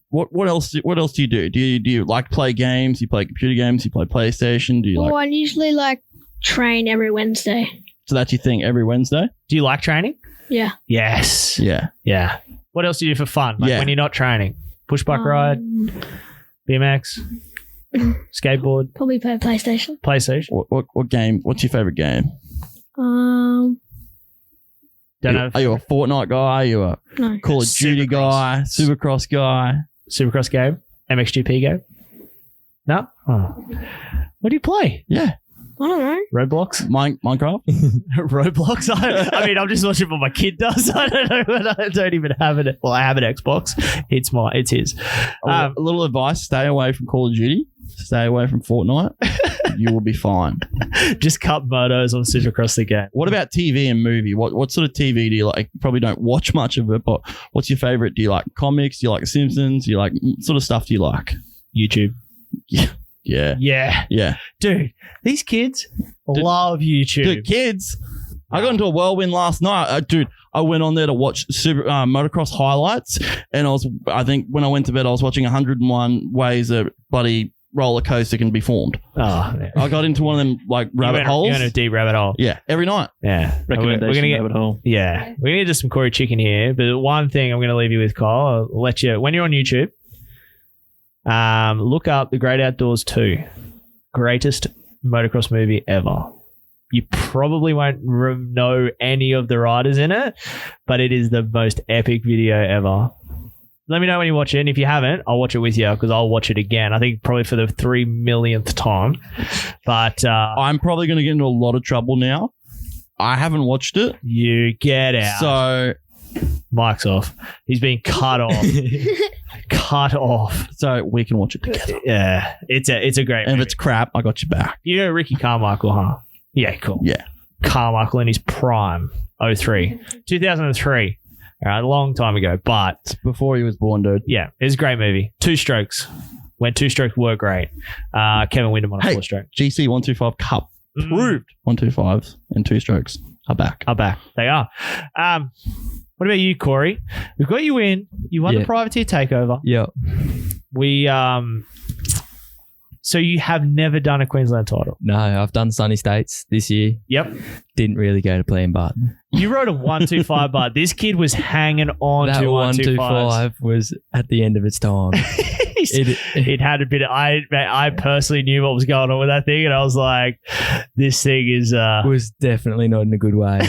What else do you do? Do you like to play games? Do you play computer games? Do you play PlayStation? I usually train every Wednesday. So that's your thing every Wednesday? Do you like training? Yeah. Yes. Yeah. Yeah. What else do you do for fun? Like when you're not training? Push bike ride, BMX, skateboard. Probably play PlayStation. PlayStation. What game? What's your favorite game? Don't know. Are you a Fortnite guy? Are you a No. Call of Duty guy? Supercross guy? Supercross game? MXGP game? No? Oh. What do you play? Yeah. I don't know. Roblox? Minecraft? Roblox? I mean, I'm just watching what my kid does. I don't know, but I don't even have it. Well, I have an Xbox. It's his. A little advice, stay away from Call of Duty. Stay away from Fortnite. You will be fine. Just cut motos on Supercross the game. What about TV and movie? What sort of TV do you like? You probably don't watch much of it, but what's your favorite? Do you like comics? Do you like The Simpsons? Do you like sort of stuff do you like? YouTube. Yeah. Dude, these kids love YouTube. Dude, kids. I got into a whirlwind last night. I went on there to watch motocross highlights, and I think when I went to bed, I was watching 101 ways a bloody roller coaster can be formed. Oh, man. I got into one of them like rabbit holes. You went a deep rabbit hole. Yeah, every night. Yeah. Recommendation we're gonna get, rabbit hole. Yeah. We're going to do some Corey Chicken here, but one thing I'm going to leave you with, Kyle, I'll let you, when you're on YouTube, look up The Great Outdoors 2. Greatest motocross movie ever. You probably won't know any of the riders in it, but it is the most epic video ever. Let me know when you watch it, and if you haven't, I'll watch it with you because I'll watch it again. I think probably for the 3 millionth time. But I'm probably going to get into a lot of trouble now. I haven't watched it. You get out. So mic's off. He's being cut off. Cut off. So we can watch it together. Yeah, it's a great movie. And if it's crap, I got your back. You know Ricky Carmichael, huh? Yeah, cool. Yeah. Carmichael in his prime, 2003. All right, a long time ago, but it's before he was born, dude. Yeah, it was a great movie. 2 strokes. When 2 strokes were great. Kevin Windham on a 4-stroke. GC 125 Cup. Proved 125s and 2 strokes are back. They are. What about you, Corey? We've got you in. You won the Privateer Takeover. Yeah. We So you have never done a Queensland title? No, I've done Sunny States this year. Yep. Didn't really go to plan, but you rode a 125 bar. This kid was hanging on that to 125 was at the end of its time. It had a bit of, I personally knew what was going on with that thing, and I was like, this thing is was definitely not in a good way.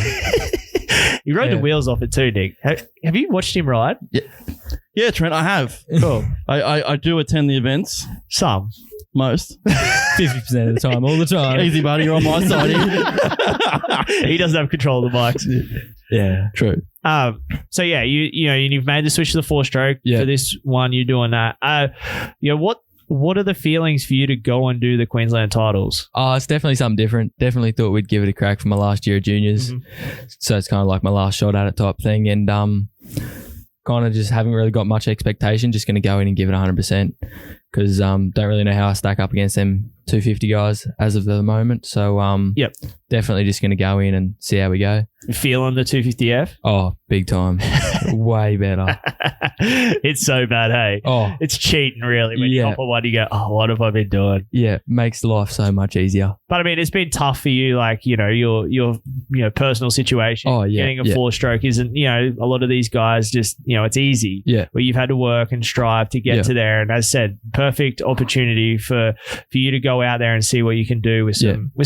You rode the wheels off it too, Nick. Have you watched him ride? Yeah, Trent, I have. Cool. I do attend the events. Some. Most. 50% of the time, all the time. Easy, buddy. You're on my side here. He doesn't have control of the bikes. Yeah. True. So yeah, you've made the switch to the 4-stroke for this one. You're doing that. What are the feelings for you to go and do the Queensland titles? Oh, it's definitely something different. Definitely thought we'd give it a crack for my last year of juniors. Mm-hmm. So it's kind of like my last shot at it type thing. And kind of just haven't really got much expectation. Just going to go in and give it 100% because don't really know how I stack up against them 250 guys as of the moment. So definitely just going to go in and see how we go. Feeling the 250F? Oh, big time. Way better. It's so bad, hey? Oh. It's cheating, really. When you hop on one, you go, oh, what have I been doing? Yeah, makes life so much easier. But I mean, it's been tough for you, like, your personal situation. Oh, yeah. Getting a 4-stroke isn't, a lot of these guys just, it's easy. Yeah. Where you've had to work and strive to get to there. And as I said, perfect opportunity for you to go out there and see what you can do with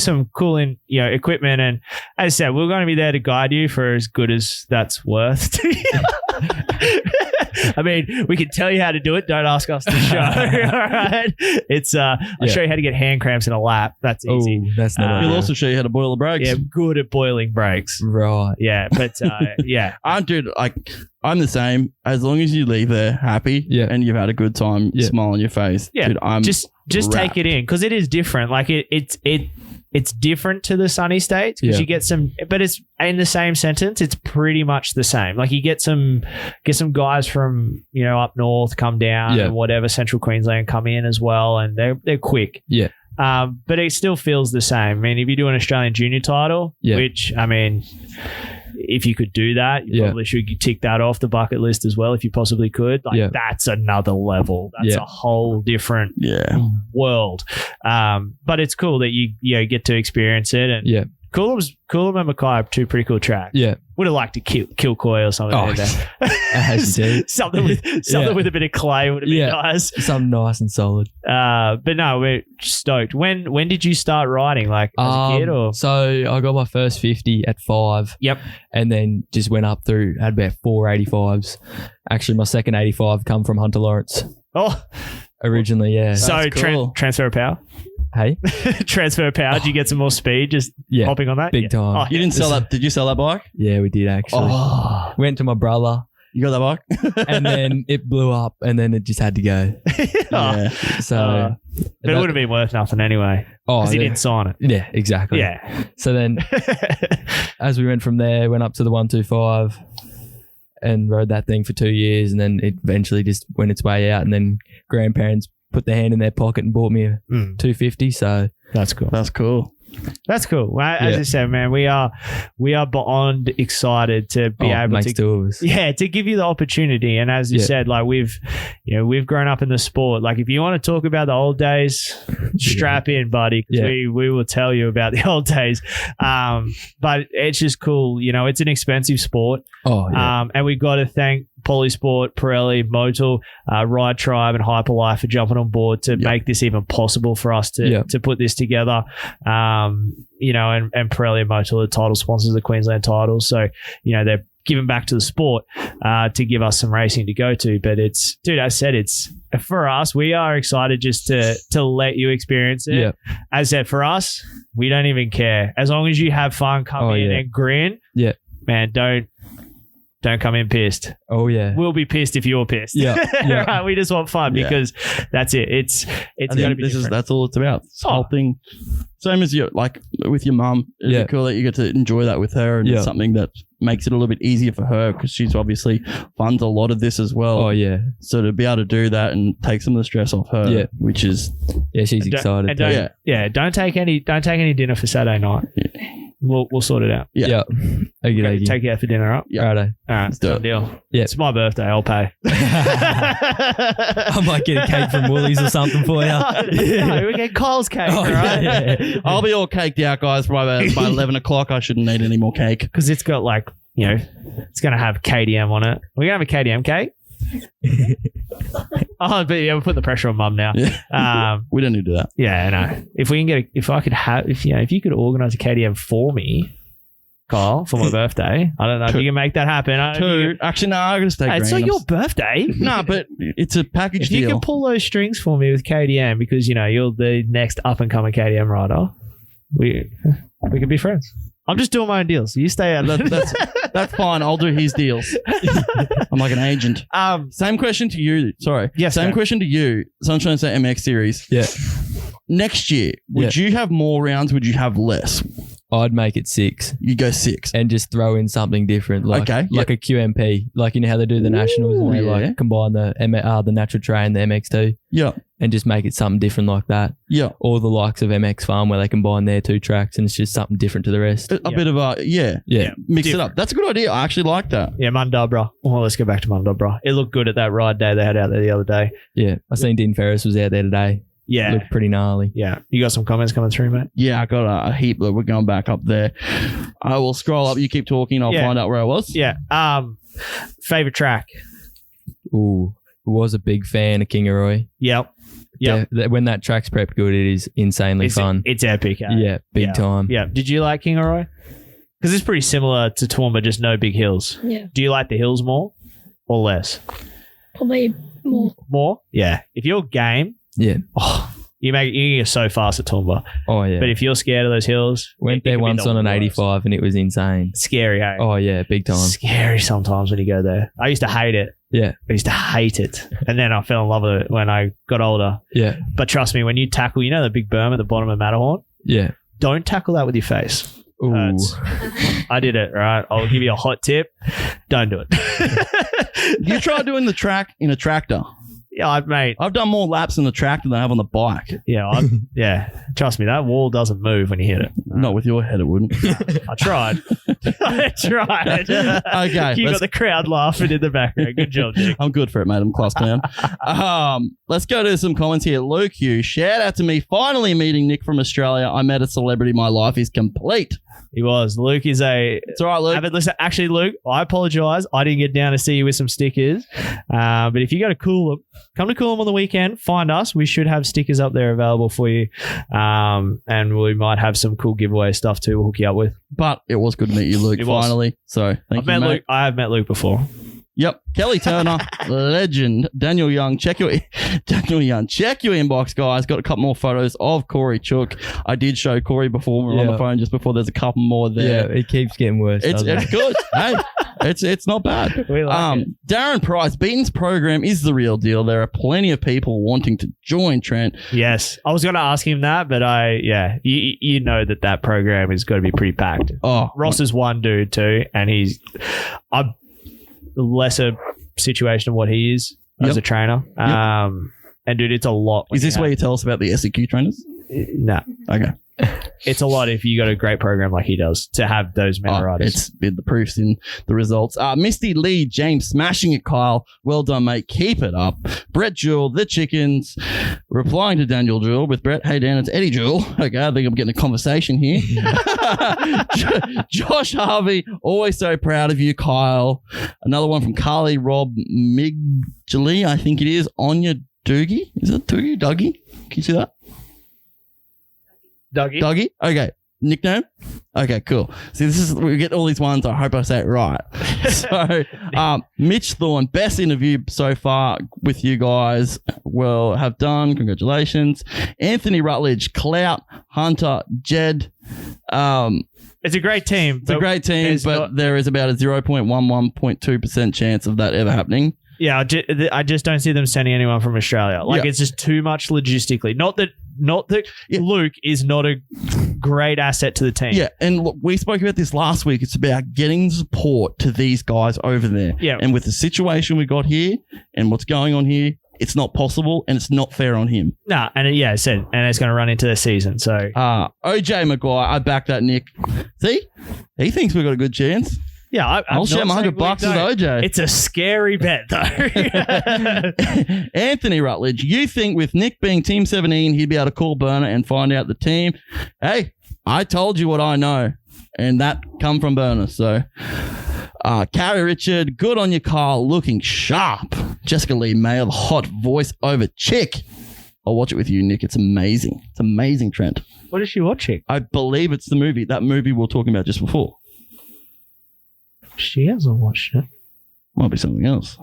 some cool equipment. And as I said, we're going to be there to guide you for as good as that's worth to you. I mean, we can tell you how to do it. Don't ask us to show. All right. It's I'll show you how to get hand cramps in a lap. That's easy. Oh, that's not. We'll also show you how to boil the brakes. Yeah, good at boiling brakes. Right. Yeah, but dude, I'm the same. As long as you leave there happy and you've had a good time, smile on your face. Yeah, dude, I'm just take it in because it is different. Like it's different to the Sunny States because you get some, but it's in the same sentence. It's pretty much the same. Like you get some guys from up north come down and whatever Central Queensland come in as well, and they're quick. Yeah. But it still feels the same. I mean, if you do an Australian junior title, which I mean, if you could do that, you probably should tick that off the bucket list as well if you possibly could. Like that's another level. That's a whole different world. But it's cool that you get to experience it and Coolum and Mackay are two pretty cool tracks. Yeah. Would have liked to kill Koi or something. Oh, as you do. something with a bit of clay would have been nice. Something nice and solid. But no, we're stoked. When did you start riding? Like as a kid or? So I got my first 50 at 5. Yep. And then just went up through, had about 4 85s. Actually, my second 85 come from Hunter Lawrence. Oh. Originally, yeah. So cool. Transfer of power. Hey? Transfer of power. Did you get some more speed just hopping on that? Big time. Oh, You didn't sell that. Did you sell that bike? Yeah, we did actually. Oh. Went to my brother. You got that bike? And then it blew up and then it just had to go. Yeah. So. But it would have been worth nothing anyway. Oh, because he didn't sign it. Yeah, exactly. Yeah. So then as we went from there, went up to the 125 and rode that thing for 2 years, and then it eventually just went its way out, and then grandparents put their hand in their pocket and bought me a 250. So that's cool. That's cool. That's cool. Well, as I said, man, we are beyond excited to be able to two of us. Yeah, to give you the opportunity. And as you said, like we've grown up in the sport. Like if you want to talk about the old days, strap in, buddy. 'Cause we will tell you about the old days. But it's just cool. You know, it's an expensive sport. Oh, yeah. And we got to thank Polysport, Pirelli, Moto, Ride Tribe, and Hyperlyfe for jumping on board to make this even possible for us to put this together. You know, and Pirelli and Moto are the title sponsors of the Queensland titles. So, you know, they're giving back to the sport to give us some racing to go to. But it's, dude, I said it's for us. We are excited just to let you experience it. Yeah. As I said, for us, we don't even care as long as you have fun, come in and grin. Yeah, man, don't come in pissed. Oh yeah, we'll be pissed if you're pissed. Yeah, Right? We just want fun because that's it. It's going to be different. That's all it's about. This whole thing, same as you like with your mum. It'd be cool that you get to enjoy that with her, and it's something that makes it a little bit easier for her because she's obviously funds a lot of this as well. Oh yeah, so to be able to do that and take some of the stress off her, which is she's excited. Don't take any dinner for Saturday night. We'll sort it out. Yeah. Okay. Take you out for dinner, right? Yeah. Righto. All right. Done deal. Yeah. It's my birthday. I'll pay. I might get a cake from Woolies or something for you. No, we get Kyle's cake, right? Yeah. I'll be all caked out, guys. By 11 o'clock, I shouldn't need any more cake. Because it's got like, you know, it's going to have KDM on it. We're going to have a KDM cake. But we're putting the pressure on mum now. Yeah. We don't need to do that. Yeah, no. If we can get if you could organise a KDM for me, Kyle, for my birthday, I don't know if you can make that happen. Actually, no, I'm going to stay green. It's not your birthday. No, but it's a package if deal. You can pull those strings for me with KDM because, you know, you're the next up-and-coming KDM rider. We can be friends. I'm just doing my own deals. You stay out. That's fine. I'll do his deals. I'm like an agent. Same question to you. Sorry. Yes. Same question to you. Sunshine MX Series. Yeah. Next year, would you have more rounds? Would you have less? I'd make it 6. You go 6 and just throw in something different, like a QMP, like you know how they do the nationals and they like combine the natural train, the MX2, and just make it something different like that. Yeah, or the likes of MX Farm where they combine their 2 tracks and it's just something different to the rest. A bit of a mix it up. That's a good idea. I actually like that. Yeah, Mundubra. Well, let's go back to Mundubra. It looked good at that ride day they had out there the other day. Yeah, I seen Dean Ferris was out there today. Yeah. Looked pretty gnarly. Yeah. You got some comments coming through, mate? Yeah, I got a heap, but we're going back up there. I will scroll up. You keep talking. I'll find out where I was. Yeah. Favorite track? Ooh, was a big fan of Kingaroy. Yep. When that track's prepped good, it is insanely fun. It's epic. Yeah, big time. Yeah. Did you like Kingaroy? Because it's pretty similar to Toowoomba, just no big hills. Yeah. Do you like the hills more or less? Probably more. More? Yeah. If you're game, you get so fast at Toowoomba. Oh yeah. But if you're scared of those hills, went there once on an 85 and it was insane. Scary, eh? Oh yeah, big time. Scary sometimes when you go there. I used to hate it. Yeah. I used to hate it. And then I fell in love with it when I got older. Yeah. But trust me, when you tackle, you know the big berm at the bottom of Matterhorn? Yeah. Don't tackle that with your face. Ooh. Hurts. I did it, right? I'll give you a hot tip. Don't do it. You try doing the track in a tractor. Yeah, mate. I've done more laps on the tractor than I have on the bike. Yeah, trust me, that wall doesn't move when you hit it. Not with your head, it wouldn't. I tried. Okay. You got the crowd laughing in the background. Good job, Nick. I'm good for it, mate. I'm class clown. Let's go to some comments here. Luke Hugh, shout out to me finally meeting Nick from Australia. I met a celebrity. My life is complete. He was. Luke is It's all right, Luke. Listen, actually, Luke, I apologise. I didn't get down to see you with some stickers. But if you go to Coolum, come to Coolum on the weekend, find us. We should have stickers up there available for you. And we might have some cool giveaway stuff too we'll hook you up with. But it was good to meet you, Luke, finally. So thank you, mate. Luke. I have met Luke before. Yep. Kelly Turner, legend. Daniel Young, check your inbox, guys. Got a couple more photos of Corey Chook. I did show Corey before we were on the phone just before. There's a couple more there. Yeah, it keeps getting worse. It's good. Hey, it's not bad. We like it. Darren Price, Beaton's program is the real deal. There are plenty of people wanting to join, Trent. Yes. I was going to ask him that, but you know that program is going to be pretty packed. Oh, Ross is one dude too, and he's a lesser situation of what he is as a trainer. And dude, it's a lot. Is this where you tell us about the SEQ trainers? No. Okay. It's a lot if you got a great program like he does to have those many riders. The proof's in the results. Misty Lee, James, smashing it, Kyle. Well done, mate. Keep it up. Brett Jewell, the chickens, replying to Daniel Jewell with Brett. Hey, Dan, it's Eddie Jewell. Okay, I think I'm getting a conversation here. Josh Harvey, always so proud of you, Kyle. Another one from Carly Rob Migley, I think it is. Anya Doogie. Is it Doogie? Dougie? Can you see that? Dougie? Okay. Nickname? Okay, cool. See, we get all these ones. I hope I say it right. So, Mitch Thorne, best interview so far with you guys. Well, have done. Congratulations. Anthony Rutledge, Clout, Hunter, Jed. It's a great team. It's a great team, but there is about a 0.11.2% chance of that ever happening. Yeah, I just don't see them sending anyone from Australia. It's just too much logistically. Not that Luke is not a great asset to the team. Yeah, and look, we spoke about this last week. It's about getting support to these guys over there. Yeah. And with the situation we got here and what's going on here, it's not possible and it's not fair on him. Nah, and it's going to run into the season. So OJ Maguire, I back that, Nick. See? He thinks we've got a good chance. Yeah, I'll share my $100 with OJ. It's a scary bet, though. Anthony Rutledge, you think with Nick being Team 17, he'd be able to call Burner and find out the team? Hey, I told you what I know, and that come from Burner. So, Carrie Richard, good on you, Kyle, looking sharp. Jessica Lee Mayer, the hot voice over chick. I'll watch it with you, Nick. It's amazing. It's amazing, Trent. What is she watching? I believe it's the movie. That movie we were talking about just before. She hasn't watched it. Might be something else.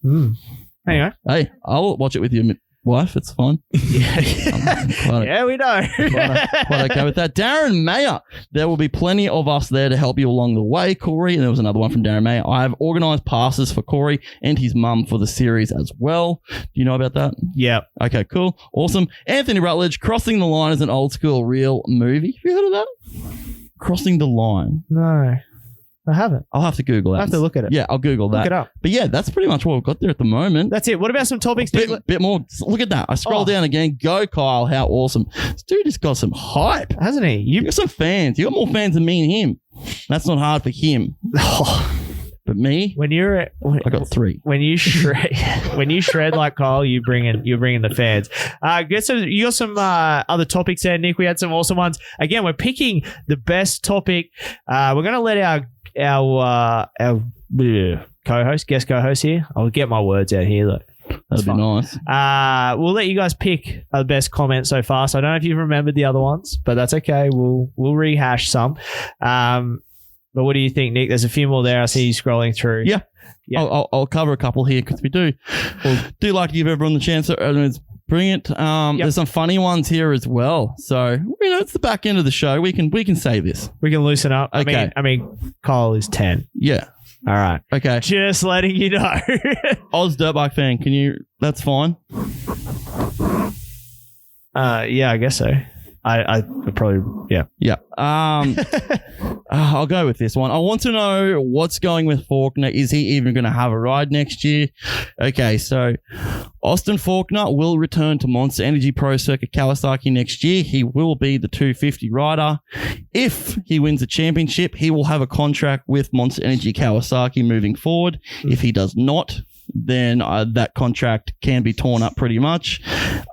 Anyway. Hey, I'll watch it with your wife. It's fine. Yeah, we know. Quite okay with that. Darren Mayer. There will be plenty of us there to help you along the way, Corey. And there was another one from Darren Mayer. I have organised passes for Corey and his mum for the series as well. Do you know about that? Yeah. Okay, cool. Awesome. Anthony Rutledge, Crossing the Line is an old school real movie. Have you heard of that? Crossing the Line. No. I haven't. I'll have to Google that. I have to look at it. Yeah, I'll Google that. Look it up. But yeah, that's pretty much what we've got there at the moment. That's it. What about some topics? Bit more. Look at that. I scroll down again. Go, Kyle. How awesome. This dude has got some hype. Hasn't he? You got some fans. You got more fans than me and him. That's not hard for him. But me, I got 3. When you shred like Kyle, you bring in the fans. You got some other topics there, Nick. We had some awesome ones. Again, we're picking the best topic. We're gonna let our guest co-host here. I'll get my words out here. Look, that'd be nice. We'll let you guys pick the best comment so far. So I don't know if you've remembered the other ones, but that's okay. We'll rehash some. But what do you think, Nick? There's a few more there. I see you scrolling through. Yeah. I'll cover a couple here because we do like to give everyone the chance. It's brilliant. There's some funny ones here as well. So it's the back end of the show. We can say this. We can loosen up. Okay. I mean, Kyle is 10. Yeah. All right. Okay. Just letting you know. Oz Dirtbike fan. Can you? That's fine. Yeah, I guess so. I probably, yeah. Yeah. I'll go with this one. I want to know what's going with Faulkner. Is he even going to have a ride next year? Okay, so Austin Faulkner will return to Monster Energy Pro Circuit Kawasaki next year. He will be the 250 rider. If he wins the championship, he will have a contract with Monster Energy Kawasaki moving forward. If he does not, then that contract can be torn up pretty much.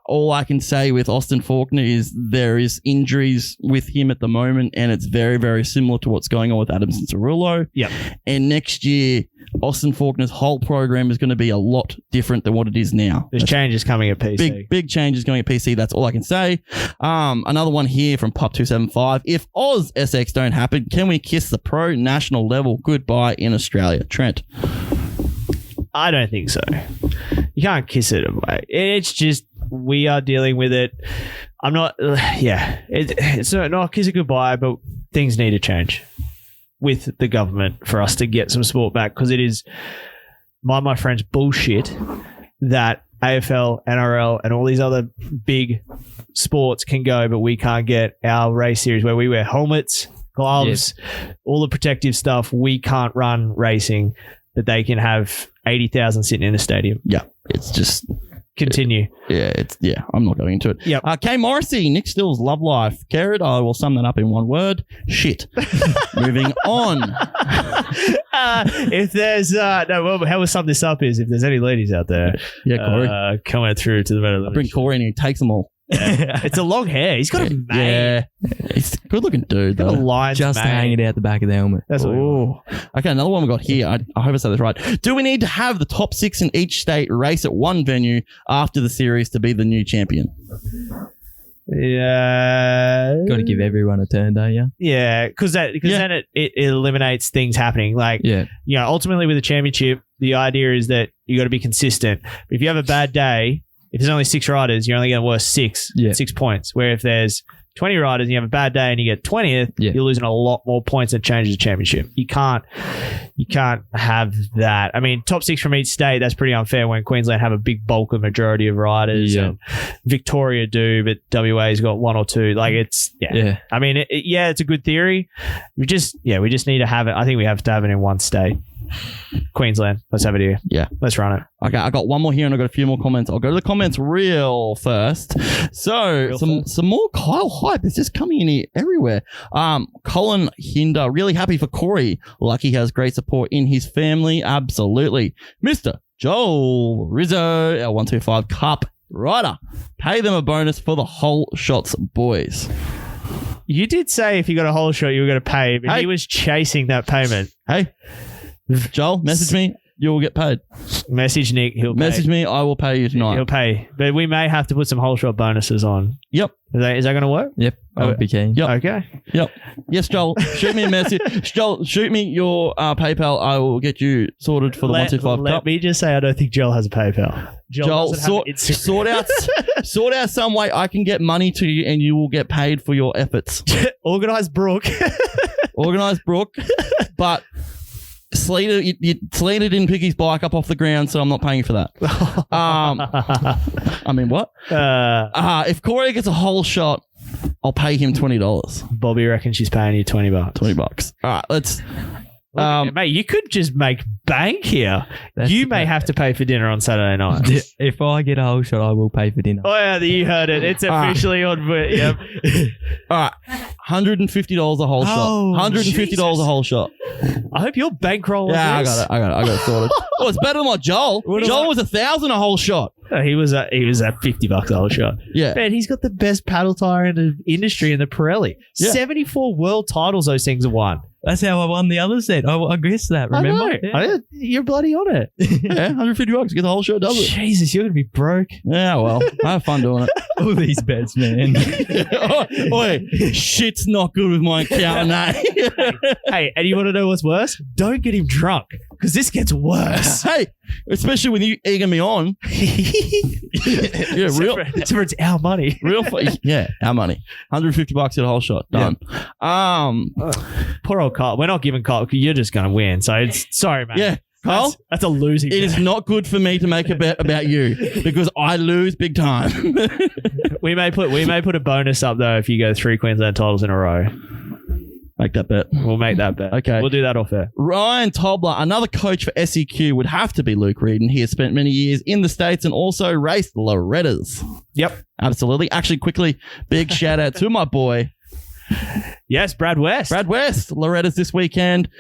All I can say with Austin Faulkner is there is injuries with him at the moment, and it's very, very similar to what's going on with Adamson Cerullo. Yep. And next year, Austin Faulkner's whole program is going to be a lot different than what it is now. There's changes coming at PC. Big changes going at PC. That's all I can say. Another one here from Pop275. If Oz SX don't happen, can we kiss the pro national level goodbye in Australia? Trent. I don't think so. You can't kiss it away. It's just we are dealing with it. I'm not. It's not kiss it goodbye, but things need to change with the government for us to get some sport back, because it is my friends bullshit that AFL, NRL, and all these other big sports can go, but we can't get our race series where we wear helmets, gloves, all the protective stuff. We can't run racing, but they can have 80,000 sitting in a stadium. Yeah, it's just continue. I'm not going into it. Yeah. Kay Morrissey, Nick Still's love life. Carrot, I will sum that up in one word. Shit. Moving on. If there's how we'll sum this up is if there's any ladies out there, Corey, coming through to the Moto Limited bring Show. Corey and he takes them all. It's a long hair. He's got a mane. Yeah, he's a good looking dude though. Just to hang it out the back of the helmet. That's what. Okay, another one we got here. I hope I said this right. Do we need to have the top 6 in each state race at one venue after the series to be the new champion? Yeah, got to give everyone a turn, don't you? Yeah, because then it eliminates things happening. Like, ultimately with the championship, the idea is that you got to be consistent. But if you have a bad day, if there's only 6 riders, you're only going to worth 6 points. Where if there's 20 riders and you have a bad day and you get 20th, you're losing a lot more points that changes the championship. You can't have that. I mean, top 6 from each state, that's pretty unfair when Queensland have a big bulk of majority of riders. And Victoria do, but WA's got 1 or 2. Like I mean, it's a good theory. We just need to have it. I think we have to have it in one state. Queensland. Let's have it here. Yeah. Let's run it. Okay, I got one more here and I got a few more comments. I'll go to the comments real first. So some more Kyle hype is just coming in here everywhere. Colin Hinder, really happy for Corey. Lucky he has great support in his family. Absolutely. Mr. Joel Rizzo, our 125 Cup rider. Pay them a bonus for the whole shots, boys. You did say if you got a whole shot, you were going to pay, but he was chasing that payment. Hey, Joel, message me. You will get paid. Message Nick. He'll message me. I will pay you tonight. He'll pay, but we may have to put some whole shot bonuses on. Yep. Is that going to work? Yep. I would be keen. Yep. Okay. Yep. Yes, Joel. Shoot me a message. Joel, shoot me your PayPal. I will get you sorted for the 125 Cup. Let me just say, I don't think Joel has a PayPal. Joel, sort out some way I can get money to you, and you will get paid for your efforts. Organize Brooke. But Slater didn't pick his bike up off the ground, so I'm not paying you for that. I mean, what? If Corey gets a whole shot, I'll pay him $20. Bobby reckons she's paying you $20. $20. All right, let's. Mate, you could just make bank here. You may have to pay for dinner on Saturday night. If I get a whole shot, I will pay for dinner. Oh, yeah, you heard it. It's officially on. Yep. All right, $150 a whole shot. $150 a whole shot. I hope you're bankrolling. Yeah, this. I got it sorted. Oh, it's better than what Joel. Joel was $1,000 a whole shot. He was at $50 a whole shot. Yeah, man, he's got the best paddle tire in the industry in the Pirelli. Yeah. 74 world titles. Those things have won. That's how I won the other set. I guessed that. Remember? You're bloody on it. Yeah, $150. Get the whole shot, does it? Jesus, you're gonna be broke. Yeah, well, I have fun doing it. All these bets, man. Shit's not good with my account, Hey, and you want to know what's worse? Don't get him drunk, because this gets worse. Hey, especially when you egging me on. Yeah, real. It's our money. Yeah, our money. $150 at a whole shot. Done. Yeah. Poor old Kyle. We're not giving Kyle. You're just going to win. So it's sorry, mate. Yeah. Kyle, that's a losing. It is not good for me to make a bet about you because I lose big time. We may put a bonus up though if you go 3 Queensland titles in a row. Make that bet. We'll make that bet. Okay. We'll do that off air. Ryan Tobler, another coach for SEQ, would have to be Luke Reed, and he has spent many years in the States and also raced Lorettas. Yep. Absolutely. Actually, quickly, big shout out to my boy. Yes, Brad West. Brad West, Loretta's this weekend.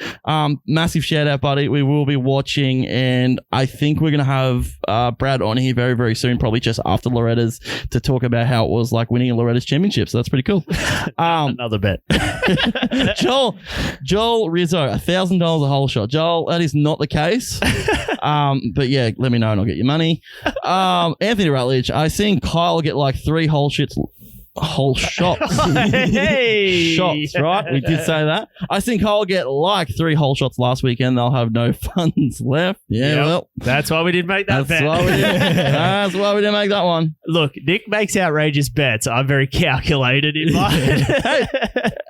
Massive shout out, buddy. We will be watching, and I think we're going to have Brad on here very, very soon, probably just after Loretta's, to talk about how it was like winning a Loretta's championship. So that's pretty cool. Another bet. Joel Rizzo, $1,000 a whole shot. Joel, that is not the case. But yeah, let me know and I'll get your money. Anthony Rutledge, I seen Kyle get like 3 whole shots. Hey. Shots, right? We did say that. I think I'll get like 3 whole shots last weekend. They'll have no funds left. Yeah, Yep. well, that's why we didn't make that bet. That's why we didn't make that one. Look, Nick makes outrageous bets. I'm very calculated in mine. Hey,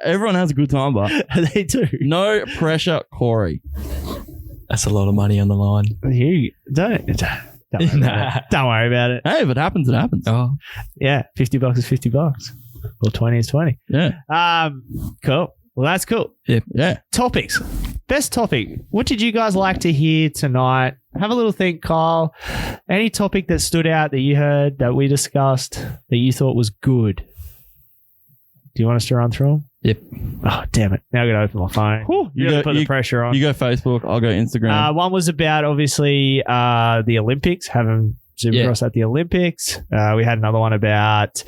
everyone has a good time, but they do. No pressure, Corey. That's a lot of money on the line. You don't worry about it. Don't worry about it. Hey, if it happens, it happens. Oh, yeah. $50 is $50. Or 20 is 20. Yeah. Cool. Well, that's cool. Yeah. Topics. Best topic. What did you guys like to hear tonight? Have a little think, Kyle. Any topic that stood out that you heard that we discussed that you thought was good? Do you want us to run through them? Yep. Oh, damn it. Now I've got to open my phone. You got to put the pressure on. You go Facebook. I'll go Instagram. One was about, obviously, the Olympics, having Supercross at the Olympics. We had another one about,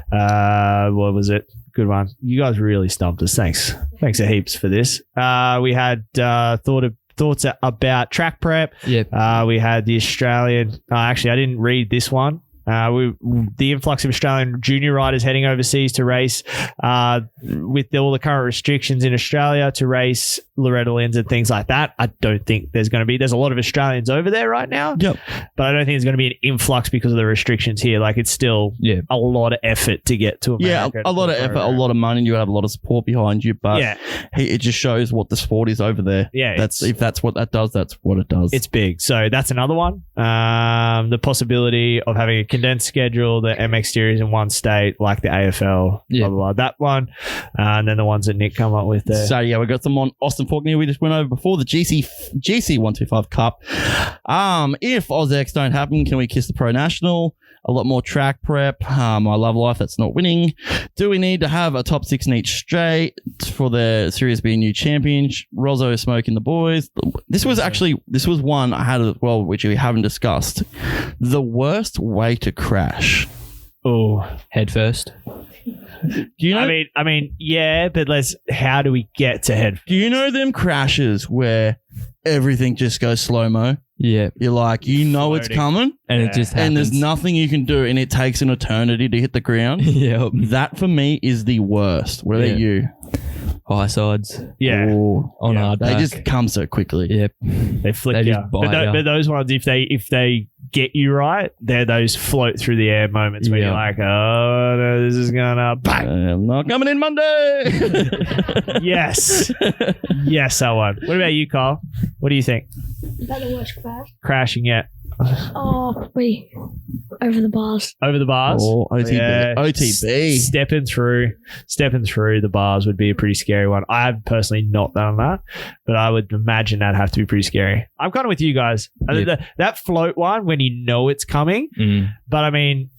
what was it? Good one. You guys really stumped us. Thanks a heaps for this. We had thoughts about track prep. Yep. We had the Australian. Actually, I didn't read this one. The influx of Australian junior riders heading overseas to race with all the current restrictions in Australia to race Loretta Lynn's and things like that. I don't think there's a lot of Australians over there right now. Yep. But I don't think there's going to be an influx because of the restrictions here. Like, it's still a lot of effort to get to America. Yeah, a lot of effort, a lot of money. You have a lot of support behind you, but it just shows what the sport is over there. Yeah, if that's what that does, that's what it does. It's big. So that's another one. The possibility of having a condensed schedule, the MX series in one state, like the AFL, blah, blah, blah. That one. And then the ones that Nick come up with there. So, yeah, we got some on Austin Faulkner. We just went over before the GC 125 Cup. If AusX don't happen, can we kiss the Pro National? A lot more track prep. I love life. That's not winning. Do we need to have a top 6 in each straight for the Series B new champion? Rozzo smoking the boys. This was one I had as well, which we haven't discussed. The worst way to crash. Oh, head first. Do you know? I mean, yeah, but how do we get to head? Do you know them crashes where everything just goes slow-mo? Yeah. You're like, it's coming. And it just happens. And there's nothing you can do, and it takes an eternity to hit the ground. Yep. That, for me, is the worst. What about you? High sides. Yeah. Ooh. On hard They back. just come so quickly. Yep. They flick They you. just bite you. But those ones, if they get you right, they're those float through the air moments where you're like, oh, no, this is going to bang. I'm not coming in Monday. Yes. Yes, that one. What about you, Kyle? What do you think? Is that the worst crash? Crashing, yeah. Oh, wait. Over the bars. Over the bars? Oh, OTB. Yeah. OTB. Stepping through the bars would be a pretty scary one. I have personally not done that, but I would imagine that'd have to be pretty scary. I'm kind of with you guys. Yep. That float one, when you know it's coming, but I mean,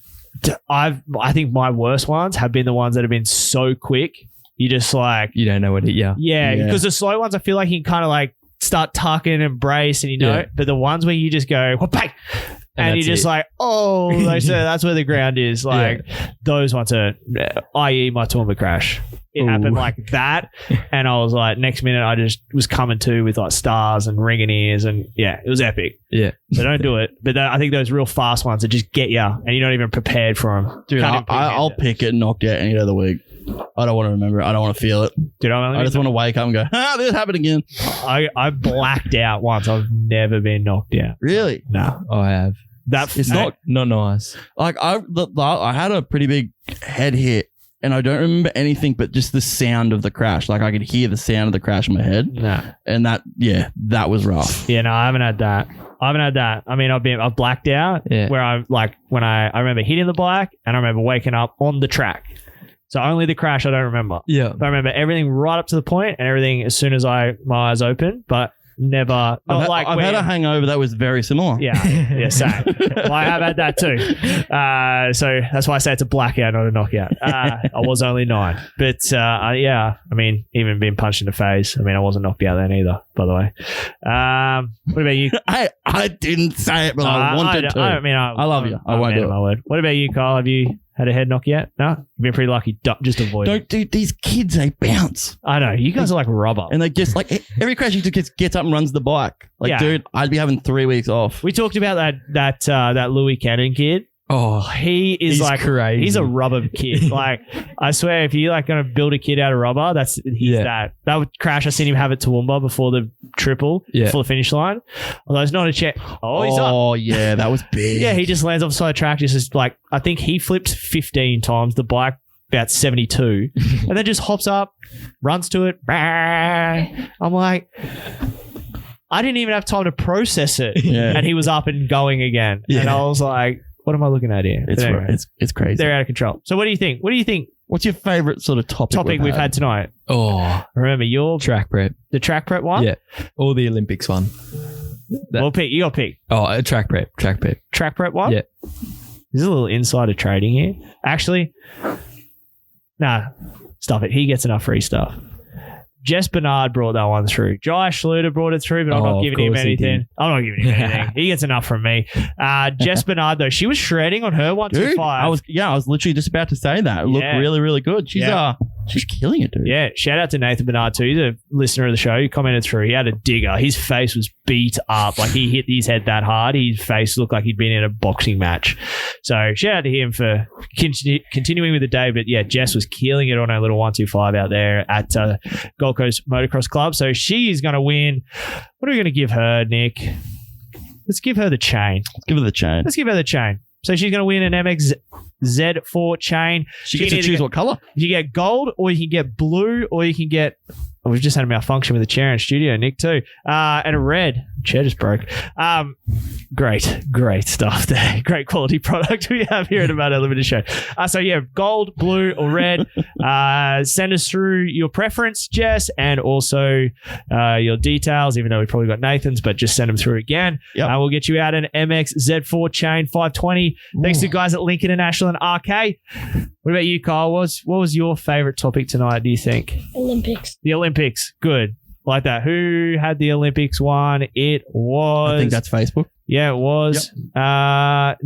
I think my worst ones have been the ones that have been so quick. You just you don't know what hit you. Yeah, because the slow ones, I feel like you can kind of start tucking and brace, and but the ones where you just go bang, and you're just that's where the ground is. Those ones are, i.e. my Toowoomba crash. It happened like that, and I was like, next minute I just was coming to with stars and ringing ears, and it was epic. Yeah, so don't do it. But I think those real fast ones that just get you, and you're not even prepared for them. Dude, I'll pick it knocked out any day of the week. I don't want to remember it. I don't want to feel it. Dude, I just want to wake up and go, this happened again. I blacked out once. I've never been knocked out. Really? No. I have. It's not nice. I had a pretty big head hit and I don't remember anything but just the sound of the crash. Like I could hear the sound of the crash in my head. No. And that was rough. Yeah, no, I haven't had that. I mean, I've blacked out where I remember hitting the bike and I remember waking up on the track. So only the crash I don't remember. Yeah. But I remember everything right up to the point and everything as soon as my eyes opened, but never. I've had a hangover that was very similar. Yeah, same. Well, I have had that too. So that's why I say it's a blackout, not a knockout. I was only 9. But I mean, even being punched in the face, I mean, I wasn't knocked out then either, by the way. What about you? I didn't say it, but I wanted to. I love you. I won't do it. My word. What about you, Kyle? Have you had a head knock yet? No? You've been pretty lucky. Just avoid it. Don't do these kids, they bounce. I know. You guys are like rubber. And they just like every crash he just gets up and runs the bike. Like, dude, I'd be having 3 weeks off. We talked about that Louis Cannon kid. Oh, he's like crazy. He's a rubber kid. Like, I swear, if you like going to build a kid out of rubber, he's that. That would crash. I seen him have it to Toowoomba before the triple, before the finish line. Although it's not a check. Oh, he's up. Oh, yeah, that was big. Yeah, he just lands off the side of the track. Just like, I think he flipped 15 times. The bike about 72, and then just hops up, runs to it. I'm like, I didn't even have time to process it, and he was up and going again. Yeah. And I was like, what am I looking at here? It's crazy. They're out of control. So what do you think? What's your favorite sort of topic we've had tonight? Oh, remember your track prep. The track prep one? Yeah. Or the Olympics one. Well, pick. You got to pick. Oh, track prep. Track prep one? Yeah. There's a little insider trading here. Actually, nah, stop it. He gets enough free stuff. Jess Bernard brought that one through. Jai Schluter brought it through, but I'm not giving him anything. I'm not giving him anything. He gets enough from me. Jess Bernard, though, she was shredding on her 125. I was literally just about to say that. It looked really, really good. She's killing it, dude. Yeah, shout out to Nathan Bernard too. He's a listener of the show. He commented through. He had a digger. His face was beat up. Like he hit his head that hard. His face looked like he'd been in a boxing match. So shout out to him for continuing with the day. But yeah, Jess was killing it on her little 125 out there at Gold Coast Motocross Club. So she's going to win. What are we going to give her, Nick? Let's give her the chain. Let's give her the chain. So she's going to win an MXZ4 chain. She gets to choose what color. You get gold, or you can get blue, or you can get... Oh, we've just had a malfunction with the chair in studio, Nick, too. And a red. Chair just broke. Great stuff there. Great quality product we have here at the Moto Limited Show. So, yeah, gold, blue, or red. Send us through your preference, Jess, and also your details, even though we probably got Nathan's, but just send them through again. Yep. We'll get you out an MXZ4 chain 520. Thanks to the guys at Link International and RK. What about you, Kyle? What was your favorite topic tonight, do you think? Olympics. The Olympics. Good. Like that. Who had the Olympics one? It was... I think that's Facebook. Yeah, it was. Yep.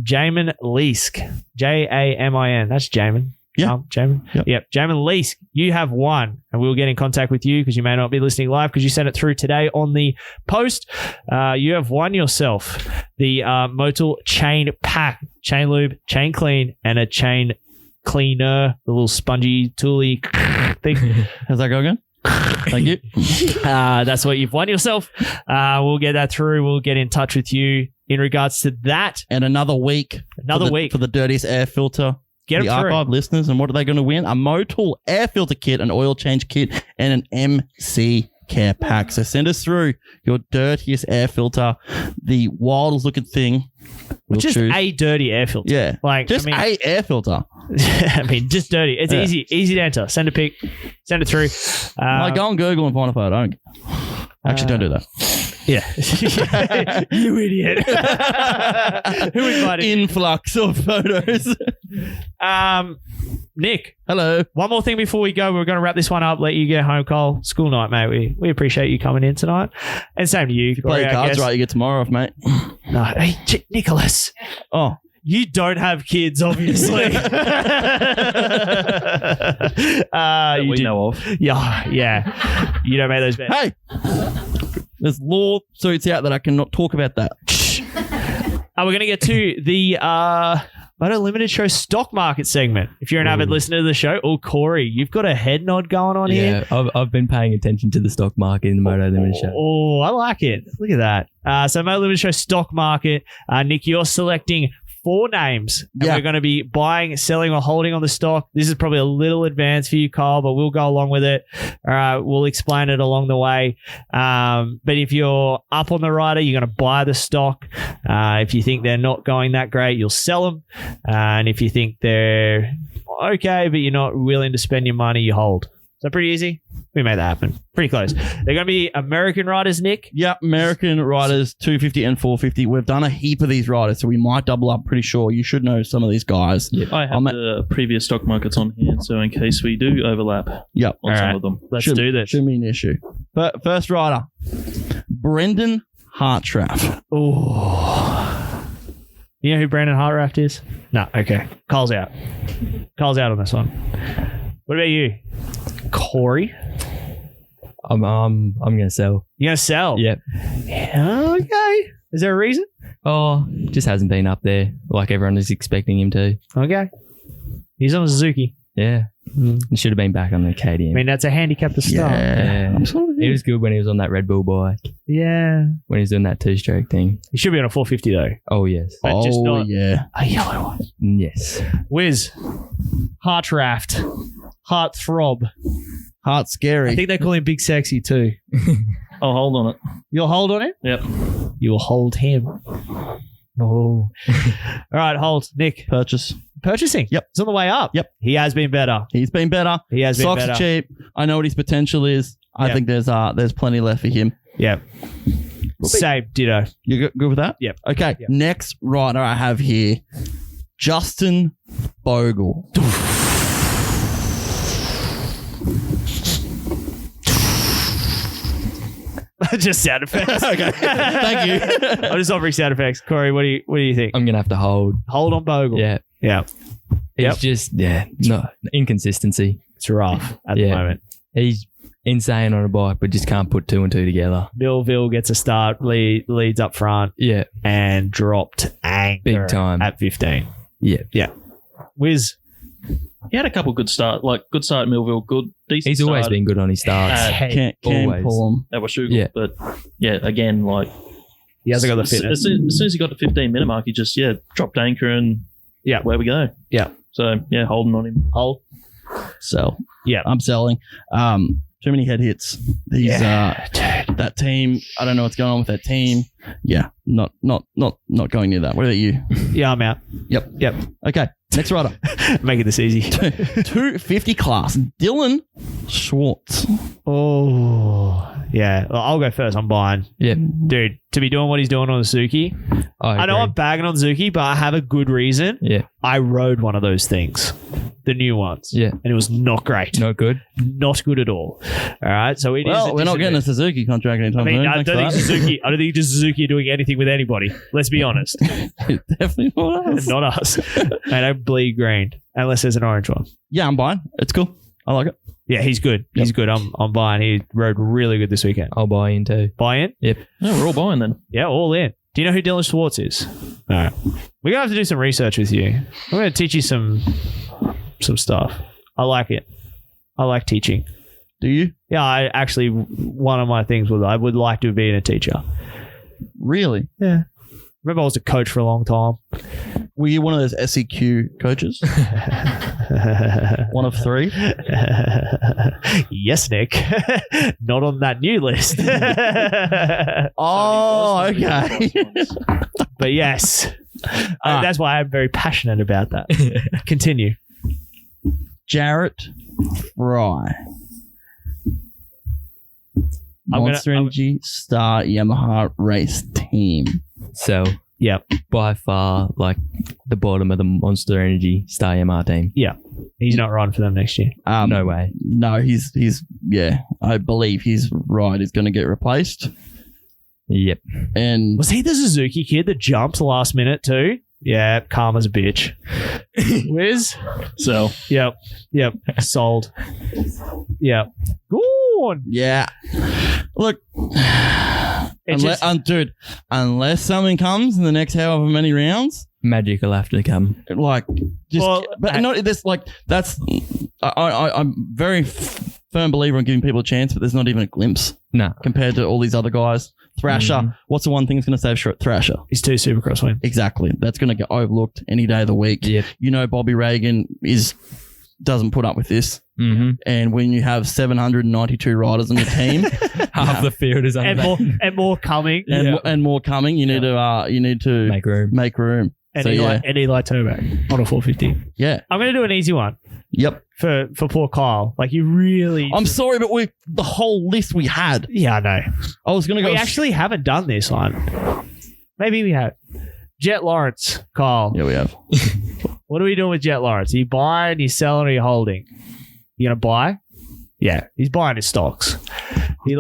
Jamin Leask. Jamin. That's Jamin. Yeah. Jamin. Yep. Jamin Leask. You have won, and we'll get in contact with you because you may not be listening live because you sent it through today on the post. You have won yourself the Moto chain pack, chain lube, chain clean, and a chain cleaner, the little spongy tooly thing. How's that going again? Thank you. That's what you've won yourself. We'll get that through. We'll get in touch with you in regards to that. And another week for the dirtiest air filter. Get the archive listeners. And what are they going to win? A Moto air filter kit, an oil change kit, and an MC care pack. So send us through your dirtiest air filter, the wildest looking thing. Just a dirty air filter. Yeah. A air filter. I mean, just dirty. It's easy to enter. Send a pic. Send it through. Go on Google and find a photo. Actually, don't do that. Yeah. You idiot. Who invited? Influx of photos. Nick. Hello. One more thing before we go. We're going to wrap this one up. Let you get home, Cole. School night, mate. We appreciate you coming in tonight. And same to you. If you play your cards right, you get tomorrow off, mate. No. Hey, Nicholas. Oh. You don't have kids, obviously. We know of. Yeah. You don't make those bets. Hey, there's lawsuits out that I cannot talk about that. We're going to get to the Moto Limited Show stock market segment. If you're an avid listener to the show, Corey, you've got a head nod going on here. Yeah, I've been paying attention to the stock market in the Moto Limited Show. Oh, I like it. Look at that. So Moto Limited Show stock market. Nick, you're selecting 4 names. And we're going to be buying, selling, or holding on the stock. This is probably a little advanced for you, Kyle, but we'll go along with it. All right, we'll explain it along the way. But if you're up on the rider, you're going to buy the stock. If you think they're not going that great, you'll sell them. And if you think they're okay, but you're not willing to spend your money, you hold. Is that pretty easy? We made that happen. Pretty close. They're going to be American riders, Nick? Yep, American riders, 250 and 450. We've done a heap of these riders, so we might double up, pretty sure. You should know some of these guys. Yep. I have the previous stock markets on hand, so in case we do overlap on some of them. Let's do this. Shouldn't be an issue. But first rider, Brendan Hartraff. Oh. You know who Brendan Hartraff is? No, okay. Kyle's out. Kyle's out on this one. What about you? Corey? I'm gonna sell. You're gonna sell? Yep. Yeah, okay. Is there a reason? Oh, just hasn't been up there like everyone is expecting him to. Okay. He's on Suzuki. Yeah. He should have been back on the KTM. I mean, that's a handicap to start. Yeah. He was good when he was on that Red Bull bike. Yeah. When he was doing that 2-stroke thing. He should be on a 450 though. Oh, yes. But just not yeah. a yellow one. Yes. Wiz. Heartraft. Heartthrob. Heart scary. I think they call him Big Sexy too. I'll hold on it. You'll hold on it? Yep. You'll hold him. Oh. All right, hold. Nick. Purchasing. Yep. It's on the way up. Yep. He has been better. He's been better. He has been Socks better. are cheap. I know what his potential is. I think there's plenty left for him. Yep. Same. Ditto. You good with that? Yep. Okay. Yep. Next rider I have here, Justin Bogle. Just sound effects. Okay. Thank you. I'm just offering sound effects. Corey, what do you think? I'm gonna have to hold. Hold on Bogle. Yeah. Yeah. He's just no inconsistency. It's rough at the moment. He's insane on a bike, but just can't put 2 and 2 together. Millville gets a start, leads up front. Yeah. And dropped anchor Big time. at 15. Yeah. Yeah. Wiz. He had a couple good start at Millville, decent He's always start been good on his starts. Can't pull him. At Washougal. Yeah. But again, he hasn't got the fitness. As soon as he got to 15-minute mark, he just dropped anchor and where we go. Yeah. So holding on him. Hold. Sell. Yeah. I'm selling. Too many head hits. These that team. I don't know what's going on with that team. Yeah. Not going near that. What about you? Yeah, I'm out. Yep. Yep. Okay. Next rider. Making this easy. 250 class. Dylan Schwartz. Oh, yeah. Well, I'll go first. I'm buying. Yeah. Dude, to be doing what he's doing on the Suzuki. I know I'm bagging on Suzuki, but I have a good reason. Yeah. I rode one of those things. The new ones. Yeah. And it was not great. Not good? Not good at all. All right. So it is. Well, we're not getting a Suzuki contract anytime soon. I don't think Suzuki are doing anything with anybody. Let's be honest. Definitely not us. Not us. They don't bleed green unless there's an orange one. Yeah, I'm buying. It's cool. I like it. Yeah, he's good. Yep. He's good. I'm buying. He rode really good this weekend. I'll buy in too. Buy in? Yep. No, we're all buying then. Yeah, all in. Do you know who Dylan Schwartz is? All right. We're going to have to do some research with you. I'm going to teach you some stuff. I like it. I like teaching. Do you? Yeah, I actually, one of my things was I would like to be a teacher. Really? Yeah. Remember I was a coach for a long time. Were you one of those SEQ coaches? One of 3? Yes, Nick. Not on that new list. Oh, okay. But yes. That's why I'm very passionate about that. Continue. Jarrett Fry. Monster Energy Star Yamaha race team. So, yep. By far, the bottom of the Monster Energy Star Yamaha team. Yeah. He's not riding for them next year. No way. No, he's I believe his ride is going to get replaced. Yep. And was he the Suzuki kid that jumped last minute too? Yeah, karma's a bitch. Wiz? So. Yep. Sold. Yep. Gone. Yeah. Look, unless something comes in the next however many rounds, magic will have to come. I'm very firm believer in giving people a chance, but there's not even a glimpse. No. Compared to all these other guys. Thrasher. What's the one thing that's going to save Thrasher? His 2 Supercross wins. Exactly. That's going to get overlooked any day of the week. Yep. You know, Bobby Reagan doesn't put up with this. Mm-hmm. And when you have 792 riders on your team, half the field is under and more coming, and more coming, you need to make room. And So, Eli Turbo on a 450. Yeah. I'm going to do an easy one. Yep. For poor Kyle. Like, you really... I'm sorry, but the whole list we had. Yeah, I know. I was going to go... We actually haven't done this one. Maybe we have. Jet Lawrence, Kyle. Yeah, we have. What are we doing with Jet Lawrence? Are you buying, are you selling, or are you holding? You going to buy? Yeah, he's buying his stocks. Have you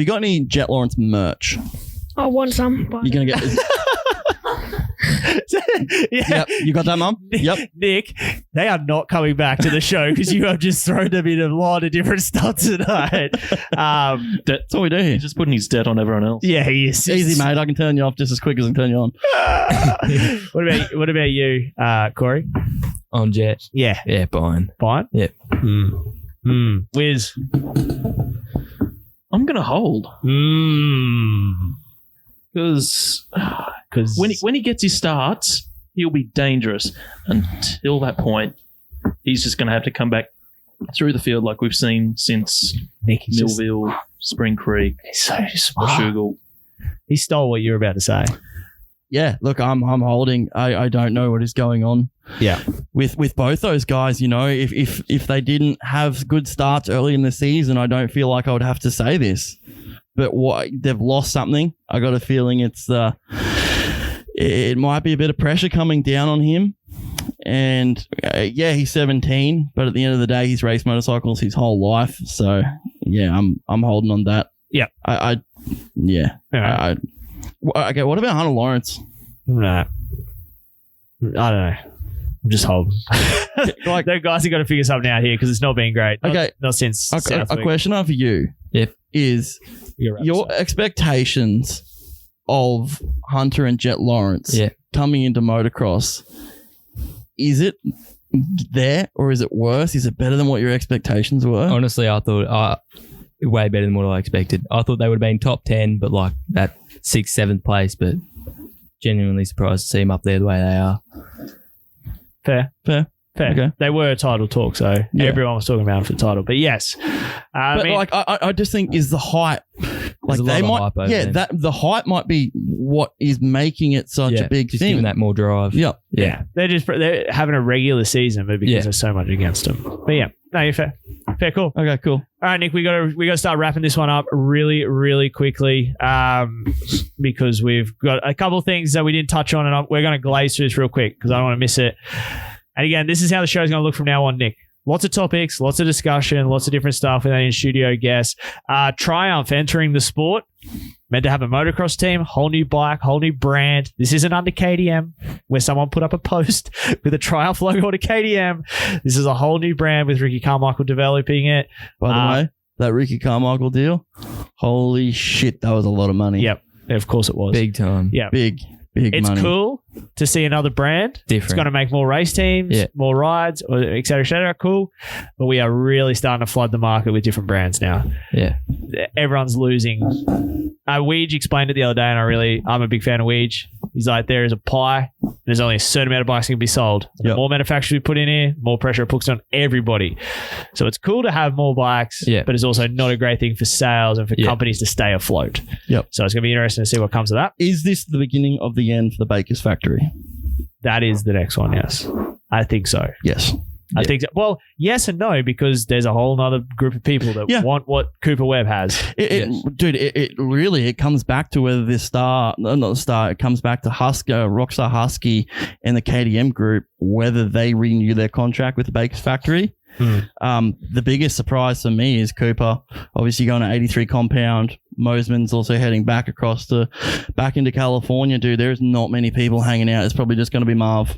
got any Jet Lawrence merch? I want some. You're going to get... Yep. You got that, Mum? Yep. Nick, they are not coming back to the show because you have just thrown them in a lot of different stuff tonight. That's what we do here. He's just putting his debt on everyone else. Yeah, he is. Easy, mate. I can turn you off just as quick as I can turn you on. What about you, Corey? On Jet. Yeah. Yeah, buying. Buying? Yep. Wiz. I'm going to hold. Because when he gets his starts, he'll be dangerous. Until that point, he's just going to have to come back through the field like we've seen since Millville, Spring Creek. He's so smart. Meshuggah. He stole what you were about to say. Yeah, look, I'm holding. I don't know what is going on. Yeah, with both those guys, you know, if they didn't have good starts early in the season, I don't feel like I would have to say this. But they've lost something. I got a feeling it might be a bit of pressure coming down on him. And he's 17, but at the end of the day, he's raced motorcycles his whole life. So yeah, I'm holding on that. Yeah, okay. What about Hunter Lawrence? Nah, I don't know. I'm just holding. Like, those guys have got to figure something out here because it's not been great. Not since a question for you. Yep. Is your expectations of Hunter and Jet Lawrence coming into motocross, is it there or is it worse? Is it better than what your expectations were? Honestly, I thought way better than what I expected. I thought they would have been top 10, but like that 6th, 7th place, but genuinely surprised to see them up there the way they are. Fair. Okay. They were a title talk, so everyone was talking about them for the title. But yes, I just think is the hype. Like they might, the hype might be what is making it such a big just thing. Giving that more drive. Yeah. They're having a regular season, but because there's so much against them. But yeah, no, you're fair. Fair, cool. Okay, cool. All right, Nick, we got to start wrapping this one up really, really quickly, because we've got a couple of things that we didn't touch on, and we're going to glaze through this real quick because I don't want to miss it. And again, this is how the show is going to look from now on, Nick. Lots of topics, lots of discussion, lots of different stuff with in-studio guests. Triumph entering the sport. Meant to have a motocross team, whole new bike, whole new brand. This isn't under KTM, where someone put up a post with a Triumph logo on a KTM. This is a whole new brand with Ricky Carmichael developing it. By the way, that Ricky Carmichael deal, holy shit, that was a lot of money. Yep, of course it was. Big time. Yeah, big money. It's cool to see another brand. Different. It's going to make more race teams, more rides, et cetera, et cetera. Cool. But we are really starting to flood the market with different brands now. Yeah. Everyone's losing. Weege explained it the other day, and I'm a big fan of Weege. He's like, there is a pie. There's only a certain amount of bikes that can be sold. The more manufacturers we put in here, more pressure it puts on everybody. So it's cool to have more bikes, but it's also not a great thing for sales and for companies to stay afloat. Yep. So it's going to be interesting to see what comes of that. Is this the beginning of the end for the Baker's factory? That is the next one, yes. I think so. Yes. I think so. Well, yes and no, because there's a whole other group of people that want what Cooper Webb has. It really comes back to whether this it comes back to Rockstar Husky and the KTM group, whether they renew their contract with the Baker's factory. The biggest surprise for me is Cooper obviously going to 83 compound. Mosman's also heading back into California, dude. There's not many people hanging out. It's probably just going to be Marv.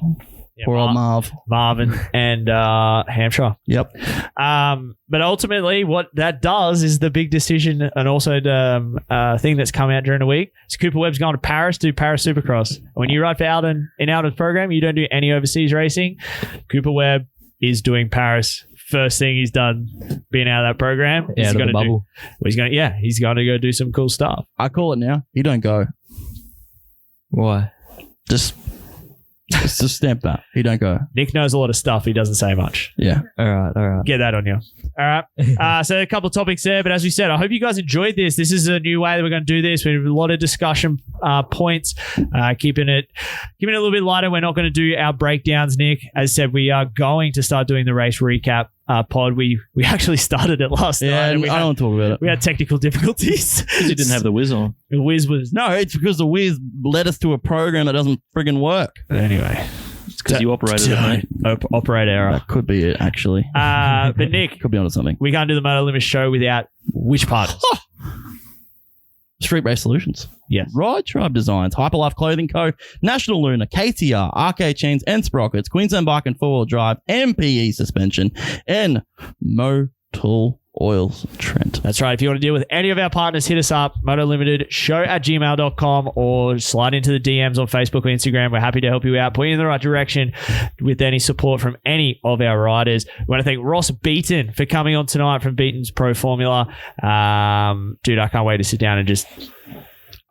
Poor old Marv. Marvin and Hampshire. Yep. But ultimately, what that does is the big decision, and also the thing that's come out during the week. So Cooper Webb's going to Paris to do Paris Supercross. When you ride for Alden in Alden's program, you don't do any overseas racing. Cooper Webb is doing Paris first thing he's done being out of that program. Yeah, out of the bubble. He's going to go do some cool stuff. I call it now. He don't go. Why? Just stamp that. He don't go. Nick knows a lot of stuff. He doesn't say much. Yeah. All right. Get that on you. All right. So a couple of topics there, but as we said, I hope you guys enjoyed this. This is a new way that we're going to do this. We have a lot of discussion points, keeping it a little bit lighter. We're not going to do our breakdowns, Nick. As said, we are going to start doing the race recap pod. We actually started it last night. And I don't want to talk about it. We had technical difficulties. Because you didn't have the whiz on. The whiz was... No, it's because the whiz led us to a program that doesn't friggin' work. Anyway. It's because you operated it, mate. Operator error. That could be it, actually. But Nick... Could be onto something. We can't do the Moto Limited show without which partners? Street Race Solutions. Yes. Ride Tribe Designs, Hyperlyfe Clothing Co., National Luna, KTR, Arcade Chains and Sprockets, Queensland Bike and Four-Wheel Drive, MPE Suspension, and Moto Oils Trent. That's right. If you want to deal with any of our partners, hit us up, motolimited@gmail.com, or slide into the DMs on Facebook or Instagram. We're happy to help you out, point you in the right direction with any support from any of our riders. We want to thank Ross Beaton for coming on tonight from Beatons Pro Formula. Dude, I can't wait to sit down and just...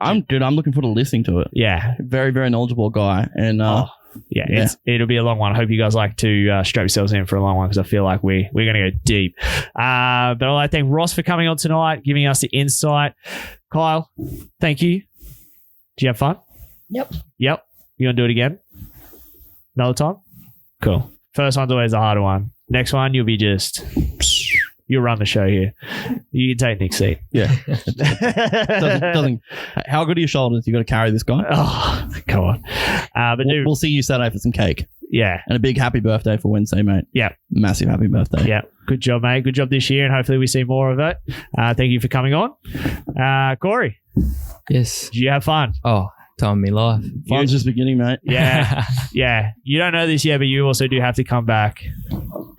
I'm looking forward to listening to it. Yeah. Very, very knowledgeable guy. And it'll be a long one. I hope you guys like to strap yourselves in for a long one because I feel like we're going to go deep. But I'd like to thank Ross for coming on tonight, giving us the insight. Kyle, thank you. Did you have fun? Yep. You want to do it again? Another time? Cool. First one's always the harder one. Next one, you'll run the show here. You can take Nick's seat. Yeah. doesn't. How good are your shoulders? You got to carry this guy. Oh, come on. But we'll see you Saturday for some cake. Yeah. And a big happy birthday for Wednesday, mate. Yeah. Massive happy birthday. Yeah. Good job, mate. Good job this year, and hopefully we see more of it. Thank you for coming on. Corey. Yes. Did you have fun? Oh, time of my life. Fun's just beginning, mate. Yeah. Yeah. You don't know this yet, but you also do have to come back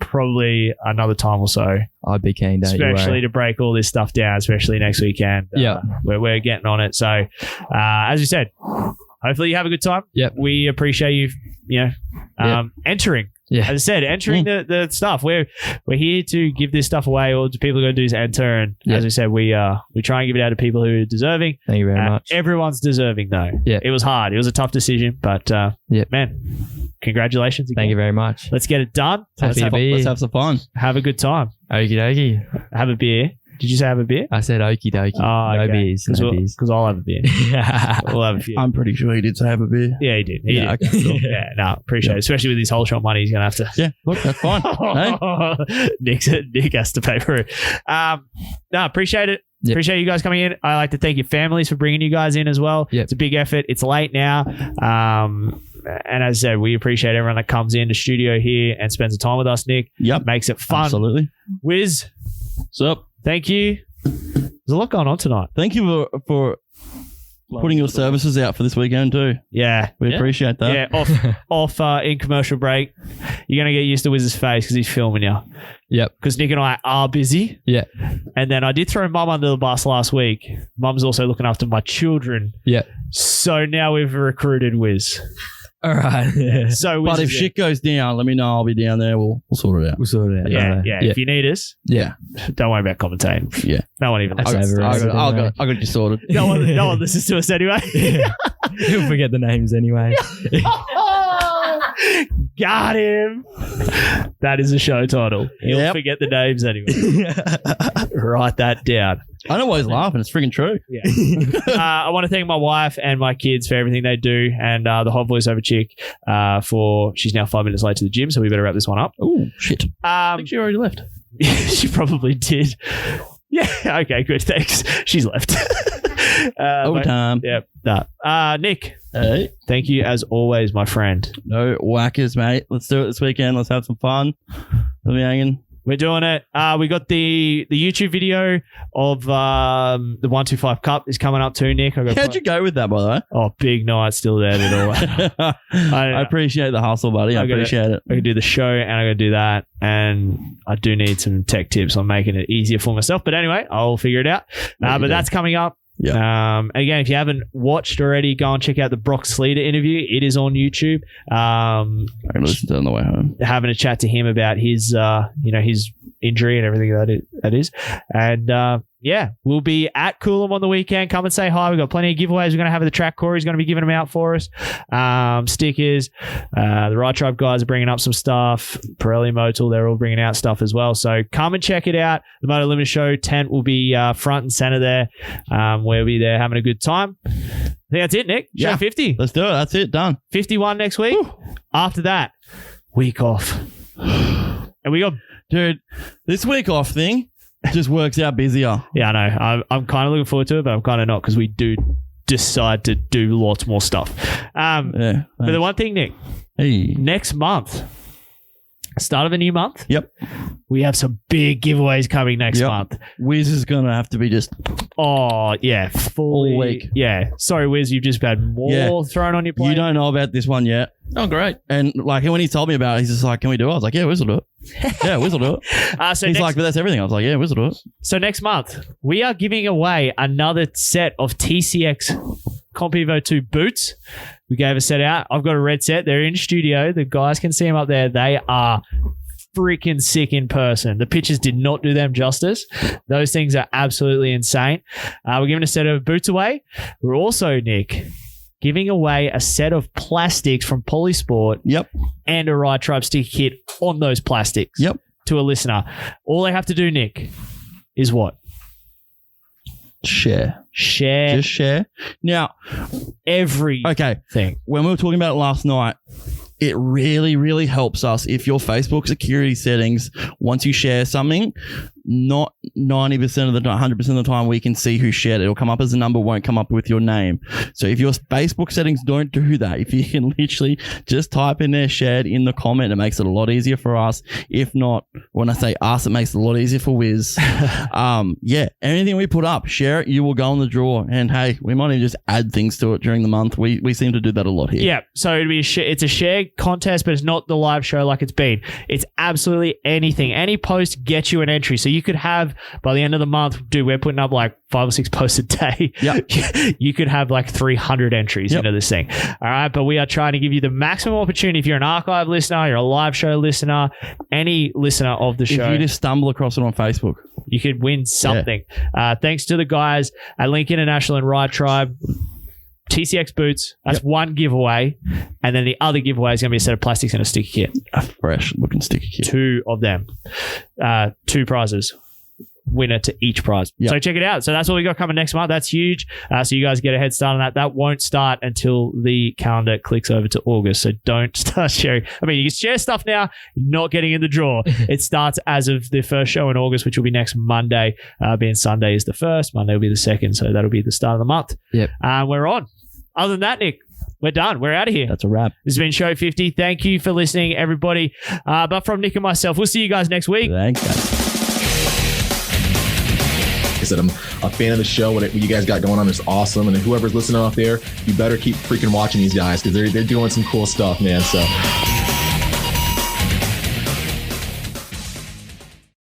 probably another time or so. I'd be keen, don't you worry. Especially to break all this stuff down, especially next weekend. We're getting on it. So, as you said, hopefully you have a good time. Yep. We appreciate you, entering. Yeah. As I said, entering the stuff. We're here to give this stuff away. All the people are going to do is enter. And as we said, we try and give it out to people who are deserving. Thank you very much. Everyone's deserving, though. Yeah. It was hard. It was a tough decision. But, man, congratulations again. Thank you very much. Let's get it done. Let's have some fun. Have a good time. Okie dokie. Have a beer. Did you say have a beer? I said okie dokie. Oh, no okay. beers. No beers. Because I'll have a beer. We'll have a few. I'm pretty sure he did say have a beer. Yeah, he did. He did. Okay, cool. Yeah, no, appreciate it. Especially with his whole shot money, he's going to have to. Yeah, look, that's fine. Nick has to pay for it. No, appreciate it. Yep. Appreciate you guys coming in. I like to thank your families for bringing you guys in as well. Yep. It's a big effort. It's late now. And as I said, we appreciate everyone that comes in the studio here and spends the time with us, Nick. Yep. Makes it fun. Absolutely. Wiz. What's up? Thank you. There's a lot going on tonight. Thank you for putting your services out for this weekend too. Yeah. We appreciate that. Yeah, off in commercial break. You're going to get used to Wiz's face because he's filming you. Yep. Because Nick and I are busy. Yeah. And then I did throw Mum under the bus last week. Mum's also looking after my children. Yeah. So now we've recruited Wiz. All right. Yeah. So, but if shit goes down, let me know. I'll be down there. We'll sort it out. We'll sort it out. Yeah. If you need us, don't worry about commentating. Yeah. No one even I got you sorted. No one listens to us anyway. He'll forget the names anyway. Got him. That is a show title. He'll forget the names anyway. Write that down. I know why he's laughing. It's freaking true. Yeah. I want to thank my wife and my kids for everything they do, and the hot voiceover chick she's now 5 minutes late to the gym, so we better wrap this one up. Oh shit! I think she already left. She probably did. Yeah. Okay. Good. Thanks. She's left. Overtime. Yep. Nah. Nick. Hey. Thank you as always, my friend. No whackers, mate. Let's do it this weekend. Let's have some fun. Let me hanging. We're doing it. We got the YouTube video of the 125 Cup is coming up too, Nick. How'd you go with that, by the way? Oh, big night still there at all. I appreciate the hustle, buddy. I appreciate it. I can do the show and I can do that. And I do need some tech tips on making it easier for myself. But anyway, I'll figure it out. But that's coming up. Yeah. Again, if you haven't watched already, go and check out the Brock Sleater interview. It is on YouTube. I'm going to listen to it on the way home. Having a chat to him about his, his injury and everything that is. And we'll be at Coolum on the weekend. Come and say hi. We've got plenty of giveaways. We're going to have the track. Corey's going to be giving them out for us. Stickers. The Ride Tribe guys are bringing up some stuff. Pirelli Motul, they're all bringing out stuff as well. So come and check it out. The Moto Limited Show tent will be front and center there. We'll be there having a good time. I think that's it, Nick. Show 50. Let's do it. That's it. Done. 51 next week. Whew. After that, week off. And we got... Dude, this week off thing just works out busier. Yeah, I know. I'm kind of looking forward to it, but I'm kind of not because we do decide to do lots more stuff. But the one thing, Nick, next month, start of a new month. Yep. We have some big giveaways coming next month. Wiz is going to have to be just... Oh, yeah. Fully, all week. Yeah. Sorry, Wiz, you've just had more thrown on your plate. You don't know about this one yet. Oh, great. And like when he told me about it, he's just like, can we do it? I was like, yeah, Wiz will do it. Yeah, Wiz will do it. So he's like, but that's everything. I was like, yeah, Wiz will do it. So next month, we are giving away another set of TCX Compivo 2 boots. We gave a set out. I've got a red set. They're in studio. The guys can see them up there. They are freaking sick in person. The pictures did not do them justice. Those things are absolutely insane. We're giving a set of boots away. We're also, Nick, giving away a set of plastics from Polysport. Yep. And a Ride Tribe sticker kit on those plastics. Yep. To a listener. All they have to do, Nick, is what? Share. Just share. Now, thing. When we were talking about it last night, it really, really helps us if your Facebook security settings, once you share something, not 90% of the time, 100% of the time we can see who shared it. It'll come up as a number, won't come up with your name. So if your Facebook settings don't do that, if you can literally just type in there shared in the comment, it makes it a lot easier for us. If not, when I say us, it makes it a lot easier for Wiz. Anything we put up, share it, you will go in the draw. And hey, we might even just add things to it during the month. We seem to do that a lot here. Yeah, so it'd be it's a shared contest, but it's not the live show like it's been. It's absolutely anything. Any post gets you an entry. So you could have, by the end of the month, dude, we're putting up like 5 or 6 posts a day. Yep. You could have like 300 entries into this thing. All right. But we are trying to give you the maximum opportunity. If you're an archive listener, you're a live show listener, any listener of the show. If you just stumble across it on Facebook, you could win something. Thanks to the guys at Link International and Ride Tribe. TCX boots, that's one giveaway. And then the other giveaway is going to be a set of plastics and a sticker kit. A fresh looking sticker kit. 2 of them. 2 prizes. Winner to each prize. Yep. So check it out. So that's what we got coming next month. That's huge. So you guys get a head start on that. That won't start until the calendar clicks over to August. So don't start sharing. I mean, you can share stuff now, not getting in the draw. It starts as of the first show in August, which will be next Monday. Being Sunday is the first. Monday will be the second. So that'll be the start of the month. Yep. We're on. Other than that, Nick, we're done. We're out of here. That's a wrap. This has been show 50. Thank you for listening, everybody. But from Nick and myself, we'll see you guys next week. Thanks, guys. I said, I'm a fan of the show. What you guys got going on is awesome. And whoever's listening out there, you better keep freaking watching these guys because they're doing some cool stuff, man. So